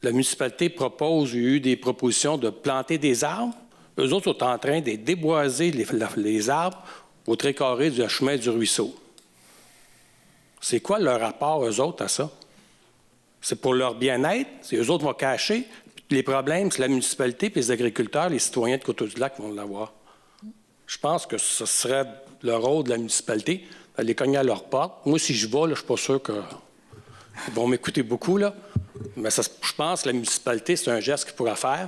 La municipalité propose, il y a eu des propositions de planter des arbres. Eux autres sont en train de déboiser les arbres au trait carré du chemin du ruisseau. C'est quoi leur rapport, eux autres, à ça? C'est pour leur bien-être, c'est eux autres vont cacher. Les problèmes, c'est la municipalité puis les agriculteurs, les citoyens de Coteau-du-Lac vont l'avoir. Je pense que ce serait le rôle de la municipalité d'aller cogner à leur porte. Moi, si je vais, là, je ne suis pas sûr qu'ils vont m'écouter beaucoup, là. Mais je pense que la municipalité, c'est un geste qu'ils pourraient faire.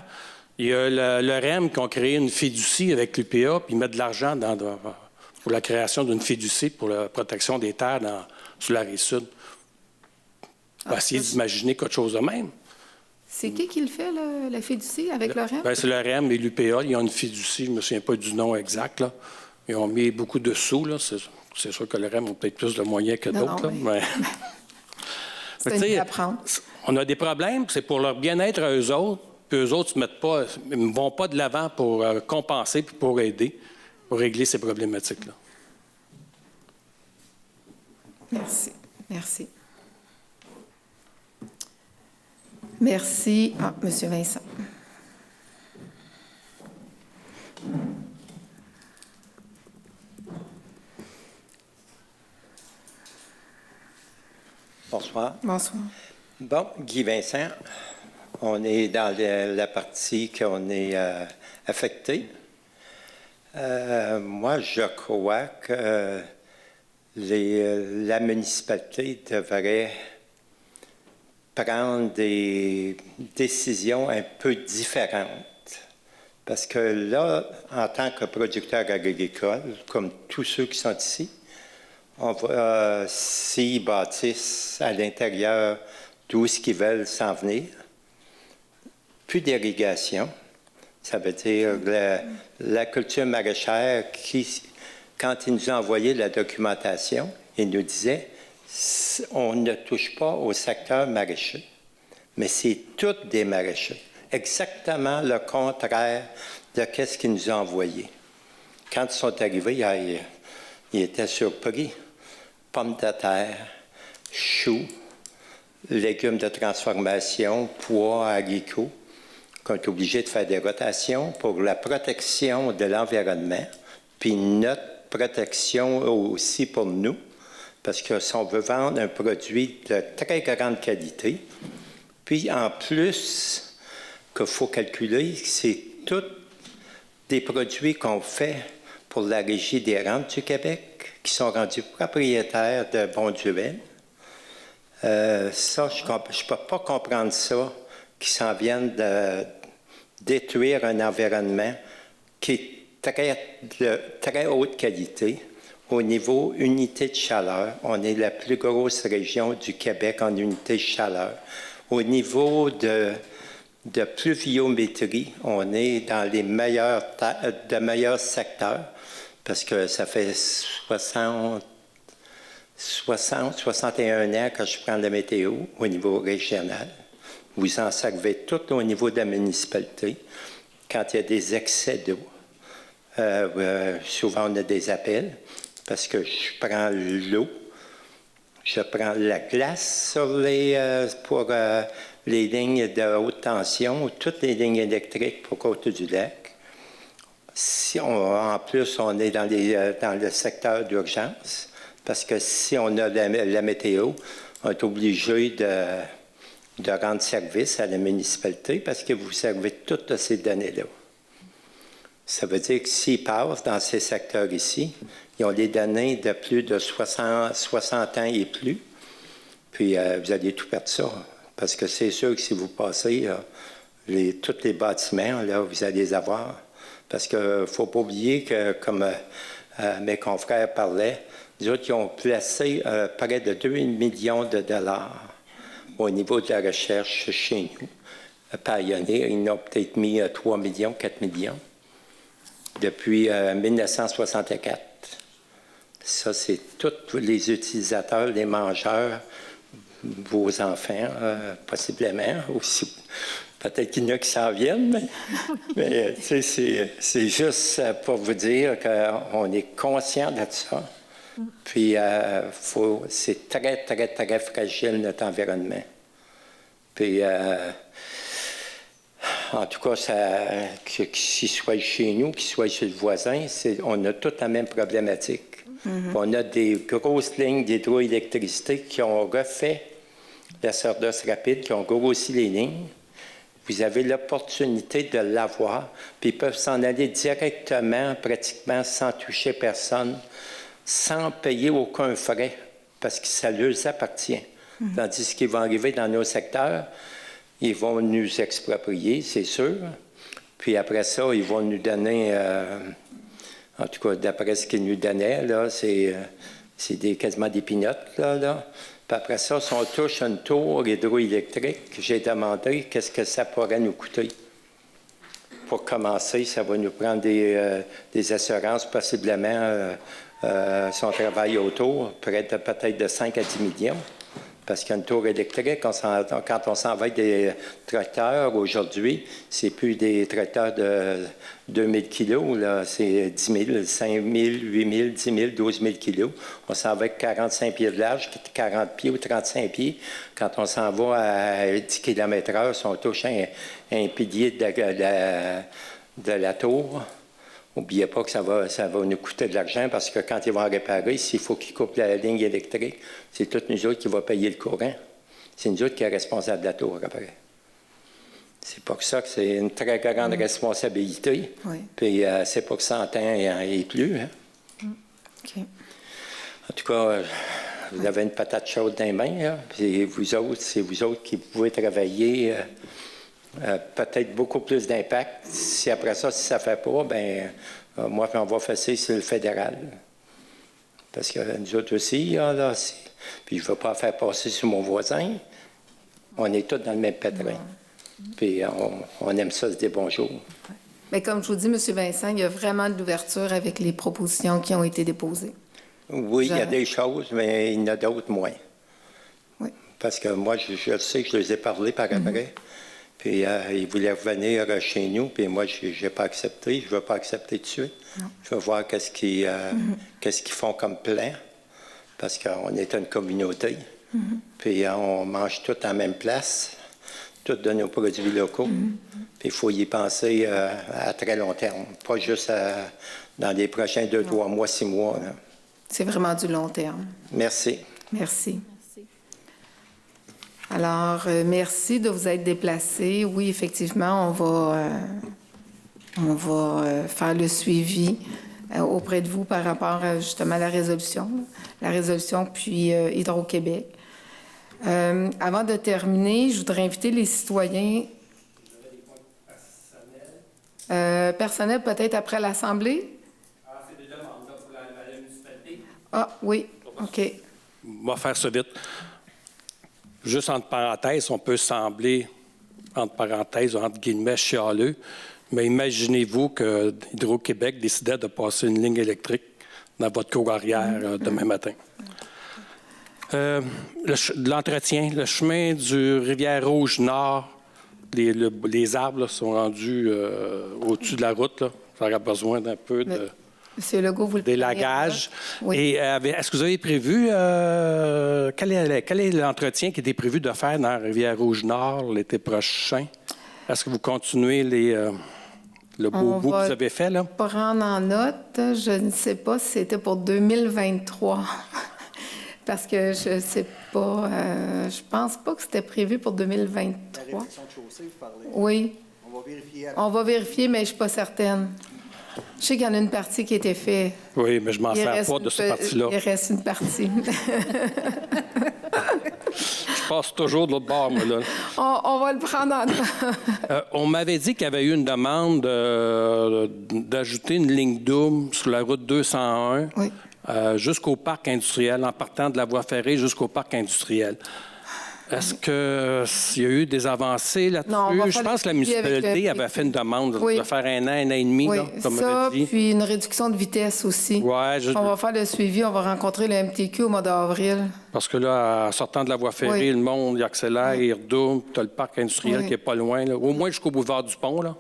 Il y a le REM qui ont créé une fiducie avec l'UPA, puis ils mettent de l'argent pour la création d'une fiducie pour la protection des terres sur la Rive-Sud. On va essayer d'imaginer quelque chose de même. C'est qui le fait, la fiducie, avec le REM? Bien, c'est le REM et l'UPA. Ils ont une fiducie, je ne me souviens pas du nom exact, là. Ils ont mis beaucoup de sous, là. C'est sûr que le REM a peut-être plus de moyens que d'autres, mais... C'est à prendre. On a des problèmes, c'est pour leur bien-être à eux autres, puis eux autres ne vont pas de l'avant pour compenser puis pour aider, pour régler ces problématiques-là. Merci. Merci. Merci. Ah, M. Vincent. Bonsoir. Bonsoir. Bon, Guy Vincent, on est dans la partie qu'on est affecté. Moi, je crois que la municipalité devrait prendre des décisions un peu différentes. Parce que là, en tant que producteur agricole, comme tous ceux qui sont ici, on va, s'ils bâtissent à l'intérieur d'où ce qu'ils veulent s'en venir, plus d'irrigation, ça veut dire la culture maraîchère qui, quand ils nous ont envoyé la documentation, ils nous disaient on ne touche pas au secteur maraîcher, mais c'est toutes des maraîchers. Exactement le contraire de ce qu'ils nous ont envoyé. Quand ils sont arrivés, ils étaient surpris. Pommes de terre, choux, légumes de transformation, pois, haricots, qu'on est obligé de faire des rotations pour la protection de l'environnement, puis notre protection aussi pour nous, parce que si on veut vendre un produit de très grande qualité, puis en plus, qu'il faut calculer, c'est tous des produits qu'on fait pour la Régie des rentes du Québec, qui sont rendus propriétaires de Bonduel. Ça, je ne peux pas comprendre ça, qui s'en viennent de détruire un environnement qui est de très haute qualité. Au niveau unité de chaleur, on est la plus grosse région du Québec en unité de chaleur. Au niveau de pluviométrie, on est dans les meilleurs secteurs, parce que ça fait 61 ans que je prends la météo au niveau régional. Vous en servez tout au niveau de la municipalité. Quand il y a des excès d'eau, souvent on a des appels, parce que je prends l'eau, je prends la glace pour les lignes de haute tension, toutes les lignes électriques pour Coteau-du-Lac. En plus, on est dans le secteur d'urgence, parce que si on a la météo, on est obligé de rendre service à la municipalité parce que vous servez toutes ces données-là. Ça veut dire que s'ils passent dans ces secteurs ici, ils ont des données de plus de 60 ans et plus, puis vous allez tout perdre ça. Parce que c'est sûr que si vous passez tous les bâtiments, là, vous allez les avoir. Parce qu'il ne faut pas oublier que, comme mes confrères parlaient, les autres, ils ont placé près de 2 millions de dollars au niveau de la recherche chez nous. Pioneer, ils ont peut-être mis 3 millions, 4 millions depuis 1964. Ça, c'est tous les utilisateurs, les mangeurs, vos enfants, possiblement aussi. Peut-être qu'il y en a qui s'en viennent, mais c'est juste pour vous dire qu'on est conscient de ça. Puis, c'est très, très, très fragile, notre environnement. Puis, en tout cas, qu'il soit chez nous, qu'il soit chez le voisin, on a toute la même problématique. On a des grosses lignes d'hydroélectricité qui ont refait la Sordos rapide, qui ont grossi les lignes. Vous avez l'opportunité de l'avoir, puis ils peuvent s'en aller directement, pratiquement sans toucher personne, sans payer aucun frais, parce que ça leur appartient. Tandis qu'ils vont arriver dans nos secteurs, ils vont nous exproprier, c'est sûr. Puis après ça, ils vont nous donner, en tout cas, d'après ce qu'ils nous donnaient, là, c'est quasiment des pinottes, là. Puis après ça, si on touche une tour hydroélectrique, j'ai demandé qu'est-ce que ça pourrait nous coûter. Pour commencer, ça va nous prendre des assurances, possiblement, si on travaille autour, peut-être de 5 à 10 millions. Parce qu'une tour électrique, quand on s'en va avec des tracteurs aujourd'hui, c'est plus des tracteurs de 2000 kilos, là, c'est 10 000, 5 000, 8 000, 10 000, 12 000 kilos. On s'en va avec 45 pieds de large, 40 pieds ou 35 pieds. Quand on s'en va à 10 km/h, si on touche un pilier de la tour, n'oubliez pas que ça va nous coûter de l'argent parce que quand ils vont réparer, s'il faut qu'ils coupent la ligne électrique, c'est toutes nous autres qui vont payer le courant. C'est nous autres qui sommes responsables de la tour après. C'est pour ça que c'est une très grande responsabilité. Oui. Puis c'est pas que 100 ans et plus. Hein? OK. En tout cas, vous avez une patate chaude dans les mains. Là, puis c'est vous autres qui pouvez travailler. Peut-être beaucoup plus d'impact. Si après ça, si ça ne fait pas, bien, moi, on va fesser sur le fédéral. Parce que nous autres aussi, là, puis je ne veux pas faire passer sur mon voisin. On est tous dans le même pétrin. Puis on aime ça, se dire bonjour. Mais comme je vous dis, M. Vincent, il y a vraiment de l'ouverture avec les propositions qui ont été déposées. Oui, il y a des choses, mais il y en a d'autres moins. Oui. Parce que moi, je sais que je les ai parlé par après. Puis ils voulaient revenir chez nous, puis moi, je n'ai pas accepté. Je ne veux pas accepter tout de suite. Non. Je veux voir qu'est-ce qu'ils font comme plan, parce qu'on est une communauté. Puis on mange tout en même place, tous de nos produits locaux. Puis il faut y penser à très long terme, pas juste dans les prochains 2, 3 mois, 6 mois. Là. C'est vraiment du long terme. Merci. Merci. Alors, merci de vous être déplacés. Oui, effectivement, on va faire le suivi auprès de vous par rapport justement à la résolution, puis Hydro-Québec. Avant de terminer, je voudrais inviter les citoyens. Personnel, peut-être après l'Assemblée? C'est des demandes là, pour la municipalité. Ah, oui, OK. On va faire ça vite. Juste entre parenthèses, on peut sembler, entre parenthèses, entre guillemets, chialeux, mais imaginez-vous que Hydro-Québec décidait de passer une ligne électrique dans votre cour arrière demain matin. L'entretien, le chemin du Rivière-Rouge-Nord, les arbres là, sont rendus au-dessus de la route. Là. J'aurais besoin d'un peu de... Monsieur Legault, vous le délagage. Oui. Et est-ce que vous avez prévu, quel est l'entretien qui était prévu de faire dans la Rivière-Rouge-Nord l'été prochain? Est-ce que vous continuez Le beau bout que vous avez fait, là? Prendre en note, je ne sais pas si c'était pour 2023. Parce que je ne sais pas, je pense pas que c'était prévu pour 2023. La réfection de chaussée, vous parlez? Oui. On va vérifier. On va vérifier, mais je ne suis pas certaine. Je sais qu'il y en a une partie qui a été faite. Oui, mais je m'en sers pas de cette partie-là. Il reste une partie. Je passe toujours de l'autre bord, moi, là. On va le prendre en note. On m'avait dit qu'il y avait eu une demande d'ajouter une ligne double sur la route 201 jusqu'au parc industriel, en partant de la voie ferrée jusqu'au parc industriel. Est-ce qu'il y a eu des avancées là-dessus? Je pense que la municipalité avait fait une demande de faire un an et demi, oui, là, comme ça, on avait dit. Puis une réduction de vitesse aussi. On va faire le suivi, on va rencontrer le MTQ au mois d'avril. Parce que là, en sortant de la voie ferrée, le monde, il accélère, il redouble, tu as le parc industriel qui n'est pas loin, là, au moins jusqu'au boulevard du Pont. Là.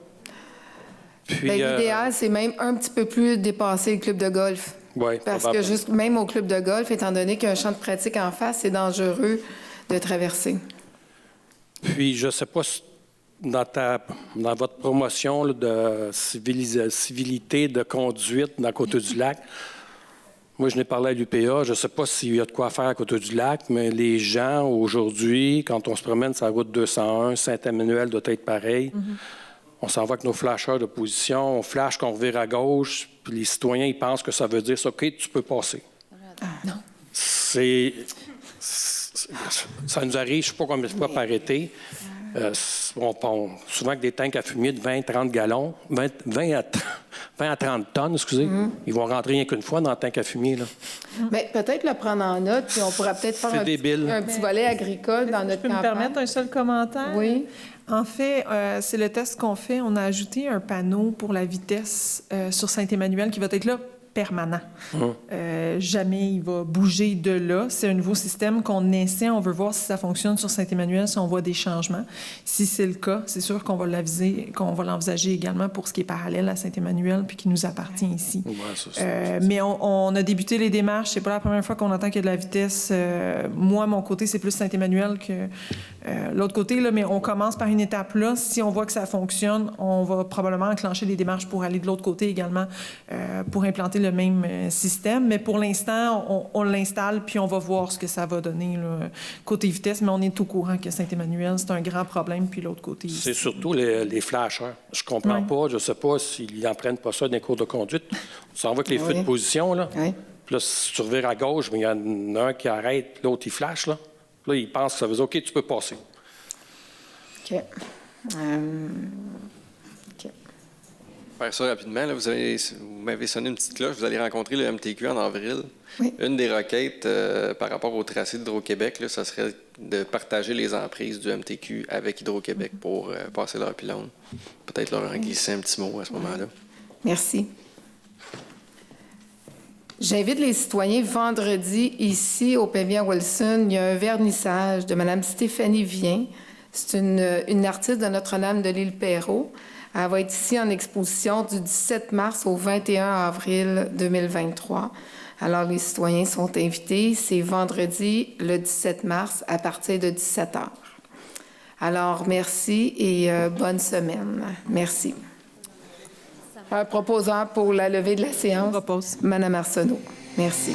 Puis, l'idéal, c'est même un petit peu plus dépasser le club de golf. Oui, parce que même au club de golf, étant donné qu'il y a un champ de pratique en face, c'est dangereux de traverser. Puis, je ne sais pas si dans votre promotion là, de civilité de conduite dans Côte-du-Lac, moi, je n'ai parlé à l'UPA. Je ne sais pas s'il y a de quoi faire à Côte-du-Lac, mais les gens, aujourd'hui, quand on se promène sur la route 201, Saint-Emmanuel doit être pareil. On s'en va avec nos flasheurs de position, on flash qu'on revire à gauche, puis les citoyens, ils pensent que ça veut dire ça, OK, tu peux passer. Non. Ça nous arrive, je ne sais pas combien de fois par été. Souvent avec des tanks à fumier de 20-30 gallons, 20 à 30 tonnes, excusez. Ils vont rentrer rien qu'une fois dans le tank à fumier. Là. Mais peut-être le prendre en note, puis on pourra peut-être faire un petit volet agricole dans notre campagne. Je peux me permettre un seul commentaire? Oui. En fait, c'est le test qu'on fait. On a ajouté un panneau pour la vitesse sur Saint-Emmanuel qui va être là permanent. Jamais il va bouger de là. C'est un nouveau système qu'on essaie. On veut voir si ça fonctionne sur Saint-Emmanuel, si on voit des changements. Si c'est le cas, c'est sûr qu'on va l'envisager également pour ce qui est parallèle à Saint-Emmanuel puis qui nous appartient ici. Mais on a débuté les démarches. C'est pas la première fois qu'on entend qu'il y a de la vitesse. Moi, mon côté, c'est plus Saint-Emmanuel que l'autre côté, là, mais on commence par une étape là. Si on voit que ça fonctionne, on va probablement enclencher les démarches pour aller de l'autre côté également pour implanter le même système. Mais pour l'instant, on l'installe puis on va voir ce que ça va donner là, côté vitesse. Mais on est au courant que Saint-Emmanuel, c'est un grand problème puis l'autre côté. C'est surtout les flashers. Je comprends pas. Je sais pas s'ils n'en prennent pas ça dans les cours de conduite. On s'en va avec les feux de position. Là. Puis là, si tu revires à gauche, il y en a un qui arrête, l'autre, il flash. Là, il pense que ça veut dire, OK, tu peux passer. OK. Faire ça rapidement, là, vous m'avez sonné une petite cloche. Vous allez rencontrer le MTQ en avril. Oui. Une des requêtes par rapport au tracé d'Hydro-Québec, là, ça serait de partager les emprises du MTQ avec Hydro-Québec pour passer leur pylône. Peut-être leur en glisser un petit mot à ce moment-là. Merci. J'invite les citoyens vendredi, ici, au Pavillon Wilson, il y a un vernissage de Mme Stéphanie Vien. C'est une artiste de Notre-Dame de l'île Perrot. Elle va être ici en exposition du 17 mars au 21 avril 2023. Alors, les citoyens sont invités. C'est vendredi, le 17 mars, à partir de 17 h. Alors, merci et bonne semaine. Merci. Un proposant pour la levée de la séance, Mme Arsenault. Merci.